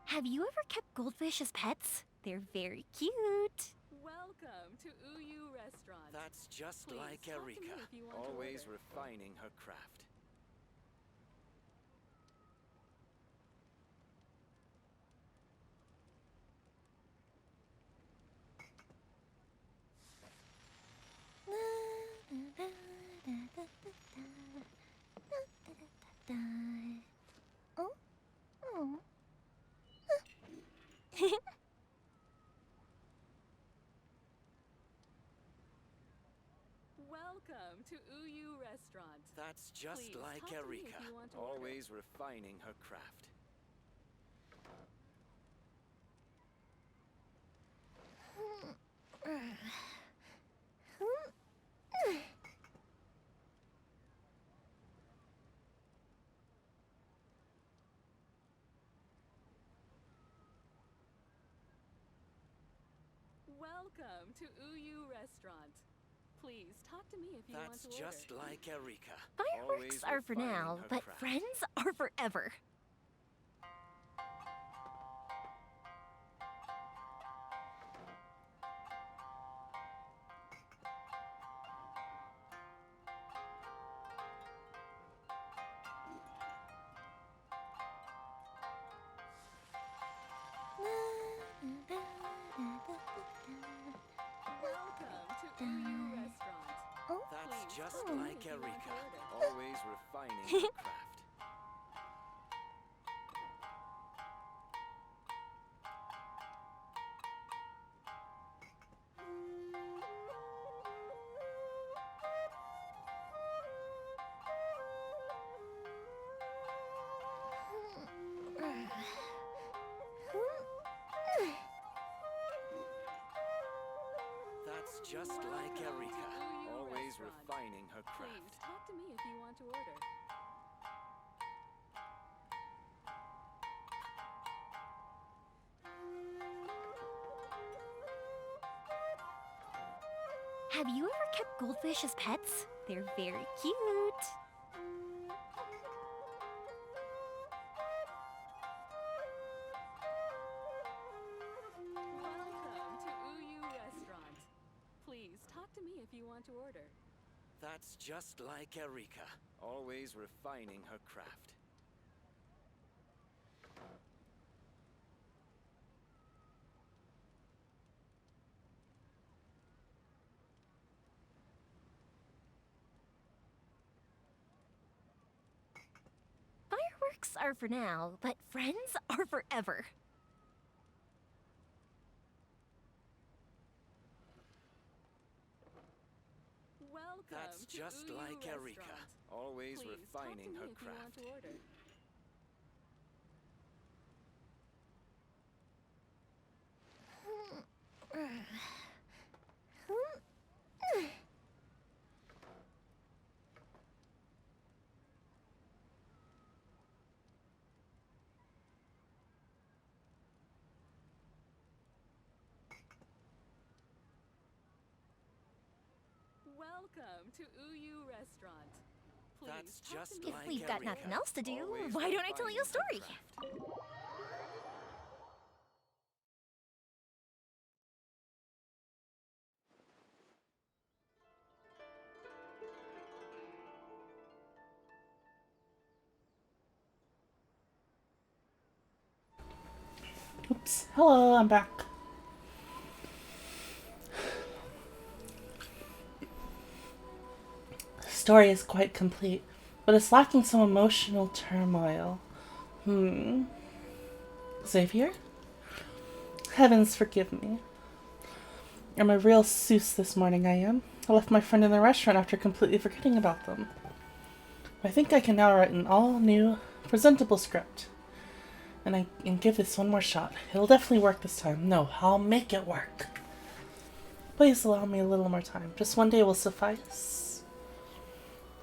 Have you ever kept goldfish as pets? They're very cute. Welcome to Uyu Restaurant. That's just Please like talk to me Erika, if you want to always order. refining her craft. Welcome to Uyu Restaurant. That's just Please like talk to me if Erika, you want to order. always refining her craft. Welcome to Uyu Restaurant. Please talk to me if you want That's to order. just like Erika, Fireworks always are for refining now, her but craft. friends are forever. just like Erika, always refining her craft. That's just like Erika, always refining her craft. Please talk to me if you want to order. Have you ever kept goldfish as pets? They're very cute. Welcome to Uyu Restaurant. Please talk to me if you want to order. That's just like Erika, always refining her craft. Fireworks are for now, but friends are forever. Welcome That's to just Uyu like Restaurant. Erika, always Please refining talk her to me if you want craft. to order. Welcome to Uyu Restaurant. Please That's talk just to me If like we've got Erika, nothing else to do, always why don't I tell you a refining story? her craft. Oops. Hello, I'm back. The story is quite complete, but it's lacking some emotional turmoil. Xavier? Heavens forgive me. I'm a real souse this morning, I am. I left my friend in the restaurant after completely forgetting about them. I think I can now write an all-new, presentable script. And give this one more shot. It'll definitely work this time. No, I'll make it work. Please allow me a little more time. Just one day will suffice.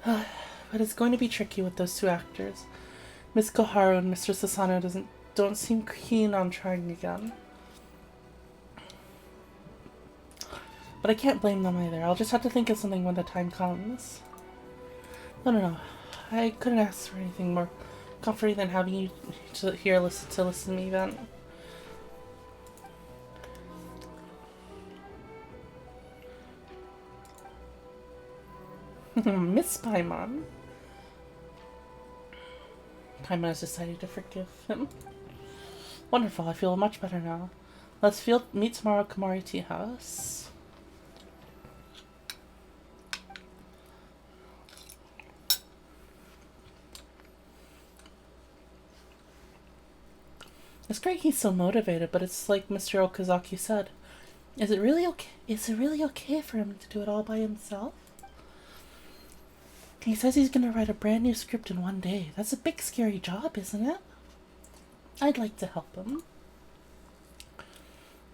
But it's going to be tricky with those two actors. Miss Koharu and Mr. Sasano don't seem keen on trying again. But I can't blame them either. I'll just have to think of something when the time comes. No. I couldn't ask for anything more comforting than having you listen to me vent. Miss Paimon. Paimon has decided to forgive him. Wonderful, I feel much better now. Let's meet tomorrow at Kamari Tea House. It's great he's so motivated, but it's like Mr. Okazaki said. Is it really okay? Is it really okay for him to do it all by himself? He says he's gonna write a brand new script in one day. That's a big scary job, isn't it? I'd like to help him.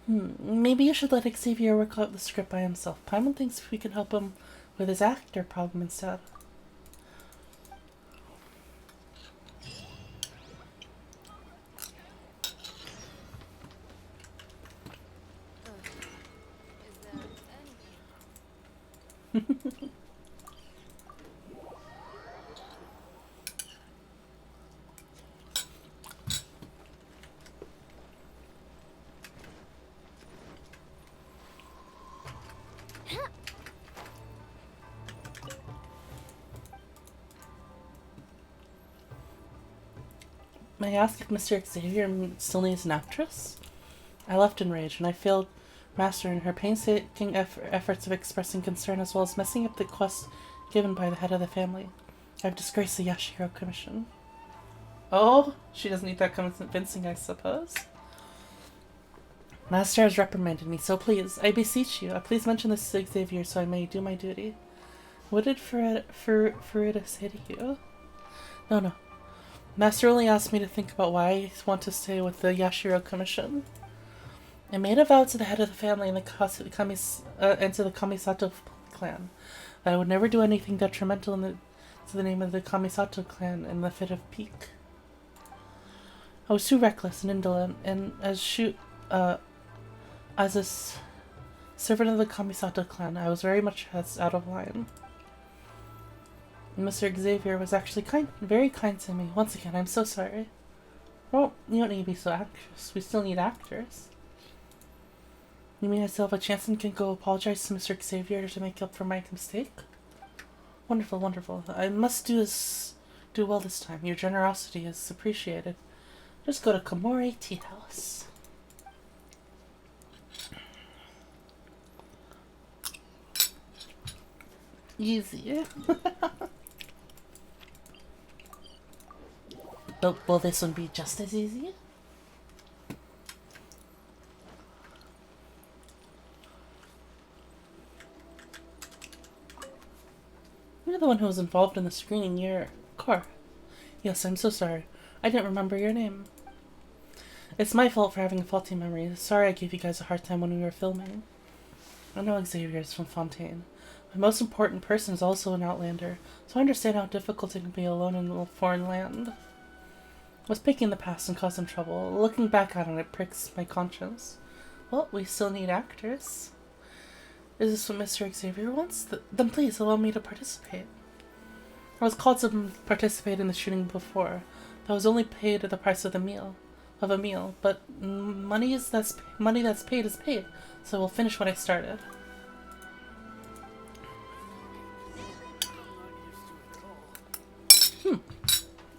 Maybe you should let Xavier work out the script by himself. Paimon thinks we can help him with his actor problem instead. May I ask if Mr. Xavier still needs an actress? I left in rage, and I failed Master in her painstaking efforts of expressing concern as well as messing up the quest given by the head of the family. I've disgraced the Yashiro Commission. Oh, she doesn't need that convincing, I suppose. Master has reprimanded me, so please, I beseech you, please mention this to Xavier so I may do my duty. What did Furuta say to you? No. Master only asked me to think about why I want to stay with the Yashiro Commission. I made a vow to the head of the family and, and to the Kamisato clan that I would never do anything detrimental to the name of the Kamisato clan in the fit of pique. I was too reckless and indolent, and as a servant of the Kamisato clan, I was very much out of line. And Mr. Xavier was actually very kind to me. Once again, I'm so sorry. Well, you don't need to be so anxious. We still need actors. You mean I still have a chance and can go apologize to Mr. Xavier to make up for my mistake? Wonderful, wonderful. I must do well this time. Your generosity is appreciated. Just go to Komore Tea House. Easy. But will this one be just as easy? You're the one who was involved in the screening. You're Cor. Yes, I'm so sorry. I didn't remember your name. It's my fault for having a faulty memory. Sorry I gave you guys a hard time when we were filming. I know Xavier is from Fontaine. My most important person is also an Outlander, so I understand how difficult it can be alone in a foreign land. I was picking the past and caused them trouble. Looking back on it pricks my conscience. Well, we still need actors. Is this what Mr. Xavier wants? Then please allow me to participate. I was called to participate in the shooting before. I was only paid the price of a meal, but money that's paid is paid. So we'll finish what I started.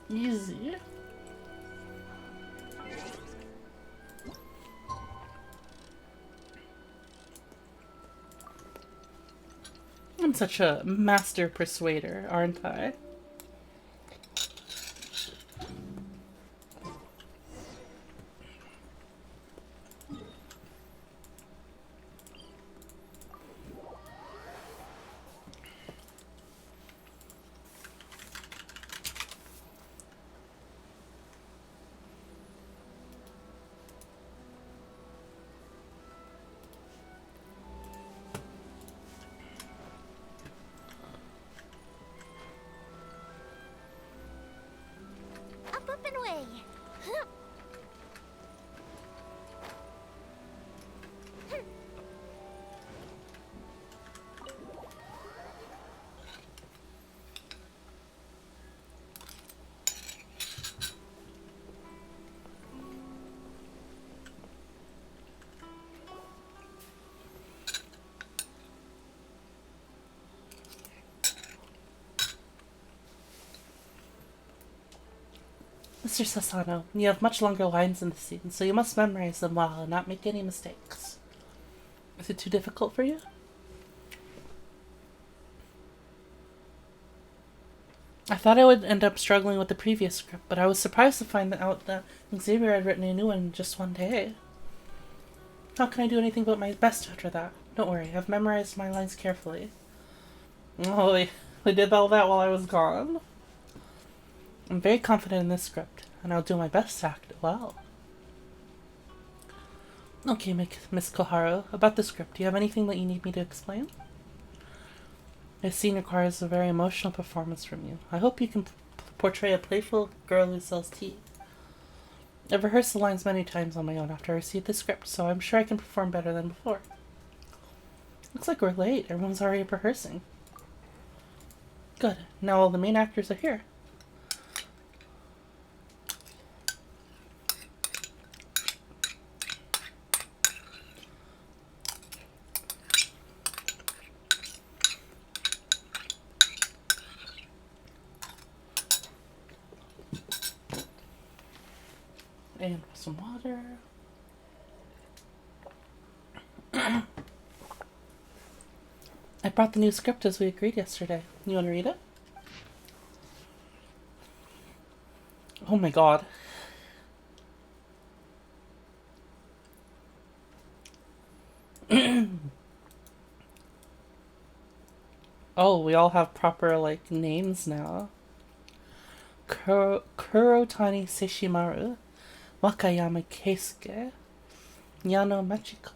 Easy. I'm such a master persuader, aren't I? Up and away. Mr. Sasano, you have much longer lines in the scene, so you must memorize them well and not make any mistakes. Is it too difficult for you? I thought I would end up struggling with the previous script, but I was surprised to find out that Xavier had written a new one in just one day. How can I do anything but my best after that? Don't worry, I've memorized my lines carefully. Oh, they did all that while I was gone? I'm very confident in this script, and I'll do my best to act it well. Okay, Miss Koharu, about the script, do you have anything that you need me to explain? This scene requires a very emotional performance from you. I hope you can portray a playful girl who sells tea. I've rehearsed the lines many times on my own after I received the script, so I'm sure I can perform better than before. Looks like we're late. Everyone's already rehearsing. Good. Now all the main actors are here. And some water. I brought the new script as we agreed yesterday. You want to read it? Oh my god. Oh, we all have proper, like, names now. Kurotani Sesshimaru, Wakayama Keisuke, Yano Machiko.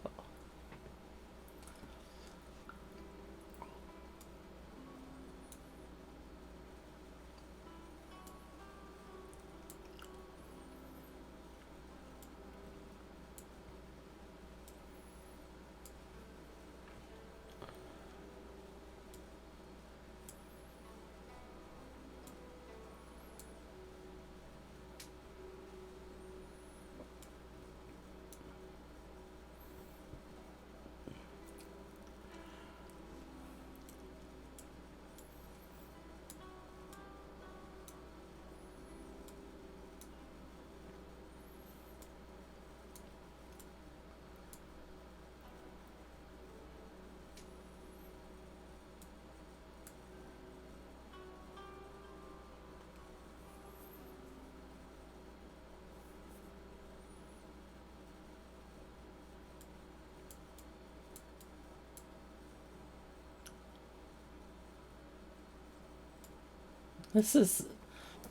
This is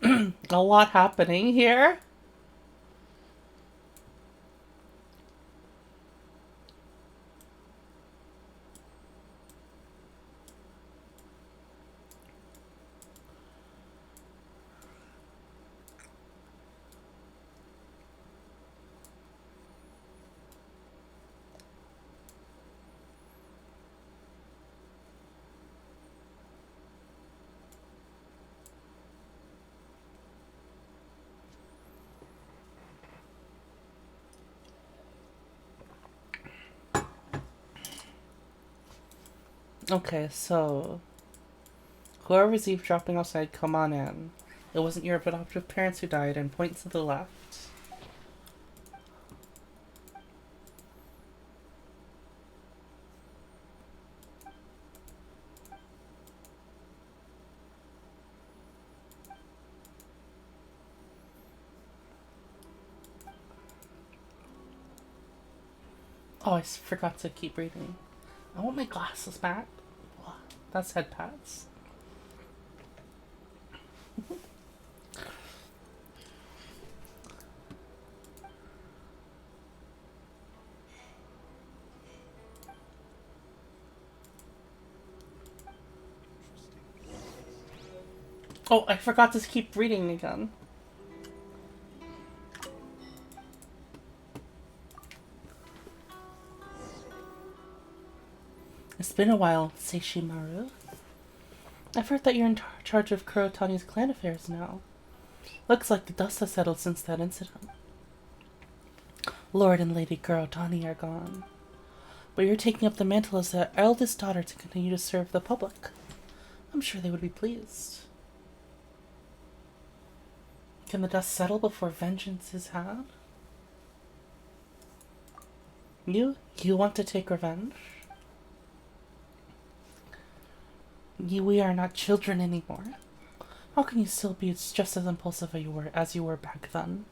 a lot happening here. Okay, so whoever's eavesdropping outside, come on in. It wasn't your adoptive parents who died, and point to the left. Oh, I forgot to keep reading. I want my glasses back. That's head pats. Oh, I forgot to keep reading again. It's been a while, Seishimaru. I've heard that you're in charge of Kurotani's clan affairs now. Looks like the dust has settled since that incident. Lord and Lady Kurotani are gone, but you're taking up the mantle as the eldest daughter to continue to serve the public. I'm sure they would be pleased. Can the dust settle before vengeance is had? You want to take revenge? We are not children anymore. How can you still be just as impulsive as you were back then?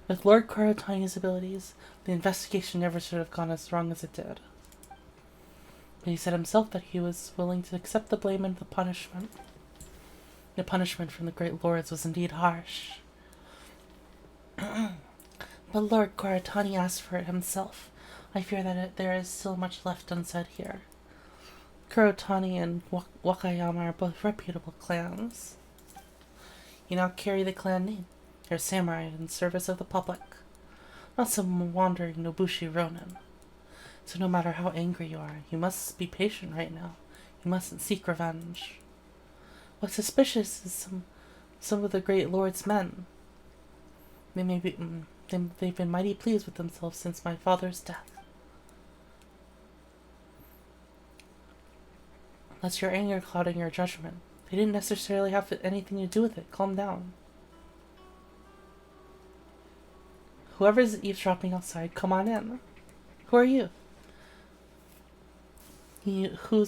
With Lord Kurotani's abilities, the investigation never should have gone as wrong as it did. But he said himself that he was willing to accept the blame and the punishment. The punishment from the great lords was indeed harsh. But Lord Kurotani asked for it himself. I fear that there is still much left unsaid here. Kurotani and Wakayama are both reputable clans. You now carry the clan name. You're a samurai in service of the public, not some wandering Nobushi Ronin. So no matter how angry you are, you must be patient right now. You mustn't seek revenge. What's suspicious is some of the great lord's men. They've been mighty pleased with themselves since my father's death. That's your anger clouding your judgment. They didn't necessarily have anything to do with it. Calm down. Whoever's eavesdropping outside, come on in. Who are you? Who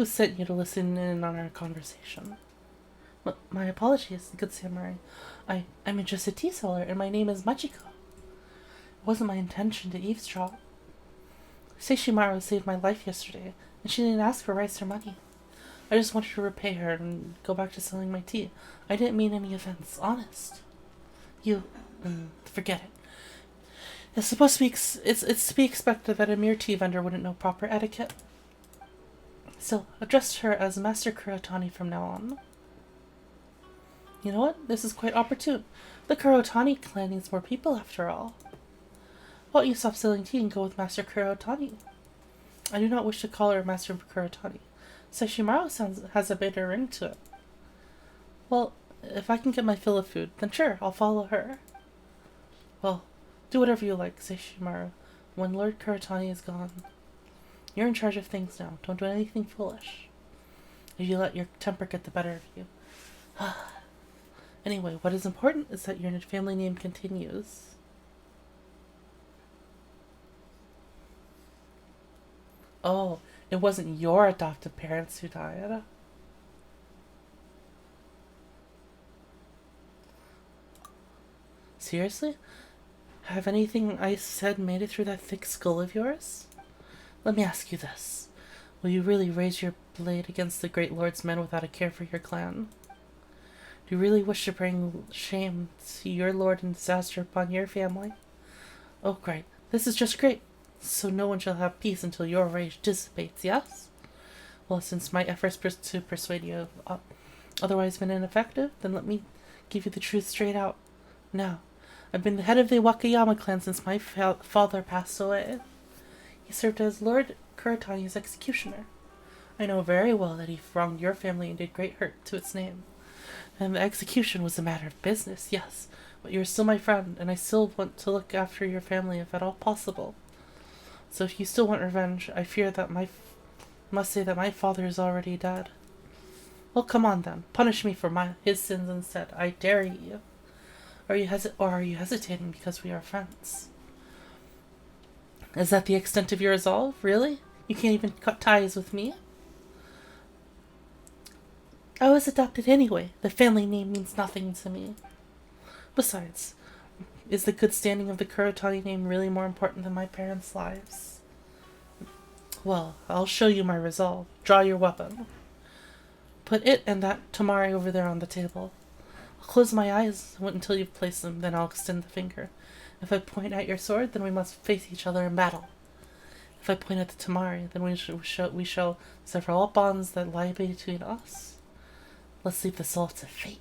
sent you to listen in on our conversation? My apologies, good samurai. I'm just a tea seller, and my name is Machiko. It wasn't my intention to eavesdrop. Seishimaru saved my life yesterday, and she didn't ask for rice or money. I just wanted to repay her and go back to selling my tea. I didn't mean any offense, honest. Forget it. It's to be expected that a mere tea vendor wouldn't know proper etiquette. Still, address her as Master Kurotani from now on. You know what? This is quite opportune. The Kurotani clan needs more people, after all. Why don't you stop selling tea and go with Master Kurotani? I do not wish to call her Master Kurotani. Seishimaru has a bitter ring to it. Well, if I can get my fill of food, then sure, I'll follow her. Well, do whatever you like, Seishimaru. When Lord Kurotani is gone, you're in charge of things now. Don't do anything foolish. If you let your temper get the better of you. Anyway, what is important is that your family name continues. Oh, it wasn't your adoptive parents who died. Seriously? Have anything I said made it through that thick skull of yours? Let me ask you this. Will you really raise your blade against the Great Lord's men without a care for your clan? Do you really wish to bring shame to your lord and disaster upon your family? Oh, great. This is just great. So no one shall have peace until your rage dissipates, yes? Well, since my efforts to persuade you have otherwise been ineffective, then let me give you the truth straight out. Now, I've been the head of the Wakayama clan since my father passed away. He served as Lord Kurotani's executioner. I know very well that he wronged your family and did great hurt to its name. And the execution was a matter of business, yes, but you're still my friend, and I still want to look after your family if at all possible. So if you still want revenge, I fear that must say that my father is already dead. Well, come on then, punish me for his sins instead. I dare you. Or are you hesitating because we are friends? Is that the extent of your resolve? Really? You can't even cut ties with me? I was adopted anyway. The family name means nothing to me. Besides, is the good standing of the Kurotani name really more important than my parents' lives? Well, I'll show you my resolve. Draw your weapon. Put it and that tamari over there on the table. I'll close my eyes until you've placed them, then I'll extend the finger. If I point at your sword, then we must face each other in battle. If I point at the tamari, then we shall sever all bonds that lie between us. Let's leave this all to fate.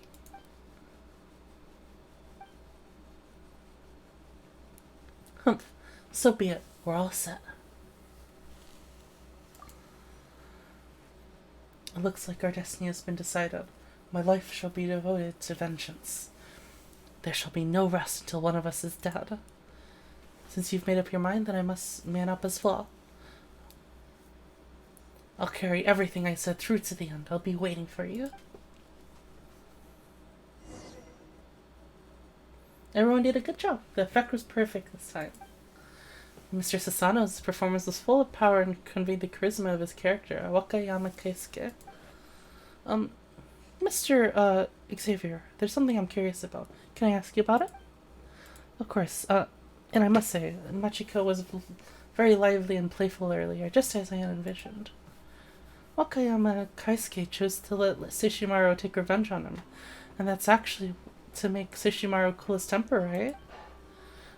Humph. So be it. We're all set. It looks like our destiny has been decided. My life shall be devoted to vengeance. There shall be no rest until one of us is dead. Since you've made up your mind, then I must man up as well. I'll carry everything I said through to the end. I'll be waiting for you. Everyone did a good job. The effect was perfect this time. Mr. Sasano's performance was full of power and conveyed the charisma of his character, Wakayama Keisuke. Mr. Xavier, there's something I'm curious about. Can I ask you about it? Of course. And I must say, Machiko was very lively and playful earlier, just as I had envisioned. Wakayama Keisuke chose to let Seishimaru take revenge on him, and that's actually to make Seishimaru cool his temper, right?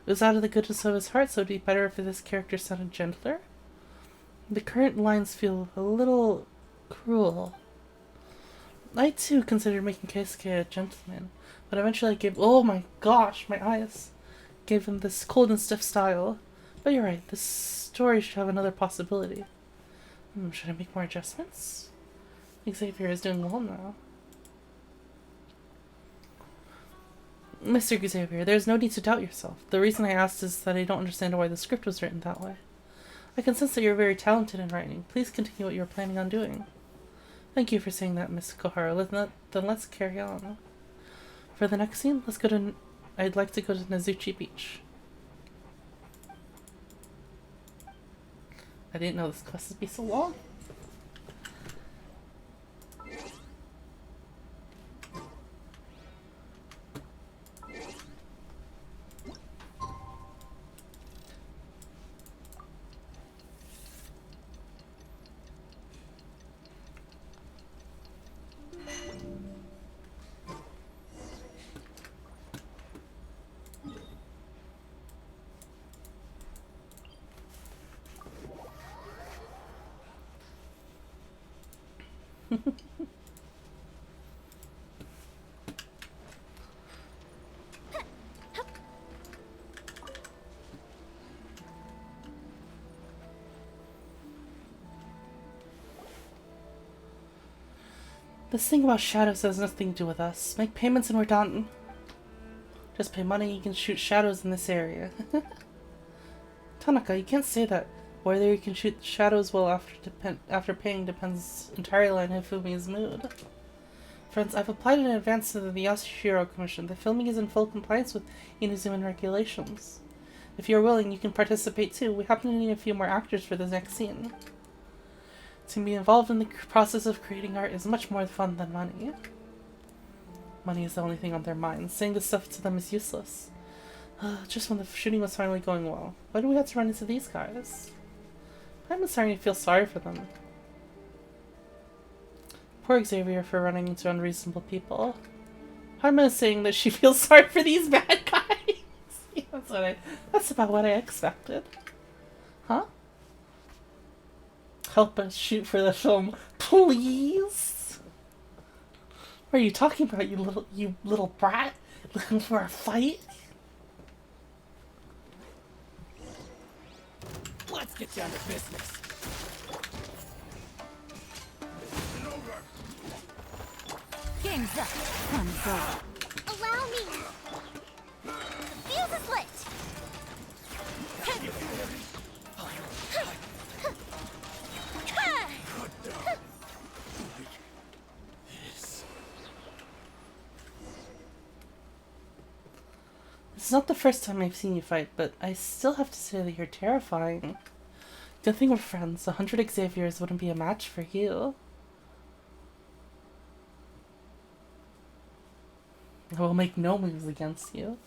It was out of the goodness of his heart, so it'd be better if this character sounded gentler. The current lines feel a little cruel. I too considered making Keisuke a gentleman, but eventually I gave— oh my gosh, my eyes! Gave him this cold and stiff style. But you're right, this story should have another possibility. Should I make more adjustments? Xavier is doing well now. Mr. Xavier, there's no need to doubt yourself. The reason I asked is that I don't understand why the script was written that way. I can sense that you're very talented in writing. Please continue what you're planning on doing. Thank you for saying that, Miss Koharu. Then let's carry on. For the next scene, I'd like to go to Nazuchi Beach. I didn't know this quest would be so long. This thing about shadows has nothing to do with us. Make payments and we're done. Just pay money, you can shoot shadows in this area. Tanaka, you can't say that. Whether you can shoot shadows well after paying depends entirely on Hifumi's mood. Friends, I've applied in advance to the Yasushiro Commission. The filming is in full compliance with Inuzuman regulations. If you're willing, you can participate too. We happen to need a few more actors for the next scene. To be involved in the process of creating art is much more fun than money. Money is the only thing on their minds. Saying this stuff to them is useless. Just when the shooting was finally going well. Why do we have to run into these guys? I'm starting to feel sorry for them. Poor Xavier for running into unreasonable people. Harma is saying that she feels sorry for these bad guys. Yeah, that's about what I expected. Huh? Help us shoot for the film, please. What are you talking about, you little brat? Looking for a fight? Let's get down to business. Game's up. Fun's over. Allow me. The fuse is lit. This is not the first time I've seen you fight, but I still have to say that you're terrifying. Good thing we're friends. 100 Xaviers wouldn't be a match for you. I will make no moves against you.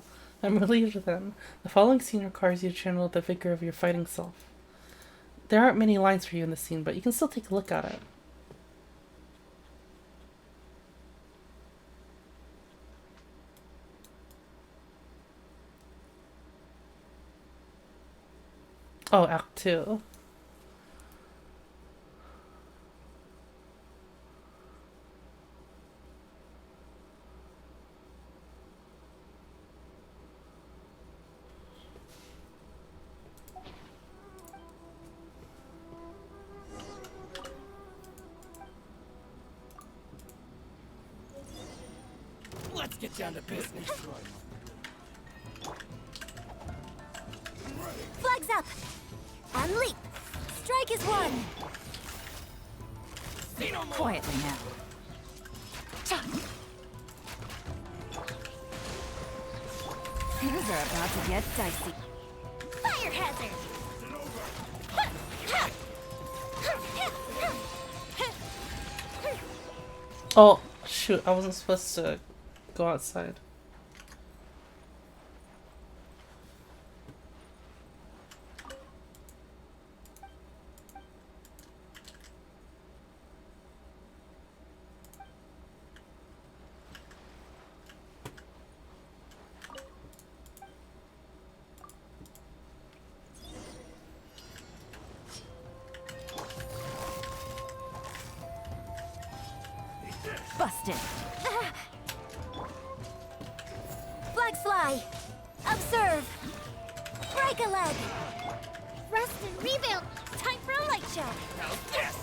I'm relieved then. The following scene requires you to channel the vigor of your fighting self. There aren't many lines for you in the scene, but you can still take a look at it. Oh, Act 2. Let's get down to business. Flags up! And leap! Strike is one! Quietly now. Things are about to get dicey. Fire hazard. Oh, shoot, I wasn't supposed to go outside. Busted. Flags fly. Observe. Break a leg. Rest and rebuild. Time for a light show. Yes.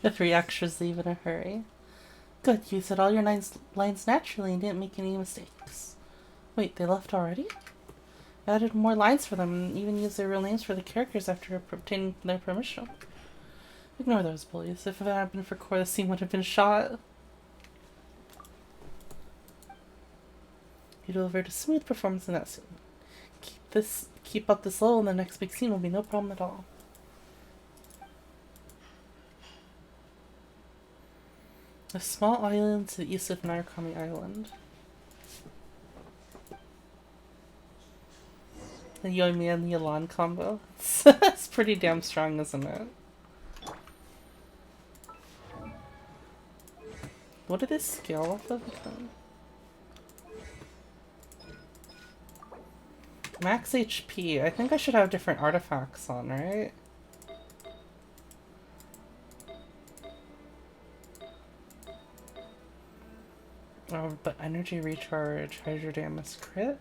The 3 extras leave in a hurry. Good, you said all your lines naturally and didn't make any mistakes. Wait, they left already? I added more lines for them and even used their real names for the characters after obtaining their permission. Ignore those bullies. If it hadn't been for Core, the scene would have been shot. You delivered a smooth performance in that scene. Keep up this level and the next big scene will be no problem at all. A small island to the east of Narukami Island. The Yoimi and the Elan combo. It's pretty damn strong, isn't it? What did this scale off of again? Max HP. I think I should have different artifacts on, right? Oh, but energy recharge, hydro damage crit?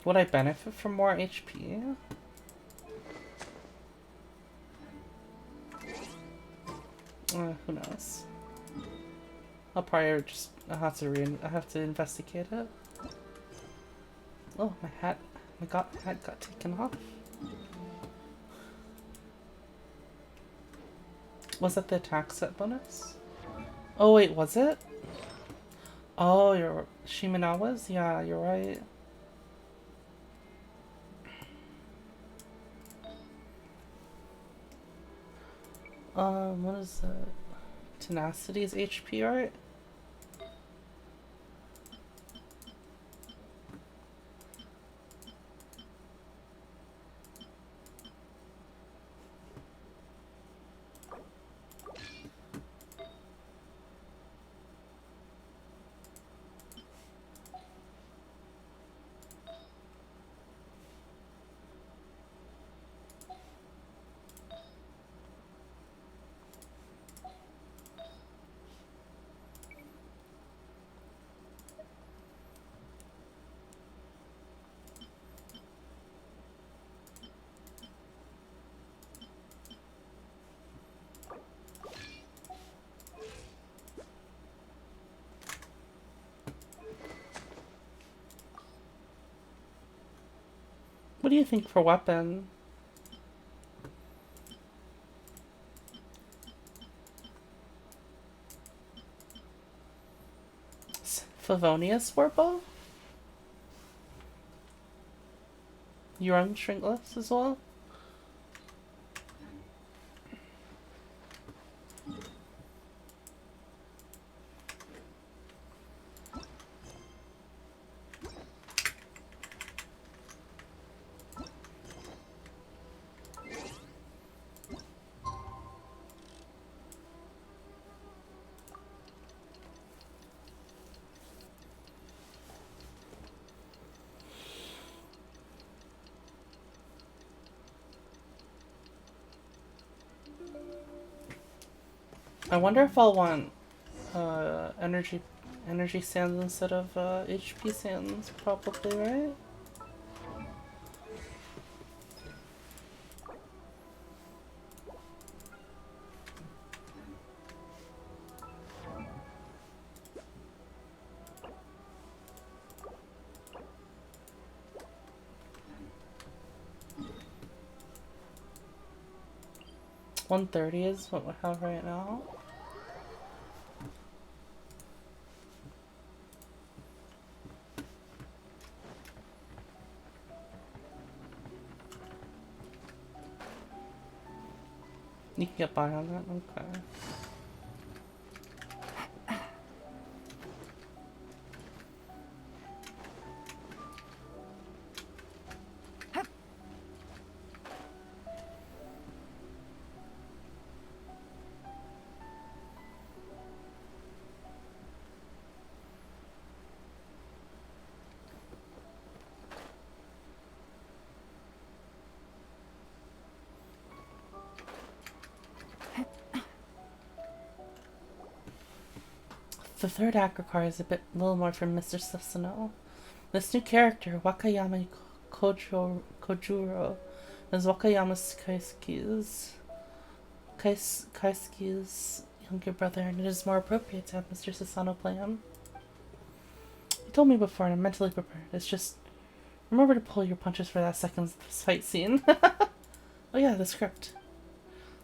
Would I benefit from more HP? Who knows? I'll probably just I have to investigate it. Oh, my hat got taken off. Was that the attack set bonus? Oh wait, was it? Oh, you're Shiminawa's? Yeah, you're right. What is that? Tenacity's HP, right? What do you think for weapon? Favonius Warbow? You run Shrinkless as well? I wonder if I'll want energy sands instead of HP sands, probably, right? $130 is what we have right now. You can get by on that? Okay. The third act requires a little more from Mr. Susanoo. This new character, Wakayama Kojuro, is Wakayama Kaisuke's younger brother, and it is more appropriate to have Mr. Susanoo play him. He told me before, and I'm mentally prepared. It's just, remember to pull your punches for that second fight scene. Oh yeah, the script.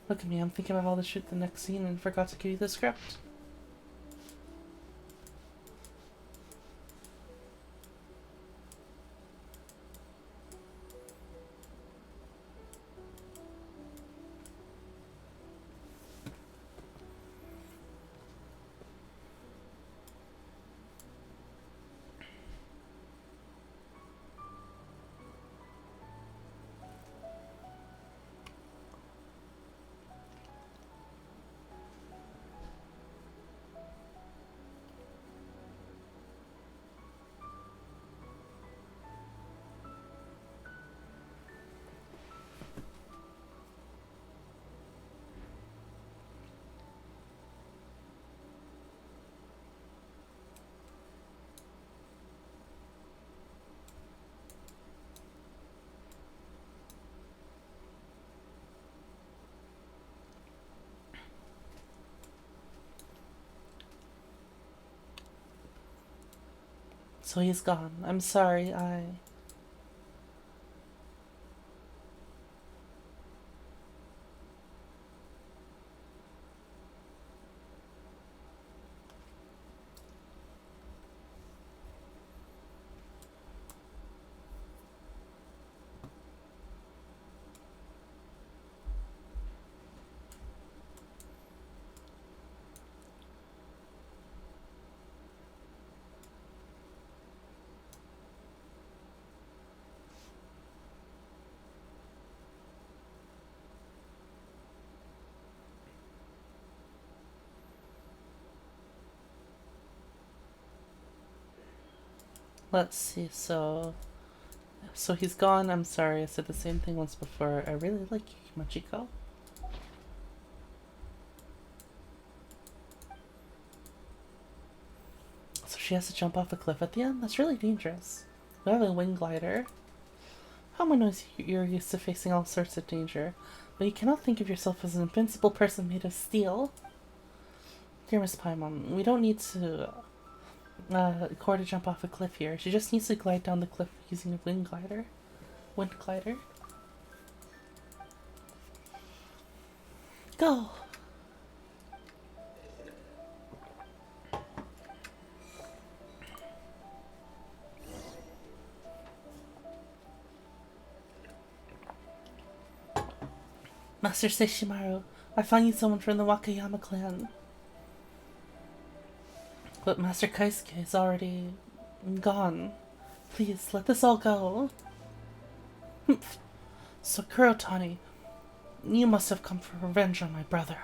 Look at me, I'm thinking about how to shoot the next scene and forgot to give you the script. So he's gone. I'm sorry, let's see, so he's gone. I'm sorry, I said the same thing once before. I really like you, Machiko. So she has to jump off a cliff at the end? That's really dangerous. We have a wing glider. How knows you're used to facing all sorts of danger, but you cannot think of yourself as an invincible person made of steel. Dear Miss Paimon, we don't need to Cora to jump off a cliff here. She just needs to glide down the cliff using a wind glider. Go! Master Seishimaru, I found you someone from the Wakayama clan. But Master Kaisuke is already gone. Please, let this all go. So Kurotani, you must have come for revenge on my brother.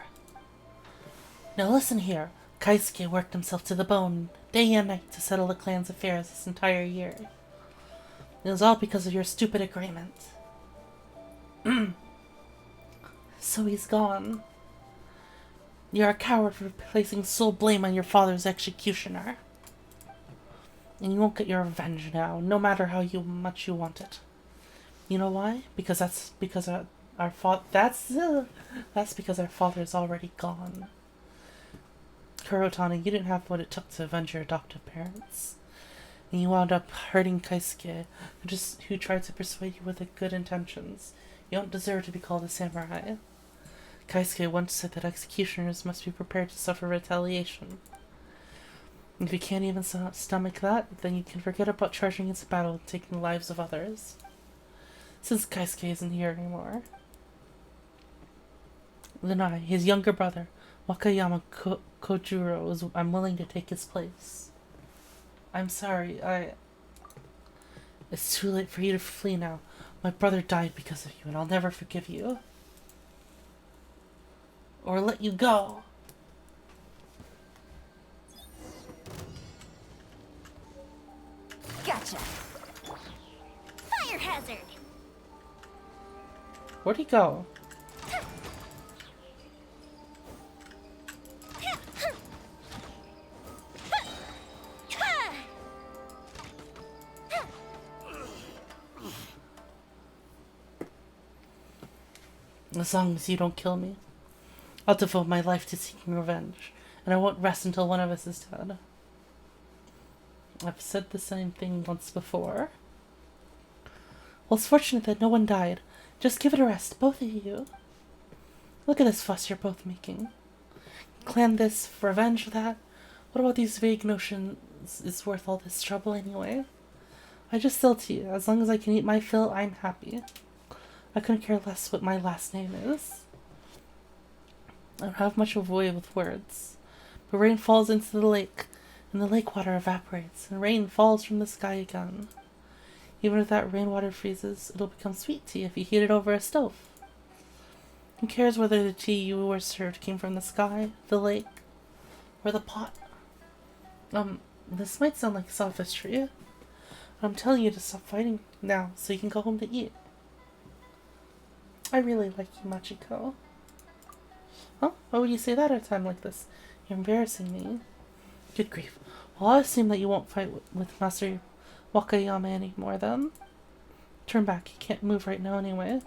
Now listen here. Kaisuke worked himself to the bone, day and night, to settle the clan's affairs this entire year. It was all because of your stupid agreement. So he's gone. You're a coward for placing sole blame on your father's executioner. And you won't get your revenge now, no matter how much you want it. You know why? Because that's because our father is already gone. Kurotani, you didn't have what it took to avenge your adoptive parents. And you wound up hurting Kaisuke, who tried to persuade you with good intentions. You don't deserve to be called a samurai. Kaisuke once said that executioners must be prepared to suffer retaliation. If you can't even stomach that, then you can forget about charging into battle and taking the lives of others. Since Kaisuke isn't here anymore, then I, his younger brother, Wakayama Kojuro, I'm willing to take his place. I'm sorry, It's too late for you to flee now. My brother died because of you, and I'll never forgive you. Or let you go. Gotcha. Fire hazard. Where'd he go? As long as you don't kill me, I'll devote my life to seeking revenge, and I won't rest until one of us is dead. I've said the same thing once before. Well, it's fortunate that no one died. Just give it a rest, both of you. Look at this fuss you're both making. Plan this, revenge that. What about these vague notions is worth all this trouble anyway? I just still to you. As long as I can eat my fill, I'm happy. I couldn't care less what my last name is. I don't have much of a way with words. But rain falls into the lake, and the lake water evaporates, and rain falls from the sky again. Even if that rainwater freezes, it'll become sweet tea if you heat it over a stove. Who cares whether the tea you were served came from the sky, the lake, or the pot? This might sound like sophistry, but I'm telling you to stop fighting now so you can go home to eat. I really like you, Machiko. Huh? Why would you say that at a time like this? You're embarrassing me. Good grief. Well, I assume that you won't fight with Master Wakayama anymore then. Turn back. You can't move right now anyway.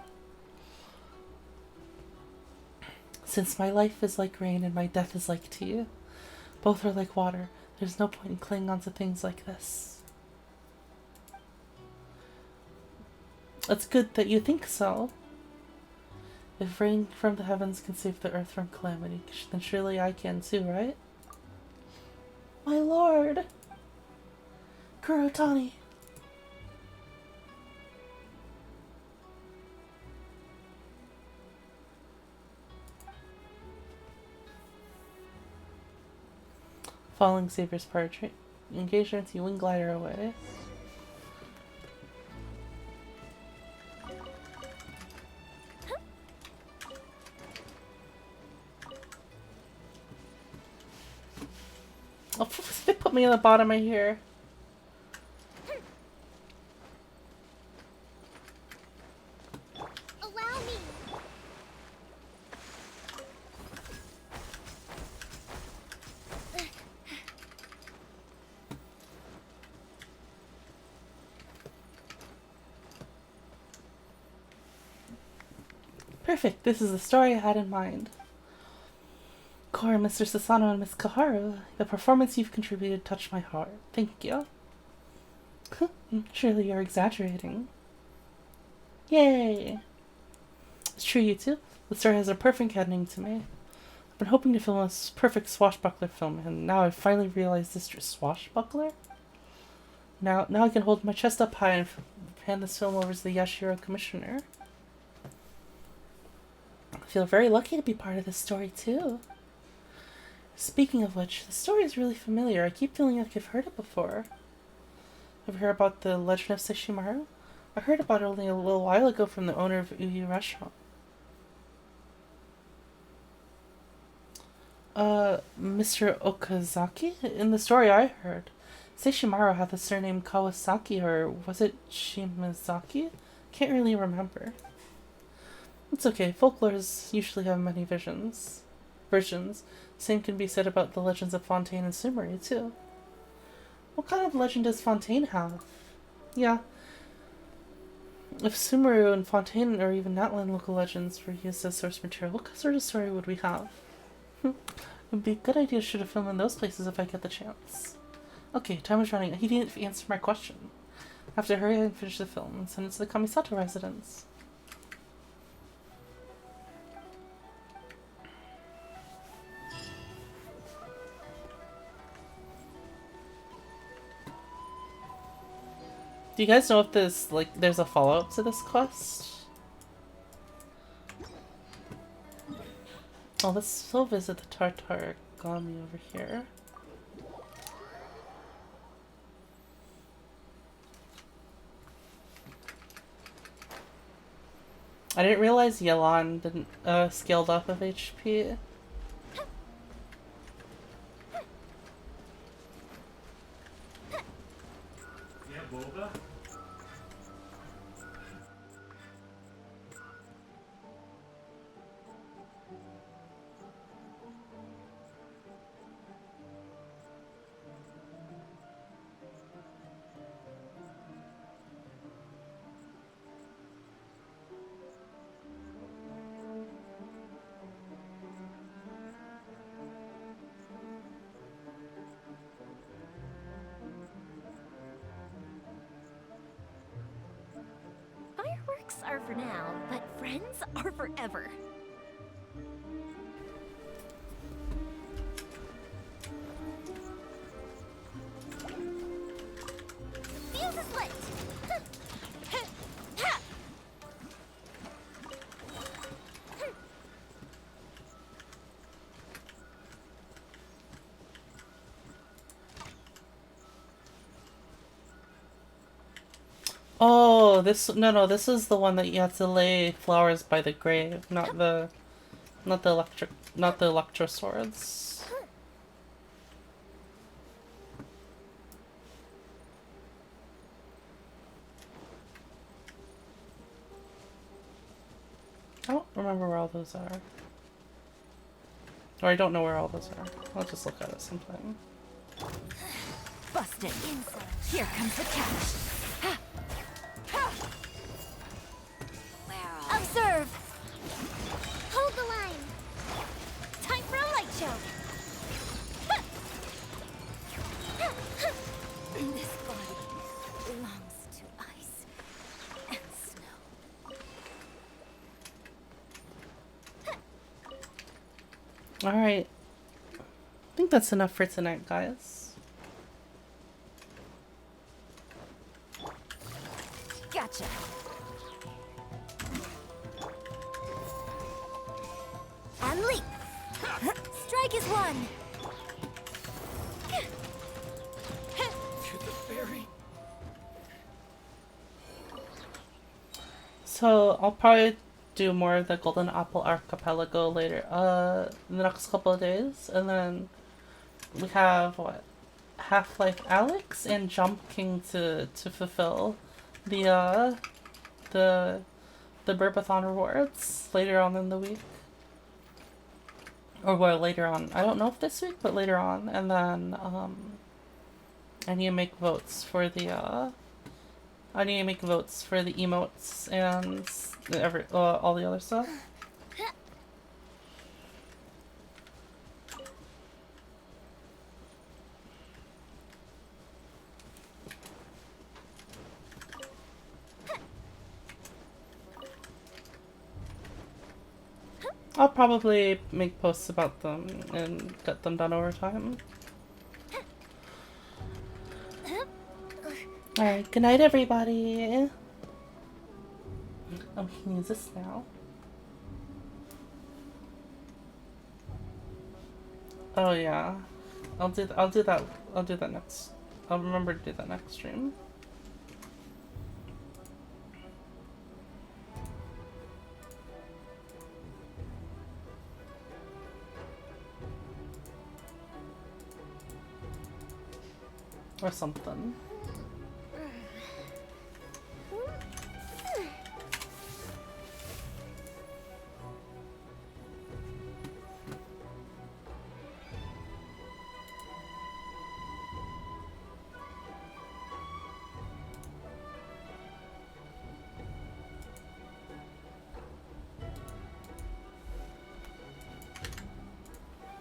Since my life is like rain and my death is like tea, both are like water. There's no point in clinging on to things like this. It's good that you think so. If rain from the heavens can save the earth from calamity, then surely I can too, right? My lord! Kurotani! Falling Saber's portrait. Engagement, you wing glider away. Oh, they put me on the bottom of here. Allow me. Perfect. This is the story I had in mind. Core, Mr. Sasano, and Miss Kaharu, the performance you've contributed touched my heart. Thank you. Surely you're exaggerating. Yay! It's true, you two. The story has a perfect ending to me. I've been hoping to film a perfect swashbuckler film, and now I've finally realized this swashbuckler? Now I can hold my chest up high and hand this film over to the Yashiro Commissioner. I feel very lucky to be part of this story, too. Speaking of which, the story is really familiar. I keep feeling like I've heard it before. Have you heard about the legend of Sesshimaru? I heard about it only a little while ago from the owner of Uyu Restaurant. Mr. Okazaki? In the story I heard, Sesshimaru had the surname Kawasaki, or was it Shimazaki? Can't really remember. It's okay, folklores usually have many versions. Same can be said about the legends of Fontaine and Sumeri, too. What kind of legend does Fontaine have? Yeah. If Sumeru and Fontaine or even Natlan local legends were used as source material, what sort of story would we have? It would be a good idea to film in those places if I get the chance. Okay, time is running. He didn't answer my question. I have to hurry and finish the film and send it to the Kamisato residence. Do you guys know if this, like, there's a follow-up to this quest? Oh, let's still visit the Tartarigami over here. I didn't realize Yelan didn't scaled off of HP. Yeah, Boba? Fireworks are for now, but friends are forever. Fuse is lit. Oh, no, this is the one that you have to lay flowers by the grave, not the electro swords. I don't remember where all those are. Or I don't know where all those are. I'll just look at it sometime. Busted. Here comes the catch. Observe! Hold the line. Time for a light show! This body belongs to ice and snow. Alright. I think that's enough for tonight, guys. Gotcha. And leap. Strike is one. To the berry. So I'll probably do more of the Golden Apple Archipelago later, in the next couple of days, and then we have what, Half-Life Alyx and Jump King to fulfill the Burbathon rewards later on in the week, or well, later on. I don't know if this week, but later on, and then I need to make votes for the emotes and all the other stuff. I'll probably make posts about them and get them done over time. Alright, good night everybody! Oh, we can use this now. Oh yeah. I'll do that next. I'll remember to do that next stream. Or something.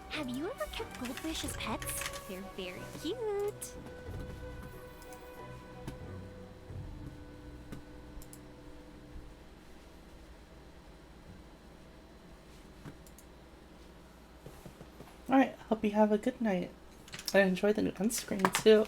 Have you ever kept goldfish as pets? They're very cute. Alright, hope you have a good night. I enjoy the new end screen too.